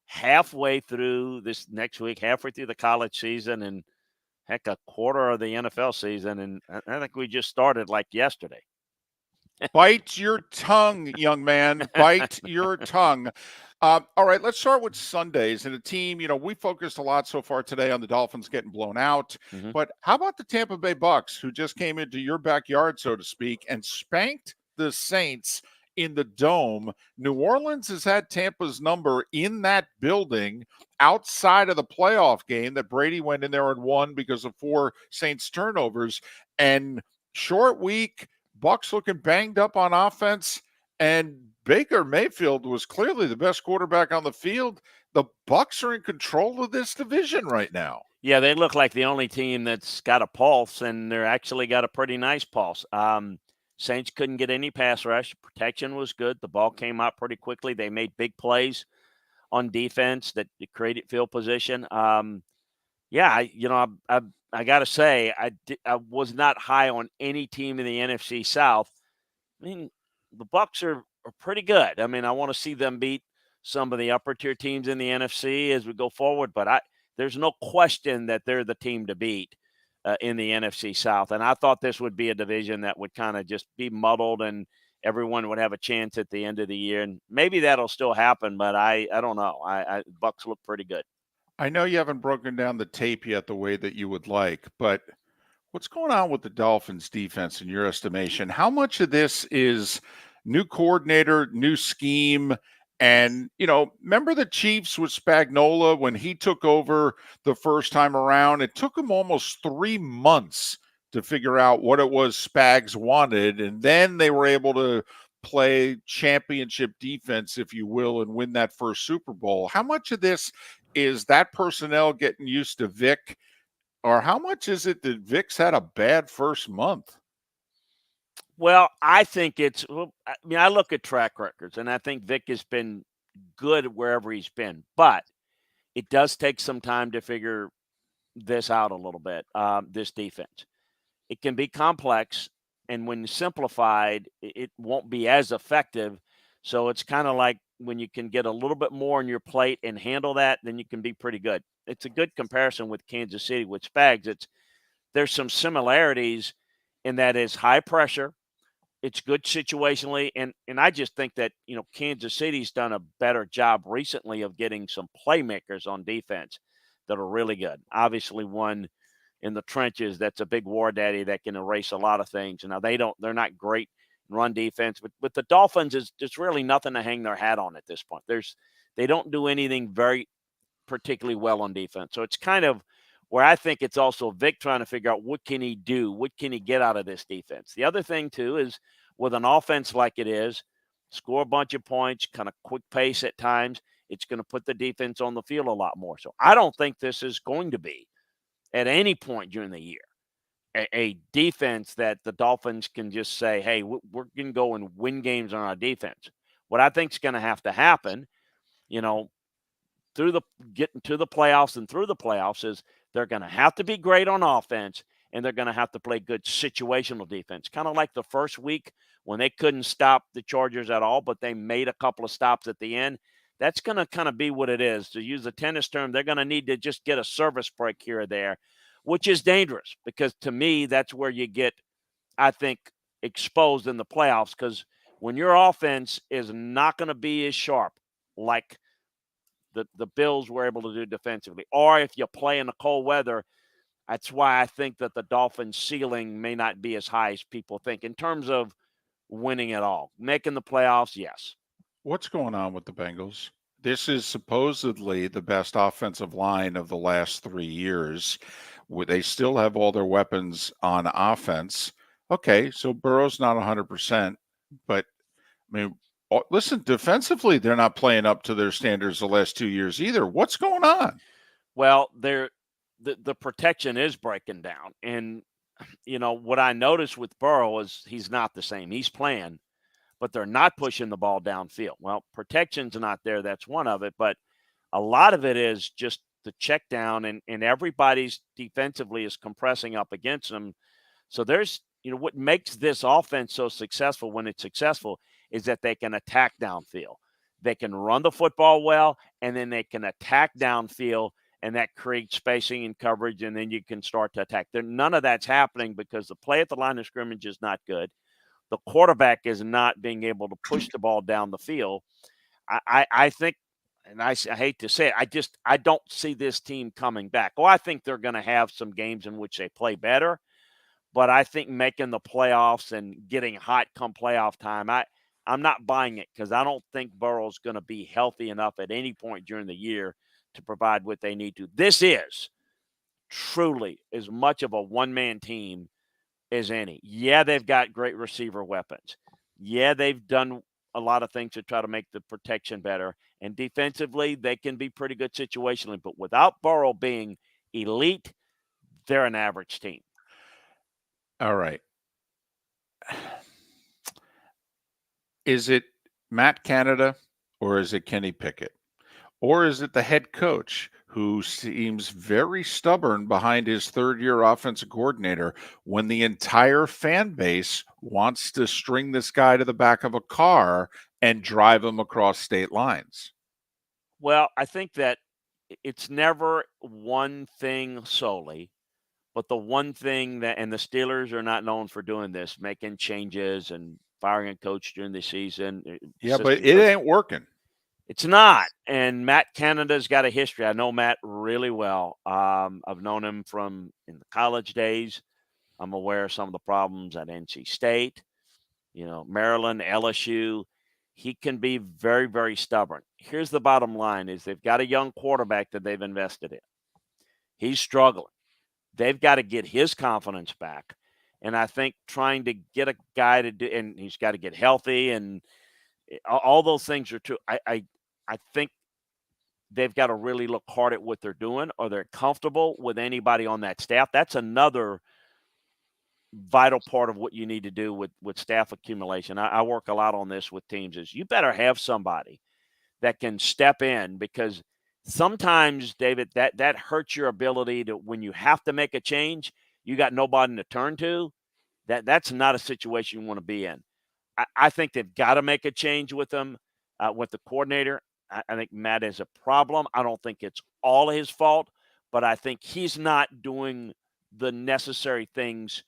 halfway through this next week, halfway through the college season, and heck, a quarter of the NFL season? And I think we just started like yesterday. Bite your tongue, young man. Bite your tongue. All right, let's start with Sundays. And a team, we focused a lot so far today on the Dolphins getting blown out. Mm-hmm. But how about the Tampa Bay Bucks, who just came into your backyard, so to speak, and spanked the Saints in the Dome? New Orleans has had Tampa's number in that building outside of the playoff game that Brady went in there and won because of 4 Saints turnovers. And short week, Bucks looking banged up on offense, and Baker Mayfield was clearly the best quarterback on the field. The Bucks are in control of this division right now. Yeah, they look like the only team that's got a pulse, and they're actually got a pretty nice pulse. Saints couldn't get any pass rush. Protection was good. The ball came out pretty quickly. They made big plays on defense that created field position. I got to say, I was not high on any team in the NFC South. I mean, the Bucks are pretty good. I mean, I want to see them beat some of the upper tier teams in the NFC as we go forward, but there's no question that they're the team to beat in the NFC South. And I thought this would be a division that would kind of just be muddled and everyone would have a chance at the end of the year. And maybe that'll still happen, but I don't know. Bucks look pretty good. I know you haven't broken down the tape yet the way that you would like, but what's going on with the Dolphins defense in your estimation? How much of this is new coordinator, new scheme? And, remember the Chiefs with Spagnuolo when he took over the first time around? It took him almost 3 months to figure out what it was Spags wanted. And then they were able to play championship defense, if you will, and win that first Super Bowl. How much of this is that personnel getting used to Vic, or how much is it that Vic's had a bad first month? Well, I think I look at track records, and I think Vic has been good wherever he's been, but it does take some time to figure this out a little bit, this defense. It can be complex, and when simplified, it won't be as effective. So it's kind of like when you can get a little bit more on your plate and handle that, then you can be pretty good. it's a good comparison with Kansas City with Spags. There's some similarities in that it's high pressure. It's good situationally, and I just think that, Kansas City's done a better job recently of getting some playmakers on defense that are really good. Obviously, one in the trenches that's a big war daddy that can erase a lot of things. Now they're not great in run defense, but with the Dolphins, it's really nothing to hang their hat on at this point. They don't do anything very particularly well on defense, so it's kind of where I think it's also Vic trying to figure out what can he do, what can he get out of this defense. The other thing, too, is with an offense like it is, score a bunch of points, kind of quick pace at times, it's going to put the defense on the field a lot more. So I don't think this is going to be, at any point during the year, a defense that the Dolphins can just say, hey, we're going to go and win games on our defense. What I think is going to have to happen, getting to the playoffs and through the playoffs, is they're going to have to be great on offense, and they're going to have to play good situational defense. Kind of like the first week when they couldn't stop the Chargers at all, but they made a couple of stops at the end. That's going to kind of be what it is. To use a tennis term, they're going to need to just get a service break here or there, which is dangerous because, to me, that's where you get, I think, exposed in the playoffs, because when your offense is not going to be as sharp like the Bills were able to do defensively, or if you play in the cold weather, that's why I think that the Dolphins' ceiling may not be as high as people think in terms of winning it all. Making the playoffs, yes. What's going on with the Bengals? This is supposedly the best offensive line of the last 3 years. They still have all their weapons on offense. Okay, so Burrow's not 100%, but I mean, listen, defensively, they're not playing up to their standards the last 2 years either. What's going on? Well, the protection is breaking down. And, what I noticed with Burrow is he's not the same. He's playing, but they're not pushing the ball downfield. Well, protection's not there. That's one of it. But a lot of it is just the check down, and everybody's defensively is compressing up against them. So there's, what makes this offense so successful when it's successful is that they can attack downfield. They can run the football well, and then they can attack downfield, and that creates spacing and coverage, and then you can start to attack. None of that's happening because the play at the line of scrimmage is not good. The quarterback is not being able to push the ball down the field. I think, and I hate to say it, I don't see this team coming back. Oh, I think they're going to have some games in which they play better, but I think making the playoffs and getting hot come playoff time, I'm not buying it because I don't think Burrow's going to be healthy enough at any point during the year to provide what they need to. This is truly as much of a one-man team as any. Yeah, they've got great receiver weapons. Yeah, they've done a lot of things to try to make the protection better. And defensively, they can be pretty good situationally. But without Burrow being elite, they're an average team. All right. Is it Matt Canada or is it Kenny Pickett? Or is it the head coach who seems very stubborn behind his third-year offensive coordinator when the entire fan base wants to string this guy to the back of a car and drive him across state lines? Well, I think that it's never one thing solely, but the one thing that, and the Steelers are not known for doing this, making changes and firing a coach during the season. Yeah, but it ain't working. It's not. And Matt Canada's got a history. I know Matt really well. I've known him from in the college days. I'm aware of some of the problems at NC State, Maryland, LSU. He can be very, very stubborn. Here's the bottom line is they've got a young quarterback that they've invested in. He's struggling. They've got to get his confidence back. And I think trying to get a guy to do, and he's got to get healthy, and all those things are true. I think they've got to really look hard at what they're doing, or they're comfortable with anybody on that staff. That's another vital part of what you need to do with staff accumulation. I work a lot on this with teams is you better have somebody that can step in, because sometimes, David, that hurts your ability to, when you have to make a change, you got nobody to turn to. That's not a situation you want to be in. I think they've got to make a change with them, with the coordinator. I think Matt is a problem. I don't think it's all his fault, but I think he's not doing the necessary things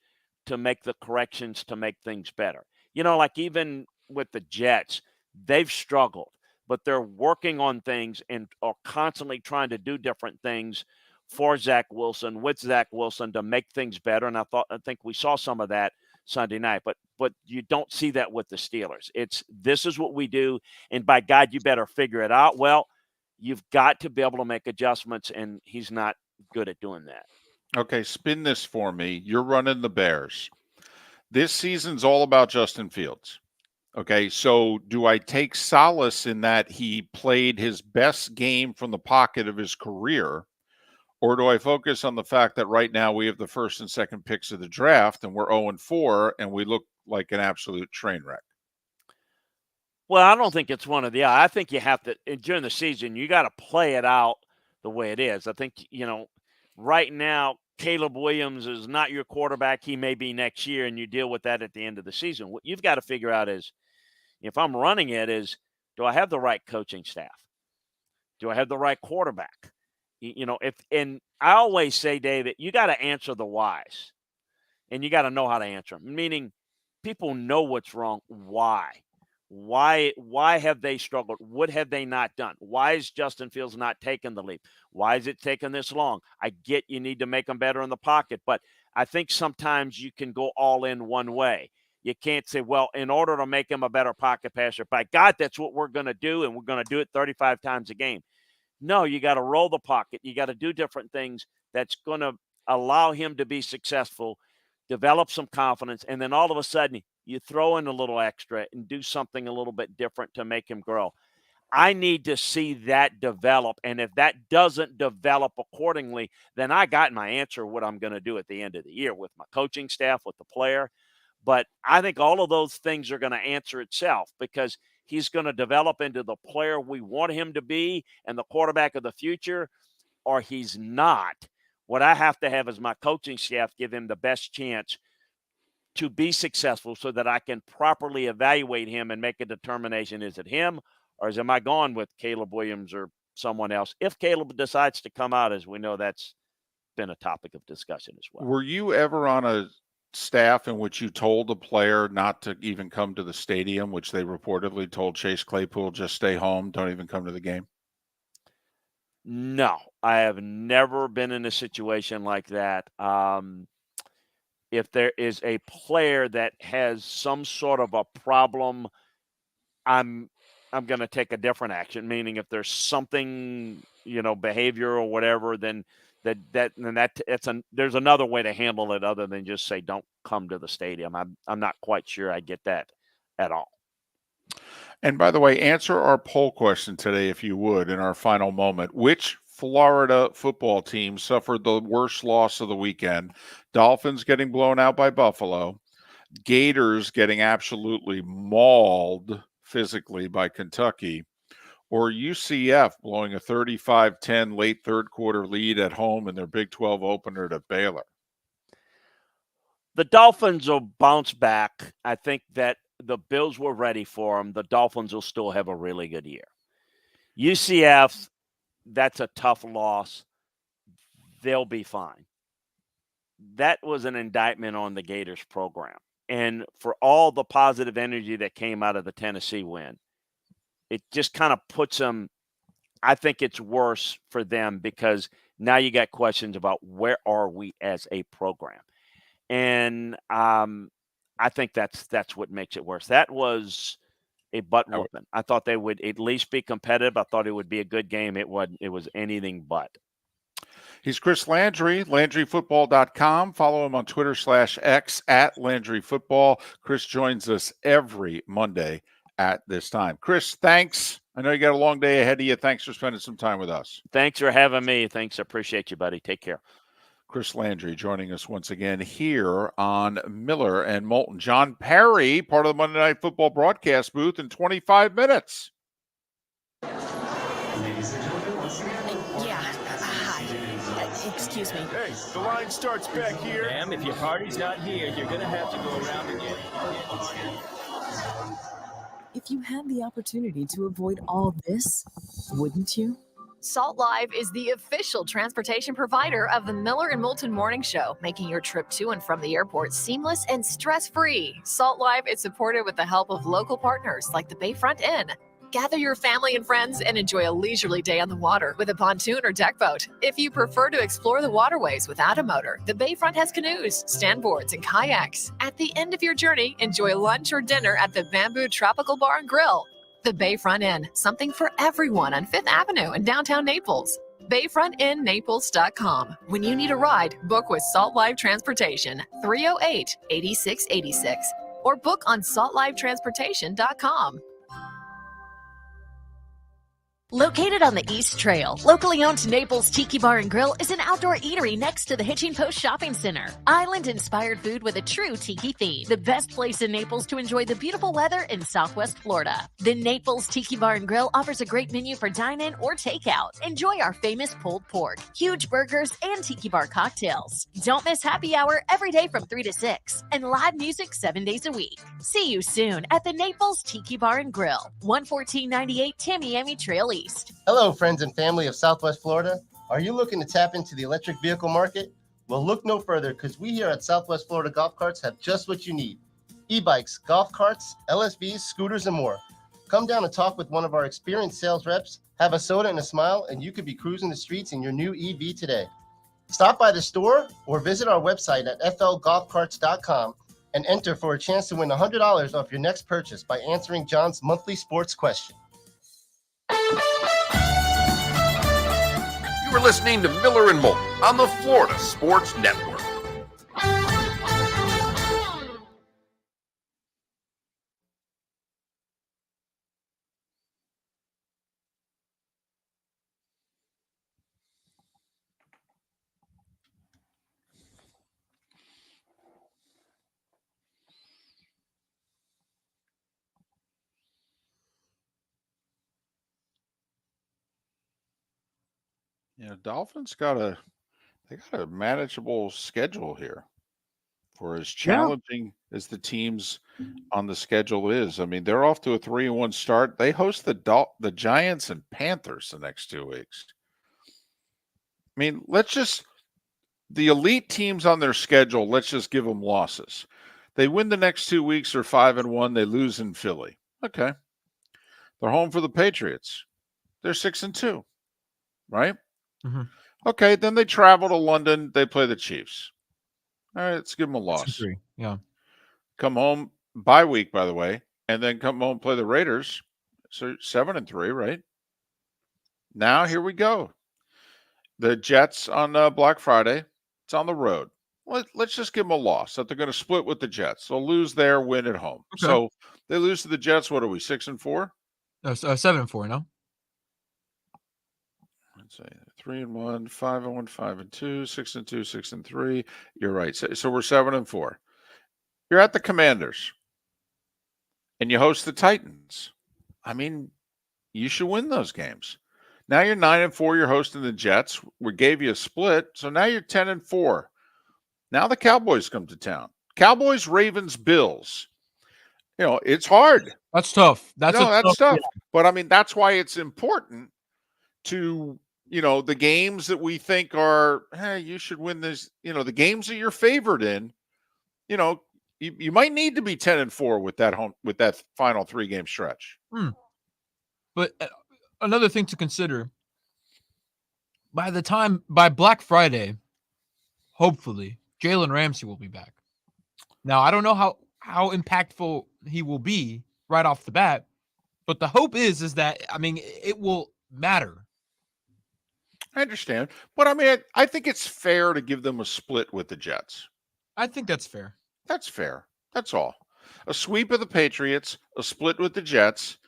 to make the corrections to make things better. You know, like even with the Jets, they've struggled, but they're working on things and are constantly trying to do different things for Zach Wilson, with Zach Wilson, to make things better. And I think we saw some of that Sunday night, but you don't see that with the Steelers. This is what we do, and by God, you better figure it out. Well, you've got to be able to make adjustments, and he's not good at doing that. Okay, spin this for me. You're running the Bears. This season's all about Justin Fields. Okay, so do I take solace in that he played his best game from the pocket of his career, or do I focus on the fact that right now we have the first and second picks of the draft and we're 0-4 and we look like an absolute train wreck? Well, I don't think it's one of the other. I think you have to, during the season, you got to play it out the way it is. I think, right now, Caleb Williams is not your quarterback. He may be next year, and you deal with that at the end of the season. What you've got to figure out is, if I'm running it, do I have the right coaching staff? Do I have the right quarterback? And I always say, David, you got to answer the whys, and you got to know how to answer them. Meaning, people know what's wrong. Why? Why have they struggled? What have they not done? Why is Justin Fields not taking the leap? Why is it taking this long? I get you need to make them better in the pocket, but I think sometimes you can go all in one way. You can't say, well, in order to make him a better pocket passer, by God, that's what we're going to do, and we're going to do it 35 times a game. No, you got to roll the pocket. You got to do different things that's going to allow him to be successful, develop some confidence, and then all of a sudden you throw in a little extra and do something a little bit different to make him grow. I need to see that develop, and if that doesn't develop accordingly, then I got my answer what I'm going to do at the end of the year with my coaching staff, with the player. But I think all of those things are going to answer itself, because he's going to develop into the player we want him to be and the quarterback of the future, or he's not. What I have to have is my coaching staff give him the best chance to be successful so that I can properly evaluate him and make a determination. Is it him, or am I going with Caleb Williams or someone else? If Caleb decides to come out, as we know, that's been a topic of discussion as well. Were you ever on a staff in which you told a player not to even come to the stadium, which they reportedly told Chase Claypool, just stay home, don't even come to the game? No, I have never been in a situation like that. If there is a player that has some sort of a problem, I'm going to take a different action. Meaning, if there's something, behavior or whatever, then there's another way to handle it other than just say don't come to the stadium. I'm not quite sure I get that at all. And by the way, answer our poll question today, if you would, in our final moment. Which Florida football team suffered the worst loss of the weekend? Dolphins getting blown out by Buffalo, Gators getting absolutely mauled physically by Kentucky, or UCF blowing a 35-10 late third quarter lead at home in their Big 12 opener to Baylor? The Dolphins will bounce back. I think that the Bills were ready for them. The Dolphins will still have a really good year. UCF, that's a tough loss. They'll be fine. That was an indictment on the Gators program. And for all the positive energy that came out of the Tennessee win, it just kind of puts them, I think it's worse for them, because now you got questions about where are we as a program. And I think that's what makes it worse. That was a butt whooping. I thought they would at least be competitive. I thought it would be a good game. It was anything but. He's Chris Landry, LandryFootball.com. Follow him on Twitter /X @LandryFootball. Chris joins us every Monday at this time. Chris, thanks. I know you got a long day ahead of you. Thanks for spending some time with us. Thanks for having me. Thanks. I appreciate you, buddy. Take care. Chris Landry joining us once again here on Miller and Moulton. John Parry, part of the Monday Night Football broadcast booth in 25 minutes. Ladies and gentlemen, once again. Excuse me. Hey, the line starts back here. Ma'am, if your party's not here, you're going to have to go around again. If you had the opportunity to avoid all this, wouldn't you? Salt Live is the official transportation provider of the Miller and Moulton Morning Show, making your trip to and from the airport seamless and stress-free. Salt Live is supported with the help of local partners like the Bayfront Inn. Gather your family and friends and enjoy a leisurely day on the water with a pontoon or deck boat. If you prefer to explore the waterways without a motor, the Bayfront has canoes, standboards, and kayaks. At the end of your journey, enjoy lunch or dinner at the Bamboo Tropical Bar and Grill. The Bayfront Inn, something for everyone on 5th Avenue in downtown Naples. BayfrontInNaples.com. When you need a ride, book with Salt Live Transportation, 308-8686, or book on saltlivetransportation.com. Located on the East Trail, locally owned Naples Tiki Bar and Grill is an outdoor eatery next to the Hitching Post Shopping Center. Island-inspired food with a true tiki theme. The best place in Naples to enjoy the beautiful weather in Southwest Florida. The Naples Tiki Bar and Grill offers a great menu for dine-in or takeout. Enjoy our famous pulled pork, huge burgers, and tiki bar cocktails. Don't miss happy hour every day from 3 to 6, and live music 7 days a week. See you soon at the Naples Tiki Bar and Grill, 11498 Tamiami Trail East. Hello, friends and family of Southwest Florida. Are you looking to tap into the electric vehicle market? Well, look no further, because we here at Southwest Florida Golf Carts have just what you need. E-bikes, golf carts, LSVs, scooters, and more. Come down and talk with one of our experienced sales reps, have a soda and a smile, and you could be cruising the streets in your new EV today. Stop by the store or visit our website at flgolfcarts.com and enter for a chance to win $100 off your next purchase by answering John's monthly sports question. You are listening to Miller and Moulton on the Florida Sports Network. Dolphins got a manageable schedule here for as challenging as the teams on the schedule is. I mean, they're off to a 3-1 start. They host the Giants and Panthers the next 2 weeks. I mean, the elite teams on their schedule, let's just give them losses. They win the next 2 weeks, they're 5-1. They lose in Philly. Okay. They're home for the Patriots. They're 6-2, right? Mm-hmm. Okay, then they travel to London. They play the Chiefs. All right, let's give them a loss. Yeah. Come home, bye week, by the way, and then come home and play the Raiders. So 7-3, right? Now here we go. The Jets on Black Friday. It's on the road. Let's just give them a loss that they're going to split with the Jets. They'll lose there, win at home. Okay. So they lose to the Jets. What are we, 6-4? No, 7-4, no? Let's say 3-1, 5-1, 5-2, 6-2, 6-3. You're right. So we're 7-4. You're at the Commanders, and you host the Titans. I mean, you should win those games. Now you're 9-4. You're hosting the Jets. We gave you a split, so now you're 10-4. Now the Cowboys come to town. Cowboys, Ravens, Bills. It's hard. That's tough. That's tough. Yeah. But I mean, that's why it's important to. The games that we think are, hey, you should win this, the games that you're favored in, you might need to be 10-4 with that final 3-game stretch. But another thing to consider, by Black Friday, hopefully, Jalen Ramsey will be back. Now, I don't know how impactful he will be right off the bat, but the hope is that, I mean, it will matter. I understand. But, I mean, I think it's fair to give them a split with the Jets. I think that's fair. That's fair. That's all. A sweep of the Patriots, a split with the Jets,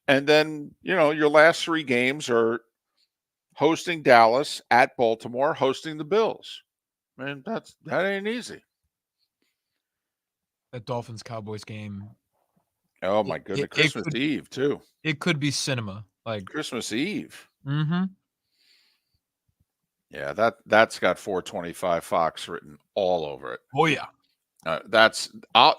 and then, your last 3 games are hosting Dallas, at Baltimore, hosting the Bills. I mean, that ain't easy. That Dolphins-Cowboys game. Oh, my goodness. Christmas Eve, too. It could be cinema. Like Christmas Eve. Mm-hmm. Yeah, that's got 425 Fox written all over it. Oh, yeah.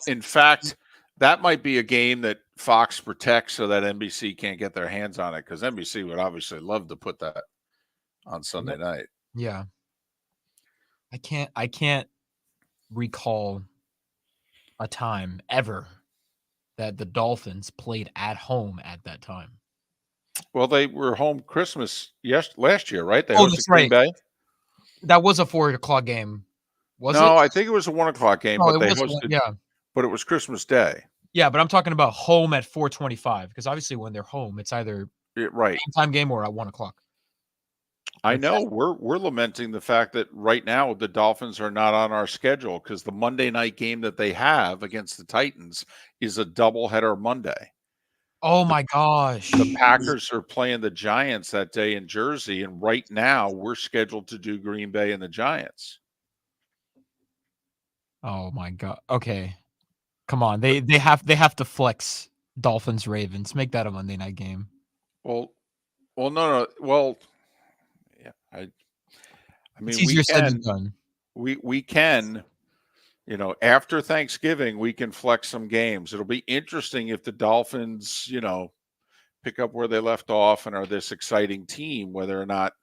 In fact, that might be a game that Fox protects so that NBC can't get their hands on it, because NBC would obviously love to put that on Sunday night. Yeah. I can't recall a time ever that the Dolphins played at home at that time. Well, they were home Christmas last year, right? They Oh, hosted that's Green right. Bay. That was a 4:00 game, was it? No, I think it was a 1:00 game, No, but it they was hosted. yeah. But it was Christmas Day. Yeah, but I'm talking about home at 4:25 because obviously when they're home, it's either Right. game time game or at 1:00. I know we're lamenting the fact that right now the Dolphins are not on our schedule because the Monday night game that they have against the Titans is a doubleheader Monday. Oh my gosh. The Packers are playing the Giants that day in Jersey, and right now we're scheduled to do Green Bay and the Giants. Oh my god. Okay. Come on. They have to flex Dolphins Ravens. Make that a Monday night game. Well, no. Well, yeah, I mean, It's easier said than done. We can, after Thanksgiving, we can flex some games. It'll be interesting if the Dolphins, pick up where they left off and are this exciting team, whether or not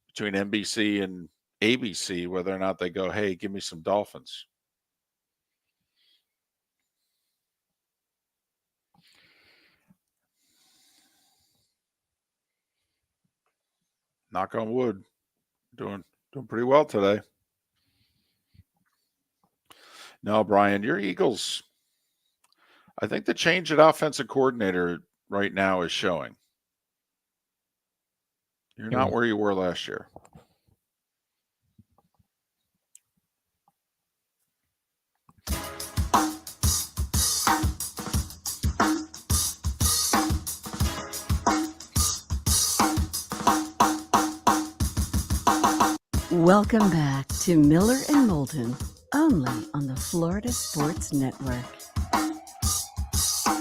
between NBC and ABC, whether or not they go, hey, give me some Dolphins. Knock on wood. Doing pretty well today. No, Brian, your Eagles, I think the change at offensive coordinator right now is showing. You're not where you were last year. Welcome back to Miller and Moulton, only on the Florida Sports Network.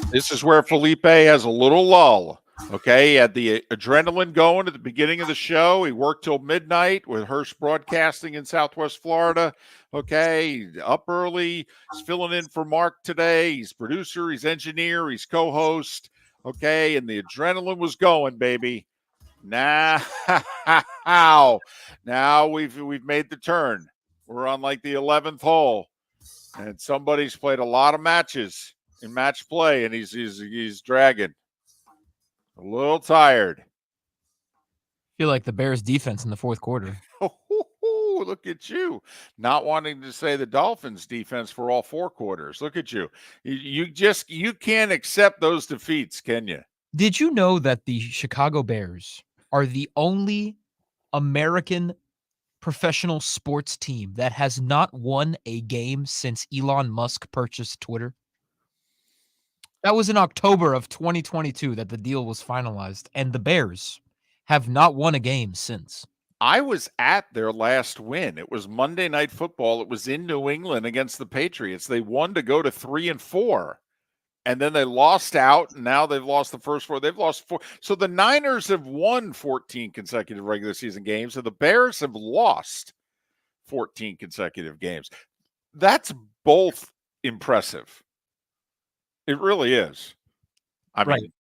This is where Felipe has a little lull. Okay, he had the adrenaline going at the beginning of the show. He worked till midnight with Hearst Broadcasting in Southwest Florida. Okay, up early. He's filling in for Mark today. He's producer, he's engineer, he's co-host. Okay, and the adrenaline was going, baby. Now we've made the turn. We're on like the 11th hole, and somebody's played a lot of matches in match play, and he's dragging. A little tired. I feel like the Bears defense in the fourth quarter. Oh, look at you. Not wanting to say the Dolphins defense for all four quarters. Look at you. You can't accept those defeats, can you? Did you know that the Chicago Bears are the only American professional sports team that has not won a game since Elon Musk purchased Twitter? That was in October of 2022 that the deal was finalized, and the Bears have not won a game since. I was at their last win. It was Monday Night Football. It was in New England against the Patriots. They won to go to 3-4, and then they lost out, and now they've lost the first four. They've lost four. So the Niners have won 14 consecutive regular season games, and the Bears have lost 14 consecutive games. That's both impressive. It really is. I mean,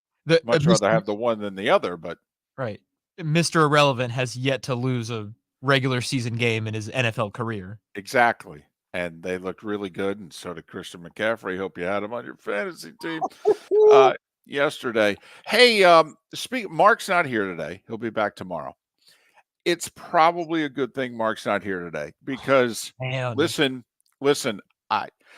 much rather have the one than the other, but. Right. Mr. Irrelevant has yet to lose a regular season game in his NFL career. Exactly. And they looked really good, and so did Christian McCaffrey. Hope you had him on your fantasy team yesterday. Hey, Mark's not here today. He'll be back tomorrow. It's probably a good thing Mark's not here today because, listen,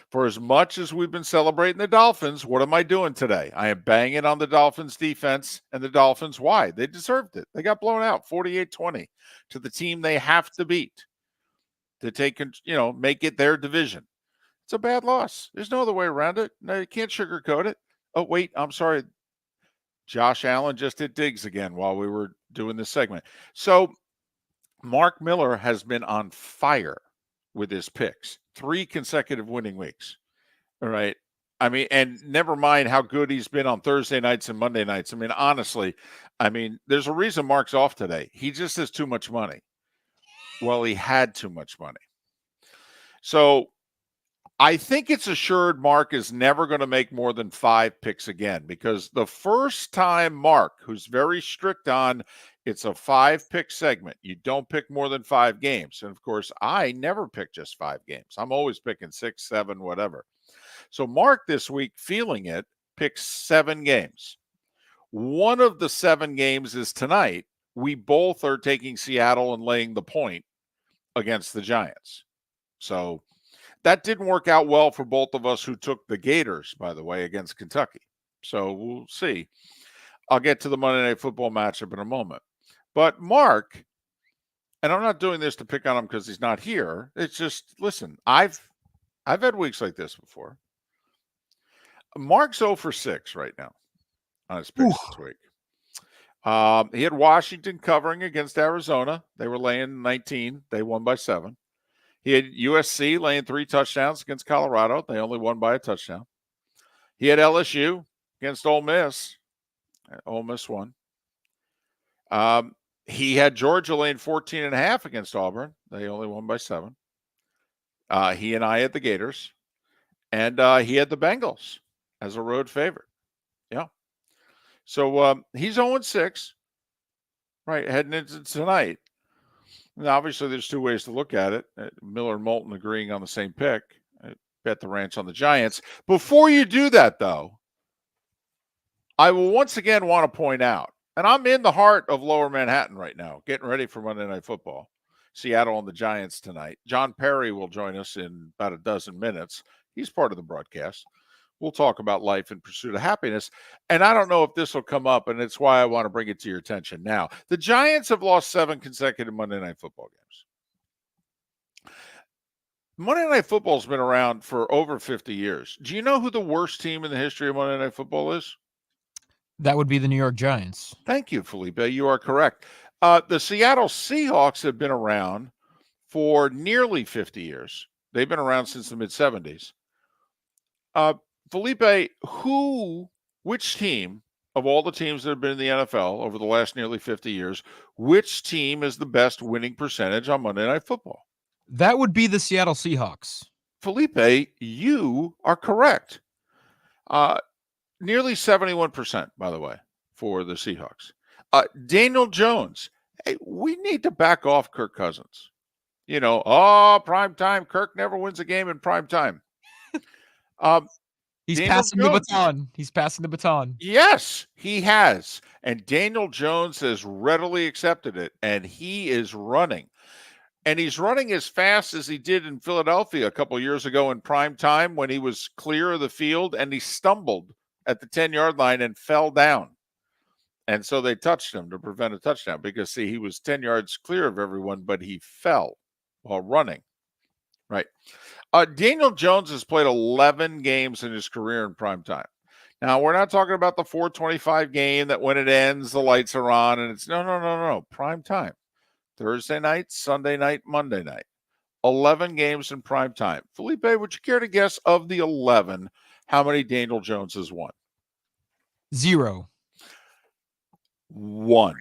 for as much as we've been celebrating the Dolphins, what am I doing today? I am banging on the Dolphins defense and the Dolphins. Why? They deserved it. They got blown out 48-20 to the team they have to beat to take, make it their division. It's a bad loss. There's no other way around it. No, you can't sugarcoat it. Oh, wait, I'm sorry. Josh Allen just hit Diggs again while we were doing this segment. So Mark Miller has been on fire with his picks. 3 consecutive winning weeks. All right. I mean, and never mind how good he's been on Thursday nights and Monday nights. I mean, honestly, there's a reason Mark's off today. He just has too much money. Well, he had too much money. So I think it's assured Mark is never going to make more than 5 picks again, because the first time Mark, who's very strict on It's a 5-pick segment. You don't pick more than 5 games. And of course, I never pick just 5 games. I'm always picking 6, 7, whatever. So Mark this week, feeling it, picks 7 games. One of the 7 games is tonight. We both are taking Seattle and laying the point against the Giants. So that didn't work out well for both of us who took the Gators, by the way, against Kentucky. So we'll see. I'll get to the Monday Night Football matchup in a moment. But Mark, and I'm not doing this to pick on him because he's not here. It's just, listen, I've had weeks like this before. Mark's 0 for 6 right now on his picks this week. He had Washington covering against Arizona. They were laying 19. They won by 7. He had USC laying 3 touchdowns against Colorado. They only won by a touchdown. He had LSU against Ole Miss. Ole Miss won. He had Georgia laying 14.5 against Auburn. They only won by 7. He and I had the Gators. And he had the Bengals as a road favorite. Yeah. So he's 0-6, right, heading into tonight. Now, obviously, there's 2 ways to look at it. Miller and Moulton agreeing on the same pick. Bet the ranch on the Giants. Before you do that, though, I will once again want to point out, and I'm in the heart of Lower Manhattan right now, getting ready for Monday Night Football. Seattle and the Giants tonight. John Parry will join us in about a dozen minutes. He's part of the broadcast. We'll talk about life in pursuit of happiness. And I don't know if this will come up, and it's why I want to bring it to your attention now. The Giants have lost 7 consecutive Monday Night Football games. Monday Night Football has been around for over 50 years. Do you know who the worst team in the history of Monday Night Football is? That would be the New York Giants. Thank you, Felipe. You are correct. The Seattle Seahawks have been around for nearly 50 years. They've been around since the mid-70s. Felipe, which team of all the teams that have been in the NFL over the last nearly 50 years, which team is the best winning percentage on Monday Night Football? That would be the Seattle Seahawks. Felipe, you are correct. Nearly 71%, by the way, for the Seahawks. Daniel Jones, hey, we need to back off Kirk Cousins. Prime time. Kirk never wins a game in prime time. He's Daniel passing Jones. the baton. He's passing the baton. Yes, he has. And Daniel Jones has readily accepted it, and he is running. And he's running as fast as he did in Philadelphia a couple years ago in prime time when he was clear of the field, and he stumbled at the 10-yard line and fell down. And so they touched him to prevent a touchdown because, see, he was 10 yards clear of everyone, but he fell while running. Right. Daniel Jones has played 11 games in his career in prime time. Now, we're not talking about the 4:25 game that when it ends, the lights are on, and it's no. Prime time. Thursday night, Sunday night, Monday night. 11 games in prime time. Felipe, would you care to guess of the 11, how many Daniel Jones has won? 0. 1.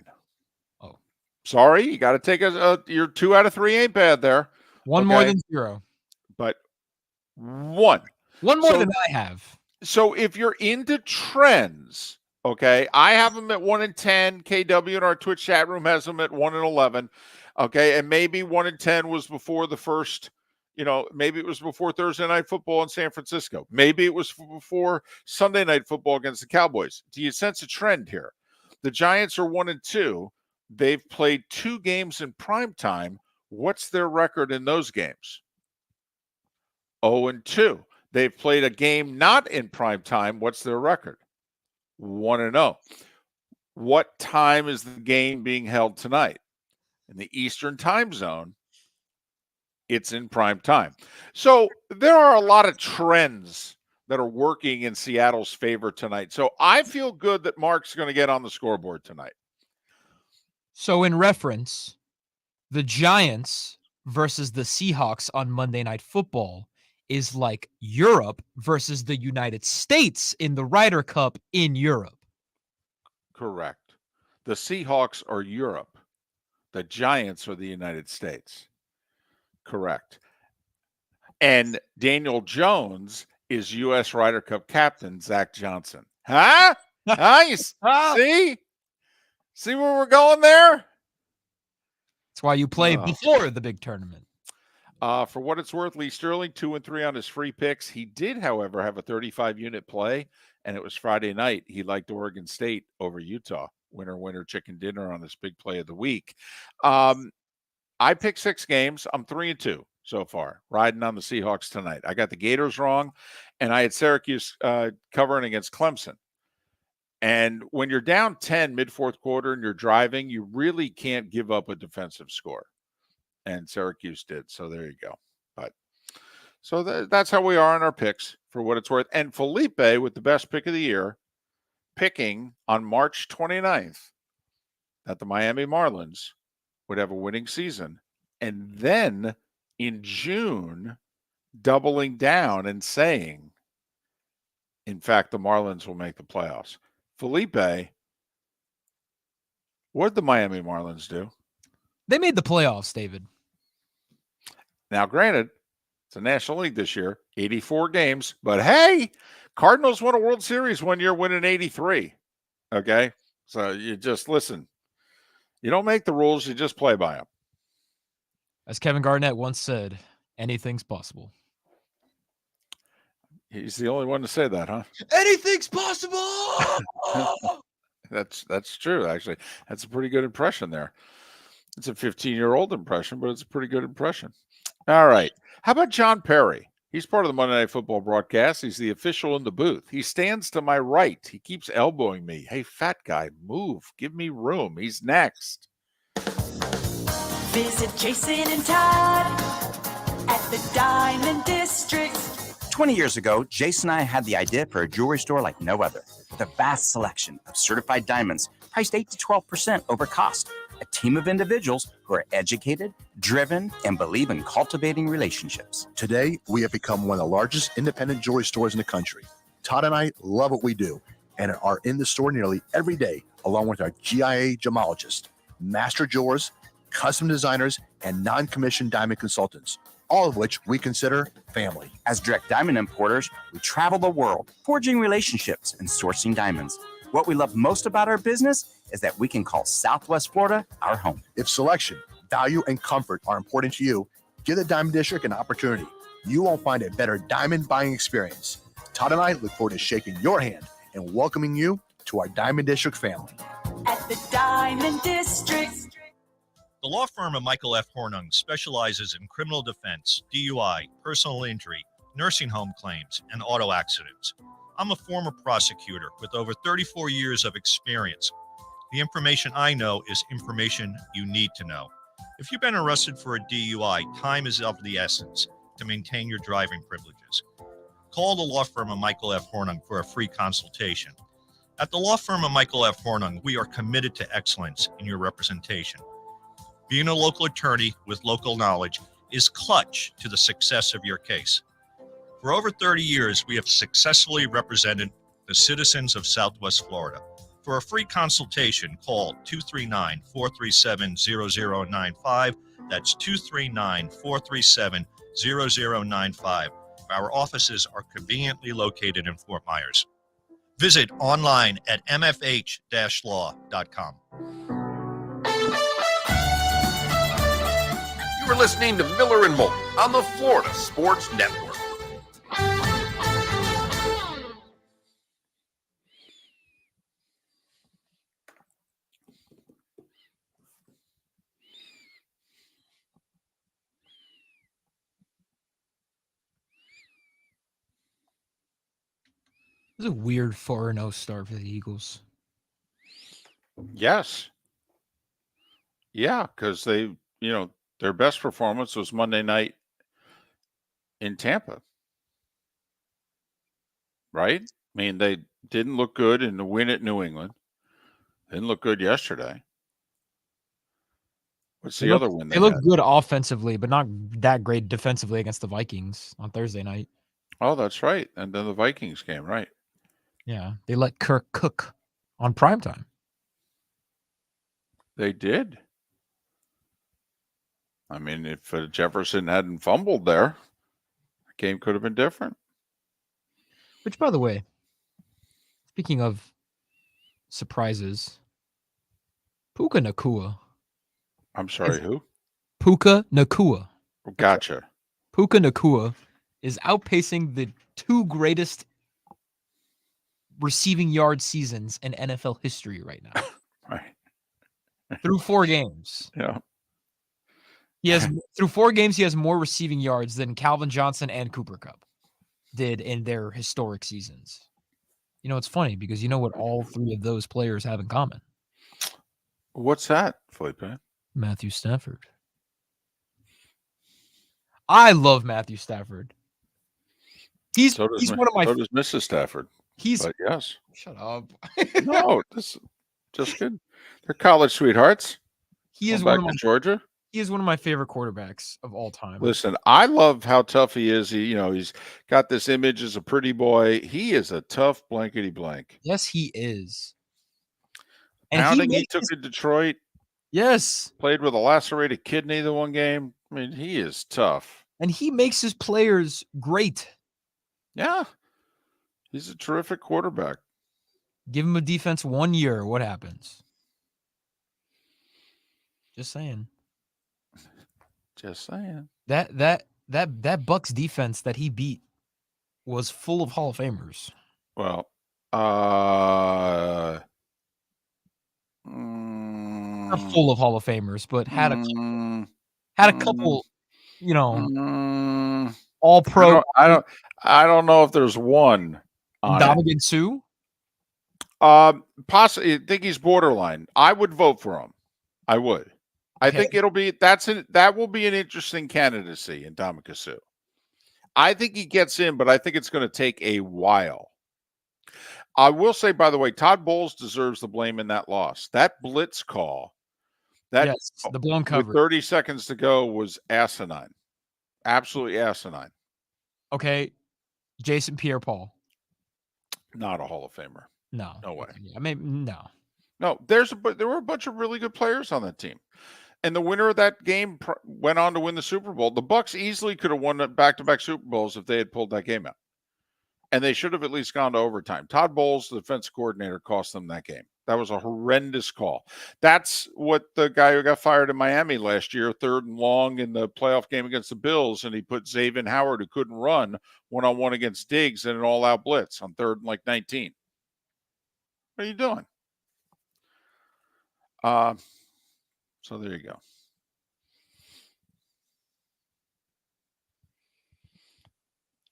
Oh. Sorry, you got to take your 2 out of 3 ain't bad there. One more than 0. But 1. One more than I have. So if you're into trends, okay, I have them at 1-10. KW in our Twitch chat room has them at 1-11. Okay, and maybe 1-10 was before the first, maybe it was before Thursday Night Football in San Francisco. Maybe it was before Sunday Night Football against the Cowboys. Do you sense a trend here? The Giants are 1-2. They've played 2 games in prime time. What's their record in those games? 0-2. They've played a game not in prime time. What's their record? 1-0. What time is the game being held tonight? In the Eastern time zone, it's in prime time. So there are a lot of trends that are working in Seattle's favor tonight. So I feel good that Mark's going to get on the scoreboard tonight. So in reference, the Giants versus the Seahawks on Monday Night Football is like Europe versus the United States in the Ryder Cup in Europe. Correct. The Seahawks are Europe. The Giants are the United States. Correct. And Daniel Jones is U.S. Ryder Cup captain Zach Johnson. Huh? Nice. See? See where we're going there? That's why you play before the big tournament. For what it's worth, Lee Sterling 2-3 on his free picks. He did, however, have a 35-unit play, and it was Friday night. He liked Oregon State over Utah. Winner, chicken dinner on this big play of the week. I picked 6 games. I'm 3-2 so far, riding on the Seahawks tonight. I got the Gators wrong, and I had Syracuse covering against Clemson. And when you're down 10 mid-fourth quarter and you're driving, you really can't give up a defensive score. And Syracuse did. So there you go. But so that's how we are on our picks for what it's worth. And Felipe with the best pick of the year, picking on March 29th that the Miami Marlins would have a winning season. And then in June, doubling down and saying, in fact, the Marlins will make the playoffs. Felipe, what did the Miami Marlins do? They made the playoffs, David. Now, granted, it's a National League this year, 84 games. But, hey, Cardinals won a World Series one year, winning 83. Okay? So you just listen. You don't make the rules. You just play by them. As Kevin Garnett once said, anything's possible. He's the only one to say that, huh? Anything's possible! That's true, actually. That's a pretty good impression there. It's a 15-year-old impression, but it's a pretty good impression. All right. How about John Parry? He's part of the Monday Night Football broadcast. He's the official in the booth. He stands to my right. He keeps elbowing me. Hey, fat guy, move. Give me room. He's next. Visit Jason and Todd at the Diamond District. 20 years ago, Jason and I had the idea for a jewelry store like no other, with a vast selection of certified diamonds priced 8 to 12% over cost. A team of individuals who are educated, driven, and believe in cultivating relationships. Today, we have become one of the largest independent jewelry stores in the country. Todd and I love what we do and are in the store nearly every day, along with our GIA gemologists, master jewelers, custom designers, and non-commissioned diamond consultants, all of which we consider family. As direct diamond importers, we travel the world, forging relationships and sourcing diamonds. What we love most about our business is that we can call Southwest Florida our home. If selection, value, and comfort are important to you, give the Diamond District an opportunity. You won't find a better diamond buying experience. Todd and I look forward to shaking your hand and welcoming you to our Diamond District family. At the Diamond District. The law firm of Michael F. Hornung specializes in criminal defense, DUI, personal injury, nursing home claims, and auto accidents. I'm a former prosecutor with over 34 years of experience. The information I know is information you need to know. If you've been arrested for a DUI, time is of the essence to maintain your driving privileges. Call the law firm of Michael F. Hornung for a free consultation. At the law firm of Michael F. Hornung, we are committed to excellence in your representation. Being a local attorney with local knowledge is clutch to the success of your case. For over 30 years, we have successfully represented the citizens of Southwest Florida. For a free consultation, call 239-437-0095. That's 239-437-0095. Our offices are conveniently located in Fort Myers. Visit online at mfh-law.com. You are listening to Miller and Moulton on the Florida Sports Network. It was a weird 4-0 start for the Eagles. Yes. Yeah, because they, their best performance was Monday night in Tampa. Right? I mean, they didn't look good in the win at New England. Didn't look good yesterday. What's the other win? They looked good offensively, but not that great defensively against the Vikings on Thursday night. Oh, that's right. And then the Vikings game, right? Yeah, they let Kirk cook on primetime. They did. I mean, if Jefferson hadn't fumbled there, the game could have been different. Which, by the way, speaking of surprises, Puka Nakua. I'm sorry, who? Puka Nakua. Gotcha. Puka Nakua is outpacing the 2 greatest receiving yard seasons in NFL history right now. Right. Through 4 games. Yeah. He has through 4 games, he has more receiving yards than Calvin Johnson and Cooper Kupp did in their historic seasons. You know, it's funny because you know what all 3 of those players have in common? What's that, Felipe? Matthew Stafford. I love Matthew Stafford. He's one of my. So does Mrs. Stafford. But yes. Shut up. No, this just good. They're college sweethearts. He is back to Georgia. He is one of my favorite quarterbacks of all time. Listen, I love how tough he is. He's got this image as a pretty boy. He is a tough blankety blank. Yes, he is. And Pounding he took to Detroit. Yes. Played with a lacerated kidney the one game. I mean, he is tough. And he makes his players great. Yeah. He's a terrific quarterback. Give him a defense 1 year. What happens? Just saying. Just saying. That Bucks defense that he beat was full of Hall of Famers. Well, not full of Hall of Famers, but had a couple, all pro. I don't know if there's one. Dominican Sue? Possibly. I think he's borderline. I would vote for him. I would. I think that will be an interesting candidacy in Dominican Sue. I think he gets in, but I think it's going to take a while. I will say, by the way, Todd Bowles deserves the blame in that loss. That blitz call, the blown cover, with 30 seconds to go, was asinine. Absolutely asinine. Okay, Jason Pierre-Paul. Not a Hall of Famer. No way. I mean, no. There were a bunch of really good players on that team. And the winner of that game went on to win the Super Bowl. The Bucks easily could have won back-to-back Super Bowls if they had pulled that game out. And they should have at least gone to overtime. Todd Bowles, the defensive coordinator, cost them that game. That was a horrendous call. That's what the guy who got fired in Miami last year, 3rd and long in the playoff game against the Bills, and he put Xavier Howard, who couldn't run, one-on-one against Diggs in an all-out blitz on 3rd and 19. What are you doing? So there you go.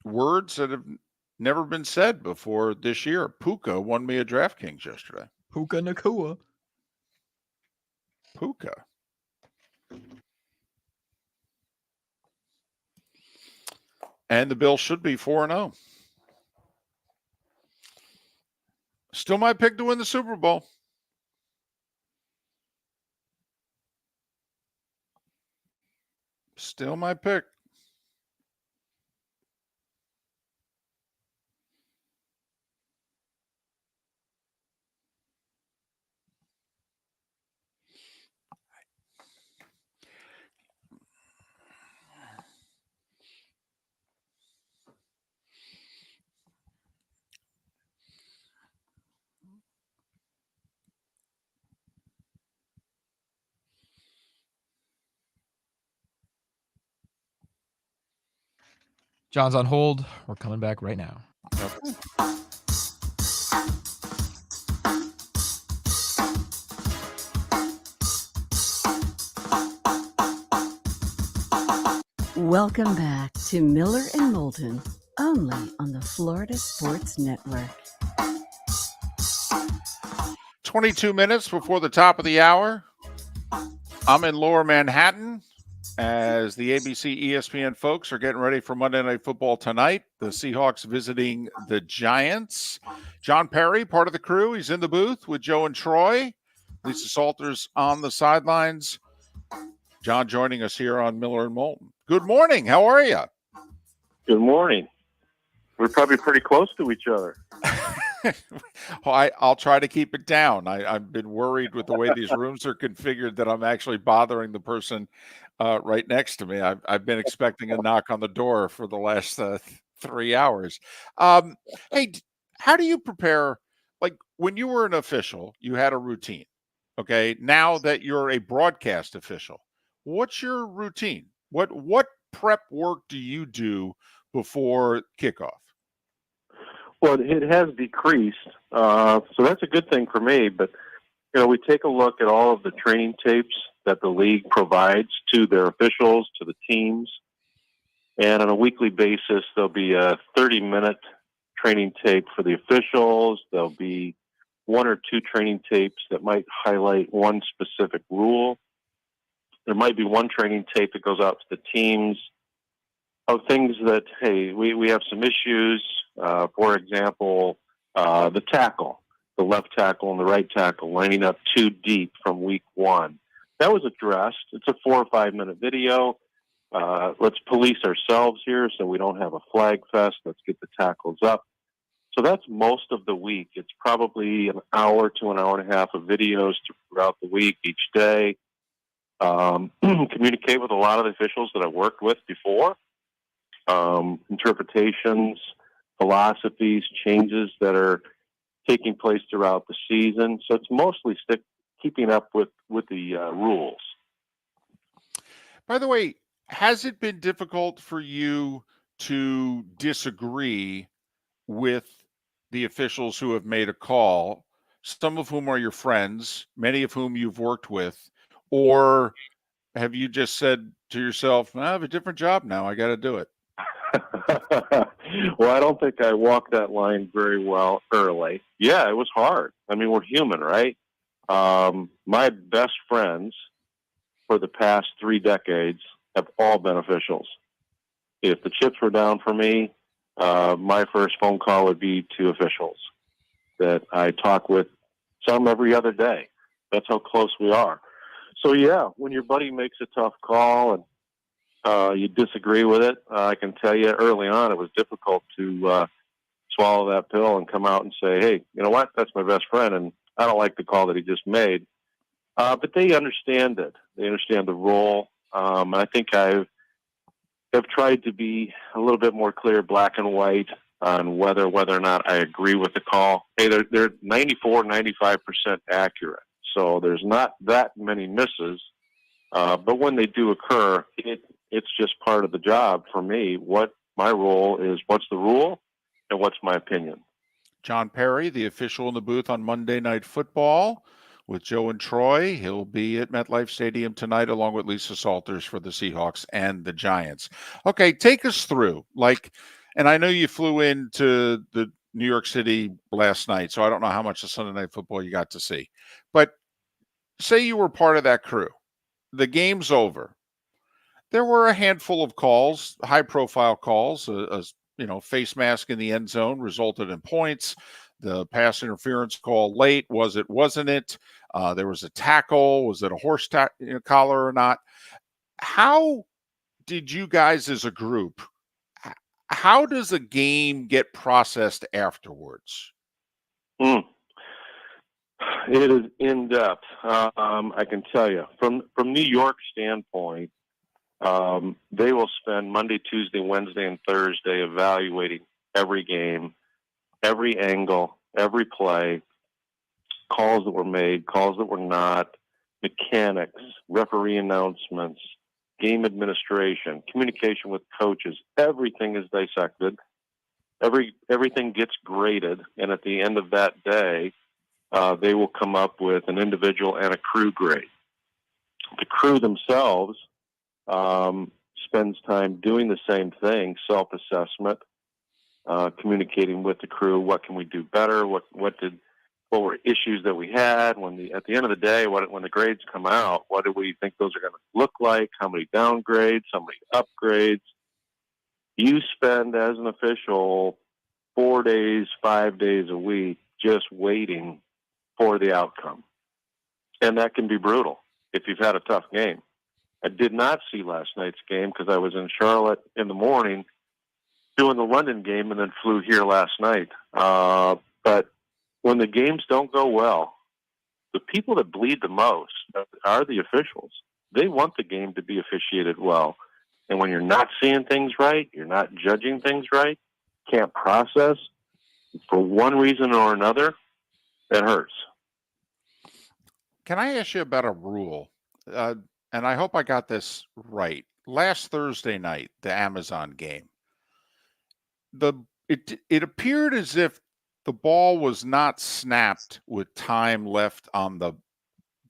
Words that have never been said before this year. Puka won me a DraftKings yesterday. Puka Nakua. Puka. And the Bills should be 4-0. Still my pick to win the Super Bowl. Still my pick. John's on hold. We're coming back right now. Okay. Welcome back to Miller and Moulton, only on the Florida Sports Network. 22 minutes before the top of the hour. I'm in Lower Manhattan as the ABC ESPN folks are getting ready for Monday Night Football tonight. The Seahawks visiting the Giants. John Parry, part of the crew, he's in the booth with Joe and Troy. Lisa Salters on the sidelines. John joining us here on Miller and Moulton. Good morning. How are you? Good morning. We're probably pretty close to each other. Well, I'll try to keep it down. I've been worried with the way these rooms are configured that I'm actually bothering the person right next to me. I've been expecting a knock on the door for the last 3 hours. Hey, how do you prepare? Like when you were an official, you had a routine. Okay, now that you're a broadcast official, what's your routine? What prep work do you do before kickoff? Well, it has decreased, so that's a good thing for me. But we take a look at all of the training tapes that the league provides to their officials, to the teams, and on a weekly basis, there'll be a 30-minute training tape for the officials. There'll be 1 or 2 training tapes that might highlight one specific rule. There might be 1 training tape that goes out to the teams of things that, hey, we have some issues. For example, the tackle, the left tackle and the right tackle lining up too deep from week 1. That was addressed. It's a 4 or 5 minute video. Let's police ourselves here so we don't have a flag fest. Let's get the tackles up. So that's most of the week. It's probably an hour to an hour and a half of videos throughout the week, each day. Communicate with a lot of the officials that I've worked with before. Interpretations, philosophies, changes that are taking place throughout the season. So it's mostly keeping up with the rules. By the way, has it been difficult for you to disagree with the officials who have made a call, some of whom are your friends, many of whom you've worked with, or have you just said to yourself, I have a different job now, I got to do it? Well, I don't think I walked that line very well early. Yeah, it was hard. I mean, we're human, right? My best friends for the past 3 decades have all been officials. If the chips were down for me, my first phone call would be to officials that I talk with some every other day. That's how close we are. So, yeah, when your buddy makes a tough call and you disagree with it, I can tell you early on it was difficult to swallow that pill and come out and say, hey, you know what, that's my best friend, and I don't like the call that he just made. But they understand it. They understand the role. I think I've tried to be a little bit more clear, black and white, on whether or not I agree with the call. Hey, they're 94, 95% accurate. So there's not that many misses. But when they do occur, it's just part of the job for me. What my role is, what's the rule and what's my opinion. John Parry, the official in the booth on Monday Night Football with Joe and Troy. He'll be at MetLife Stadium tonight along with Lisa Salters for the Seahawks and the Giants. Okay, take us through. And I know you flew into the New York City last night, so I don't know how much of Sunday Night Football you got to see. But say you were part of that crew. The game's over. There were a handful of calls, high-profile calls. Face mask in the end zone resulted in points. The pass interference call late, wasn't it? There was a tackle. Was it a horse collar or not? How did you guys as a group, how does a game get processed afterwards? It is in depth. I can tell you from New York standpoint, they will spend Monday, Tuesday, Wednesday, and Thursday evaluating every game, every angle, every play, calls that were made, calls that were not, mechanics, referee announcements, game administration, communication with coaches. Everything is dissected. Everything gets graded, and at the end of that day, they will come up with an individual and a crew grade. The crew themselves spends time doing the same thing, self-assessment, communicating with the crew. What can we do better? What were issues that we had? At the end of the day, when the grades come out, what do we think those are going to look like? How many downgrades? How many upgrades? You spend as an official 4 days, 5 days a week just waiting for the outcome. And that can be brutal if you've had a tough game. I did not see last night's game because I was in Charlotte in the morning doing the London game and then flew here last night. But when the games don't go well, the people that bleed the most are the officials. They want the game to be officiated well. And when you're not seeing things right, you're not judging things right, can't process, for one reason or another, it hurts. can I ask you about a rule? And I hope I got this right. Last Thursday night, the Amazon game, it appeared as if the ball was not snapped with time left on the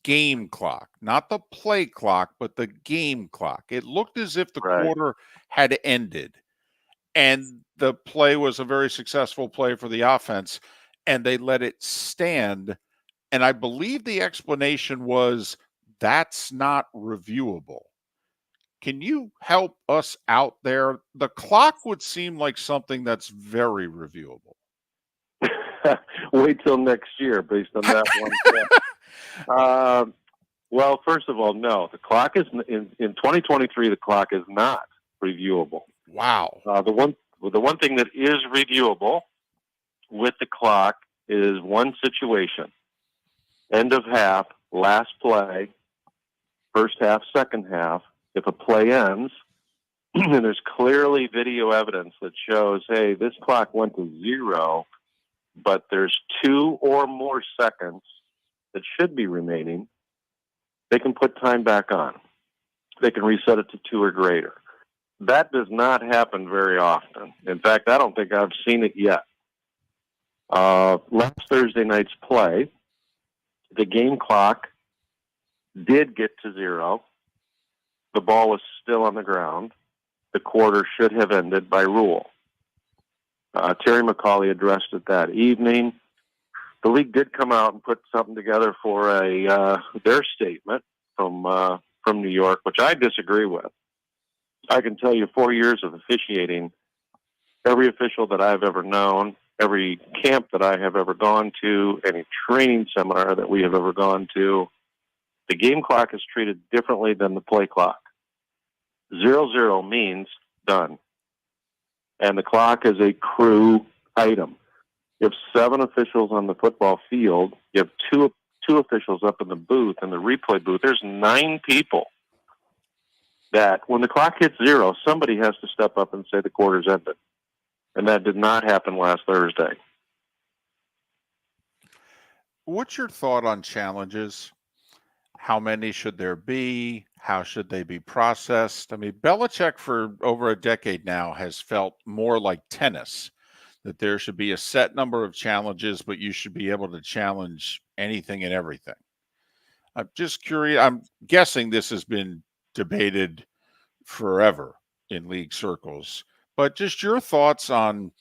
game clock, not the play clock, but the game clock. It looked as if the quarter had ended, and the play was a very successful play for the offense, and they let it stand. And I believe the explanation was that's not reviewable. Can you help us out there? The clock would seem like something that's very reviewable. Wait till next year based on that one. Well, first of all, no. The clock is in 2023. The clock is not reviewable. Wow. The one thing that is reviewable with the clock is one situation: end of half, last play, first half, second half. If a play ends, and there's clearly video evidence that shows, hey, this clock went to 0, but there's 2 or more seconds that should be remaining, they can put time back on. They can reset it to 2 or greater. That does not happen very often. In fact, I don't think I've seen it yet. Last Thursday night's play, the game clock did get to 0. The ball was still on the ground. The quarter should have ended by rule. Terry McCauley addressed it that evening. The league did come out and put something together for their statement from New York, which I disagree with. I can tell you 4 years of officiating, every official that I've ever known, every camp that I have ever gone to, any training seminar that we have ever gone to, the game clock is treated differently than the play clock. 0-0 means done. And the clock is a crew item. You have 7 officials on the football field. You have two officials up in the booth, in the replay booth. There's 9 people that when the clock hits 0, somebody has to step up and say the quarter's ended. And that did not happen last Thursday. What's your thought on challenges? How many should there be? How should they be processed? I mean, Belichick for over a decade now has felt more like tennis, that there should be a set number of challenges, but you should be able to challenge anything and everything. I'm just curious. I'm guessing this has been debated forever in league circles, but just your thoughts on,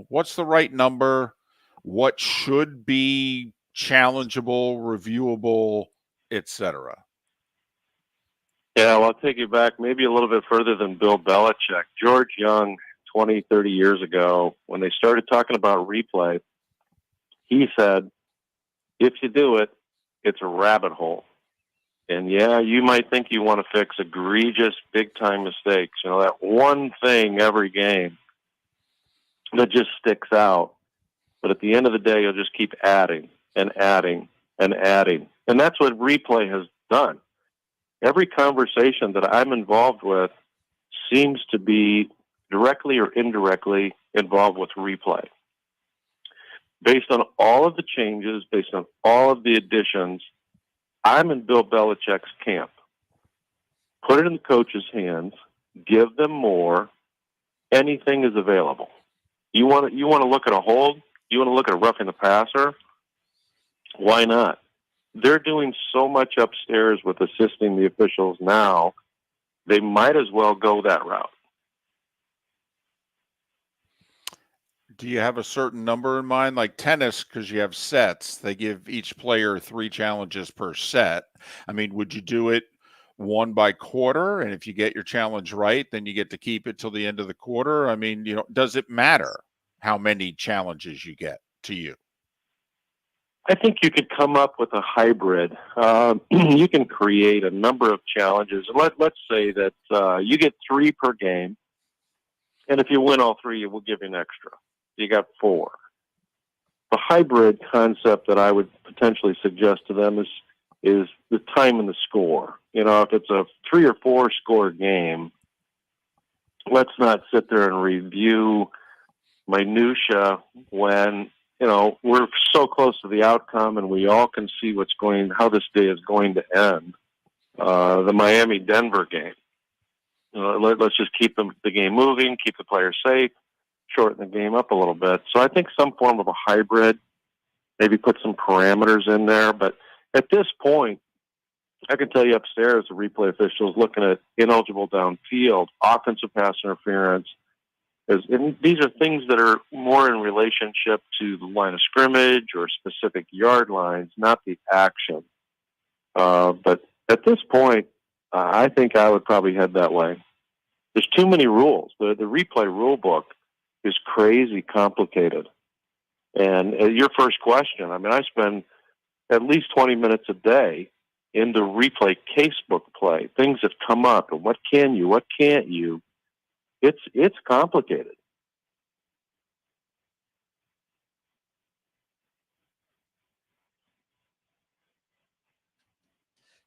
what's the right number? What should be challengeable, reviewable, etc.? Yeah, well, I'll take you back maybe a little bit further than Bill Belichick. George Young, 20, 30 years ago, when they started talking about replay, he said, if you do it, it's a rabbit hole. And yeah, you might think you want to fix egregious, big-time mistakes. That one thing every game that just sticks out. But at the end of the day, you'll just keep adding and adding and adding. And that's what replay has done. Every conversation that I'm involved with seems to be directly or indirectly involved with replay. Based on all of the changes, based on all of the additions, I'm in Bill Belichick's camp. Put it in the coach's hands. Give them more. Anything is available. You want to look at a hold? You want to look at a roughing the passer? Why not? They're doing so much upstairs with assisting the officials now, they might as well go that route. Do you have a certain number in mind? Like tennis, because you have sets, they give each player 3 challenges per set. I mean, would you do it 1 by quarter? And if you get your challenge right, then you get to keep it till the end of the quarter. I mean, does it matter how many challenges you get to you? I think you could come up with a hybrid. You can create a number of challenges. Let's say that you get 3 per game, and if you win all 3, we'll give you an extra. You got 4. The hybrid concept that I would potentially suggest to them is the time and the score. If it's a 3 or 4 score game, let's not sit there and review minutia when we're so close to the outcome, and we all can see how this day is going to end. The Miami-Denver game. Let's just keep the game moving, keep the players safe, shorten the game up a little bit. So I think some form of a hybrid, maybe put some parameters in there. But at this point, I can tell you upstairs, the replay officials looking at ineligible downfield, offensive pass interference. And these are things that are more in relationship to the line of scrimmage or specific yard lines, not the action. But at this point, I think I would probably head that way. There's too many rules. The replay rule book is crazy complicated. And your first question, I spend at least 20 minutes a day in the replay casebook play, things that come up, and what can you, what can't you. It's complicated.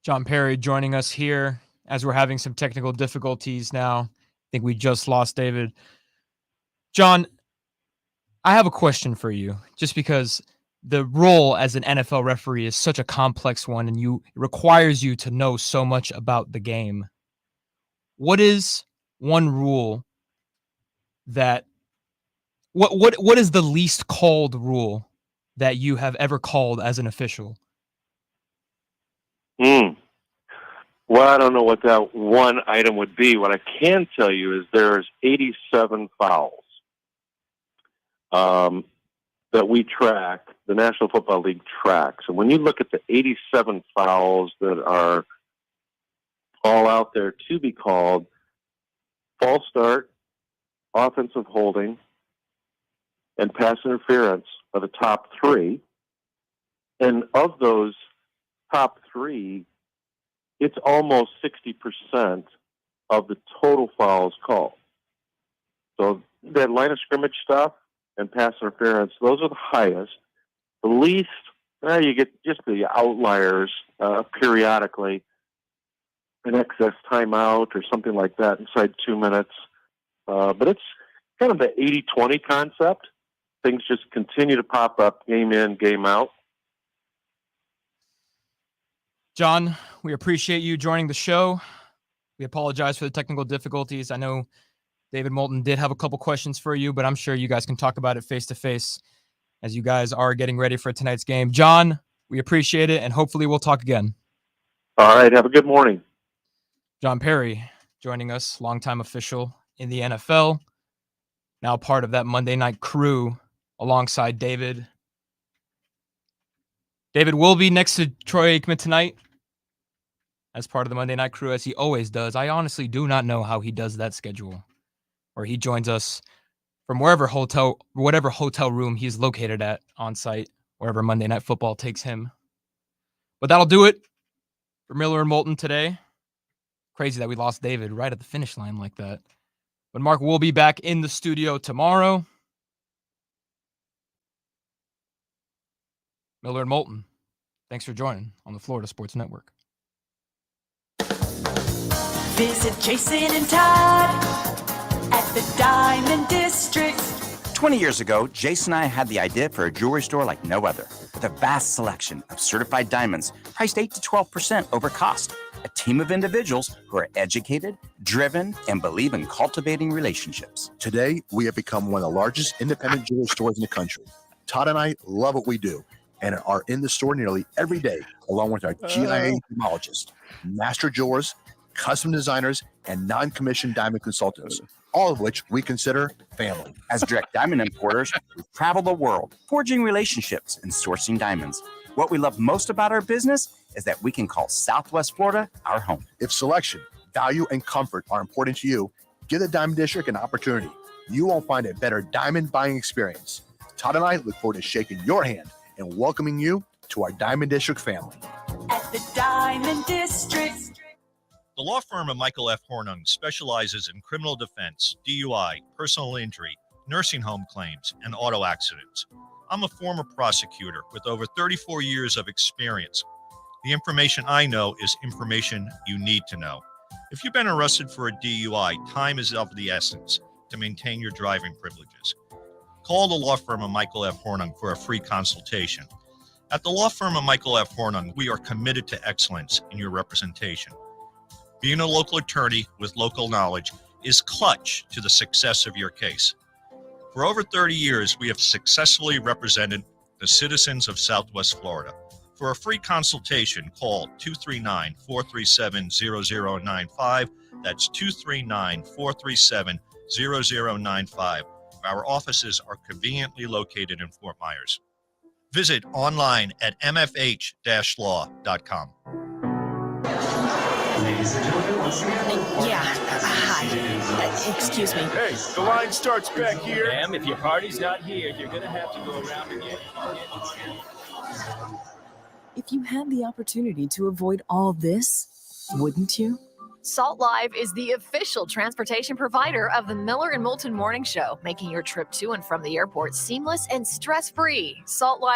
John Parry joining us here as we're having some technical difficulties now. I think we just lost David. John, I have a question for you, just because the role as an NFL referee is such a complex one, and it requires you to know so much about the game. What is one rule that what is the least called rule that you have ever called as an official? Well, I don't know what that one item would be. What I can tell you is there's 87 fouls that we track, the National Football League tracks. And when you look at the 87 fouls that are all out there to be called, false start, offensive holding, and pass interference are the top three. And of those top three, it's almost 60% of the total fouls called. So that line of scrimmage stuff and pass interference, those are the highest. The least, you get just the outliers periodically, an excess timeout or something like that inside 2 minutes. But it's kind of the 80-20 concept. Things just continue to pop up, game in, game out. John, we appreciate you joining the show. We apologize for the technical difficulties. I know David Moulton did have a couple questions for you, but I'm sure you guys can talk about it face-to-face as you guys are getting ready for tonight's game. John, we appreciate it, and hopefully we'll talk again. All right, have a good morning. John Parry joining us, longtime official in the NFL, now part of that Monday night crew alongside David. David will be next to Troy Aikman tonight as part of the Monday night crew, as he always does. I honestly do not know how he does that schedule, where he joins us from whatever hotel room he's located at on site, wherever Monday Night Football takes him. But that'll do it for Miller and Moulton today. Crazy that we lost David right at the finish line like that. But Mark will be back in the studio tomorrow. Miller and Moulton, thanks for joining on the Florida Sports Network. Visit Jason and Todd at the Diamond District. 20 years ago, Jason and I had the idea for a jewelry store like no other. With a vast selection of certified diamonds priced 8 to 12% over cost. A team of individuals who are educated, driven, and believe in cultivating relationships. Today, we have become one of the largest independent jewelry stores in the country. Todd and I love what we do and are in the store nearly every day, along with our GIA gemologists, master jewelers, custom designers, and non-commissioned diamond consultants, all of which we consider family. As direct diamond importers, we travel the world, forging relationships and sourcing diamonds. What we love most about our business is that we can call Southwest Florida our home. If selection, value, and comfort are important to you, give the Diamond District an opportunity. You won't find a better diamond buying experience. Todd and I look forward to shaking your hand and welcoming you to our Diamond District family. At the Diamond District. The law firm of Michael F. Hornung specializes in criminal defense, DUI, personal injury, nursing home claims, and auto accidents. I'm a former prosecutor with over 34 years of experience. The information I know is information you need to know. If you've been arrested for a DUI, time is of the essence to maintain your driving privileges. Call the law firm of Michael F. Hornung for a free consultation. At the law firm of Michael F. Hornung, we are committed to excellence in your representation. Being a local attorney with local knowledge is clutch to the success of your case. For over 30 years, we have successfully represented the citizens of Southwest Florida. For a free consultation, call 239-437-0095. That's 239-437-0095. Our offices are conveniently located in Fort Myers. Visit online at mfh-law.com. Ladies and gentlemen, once again. Hi. Excuse me. Hey, the line starts back here. Ma'am, if your party's not here, you're going to have to go around again. If you had the opportunity to avoid all this, wouldn't you? Salt Live is the official transportation provider of the Miller and Moulton Morning Show, making your trip to and from the airport seamless and stress-free. Salt Live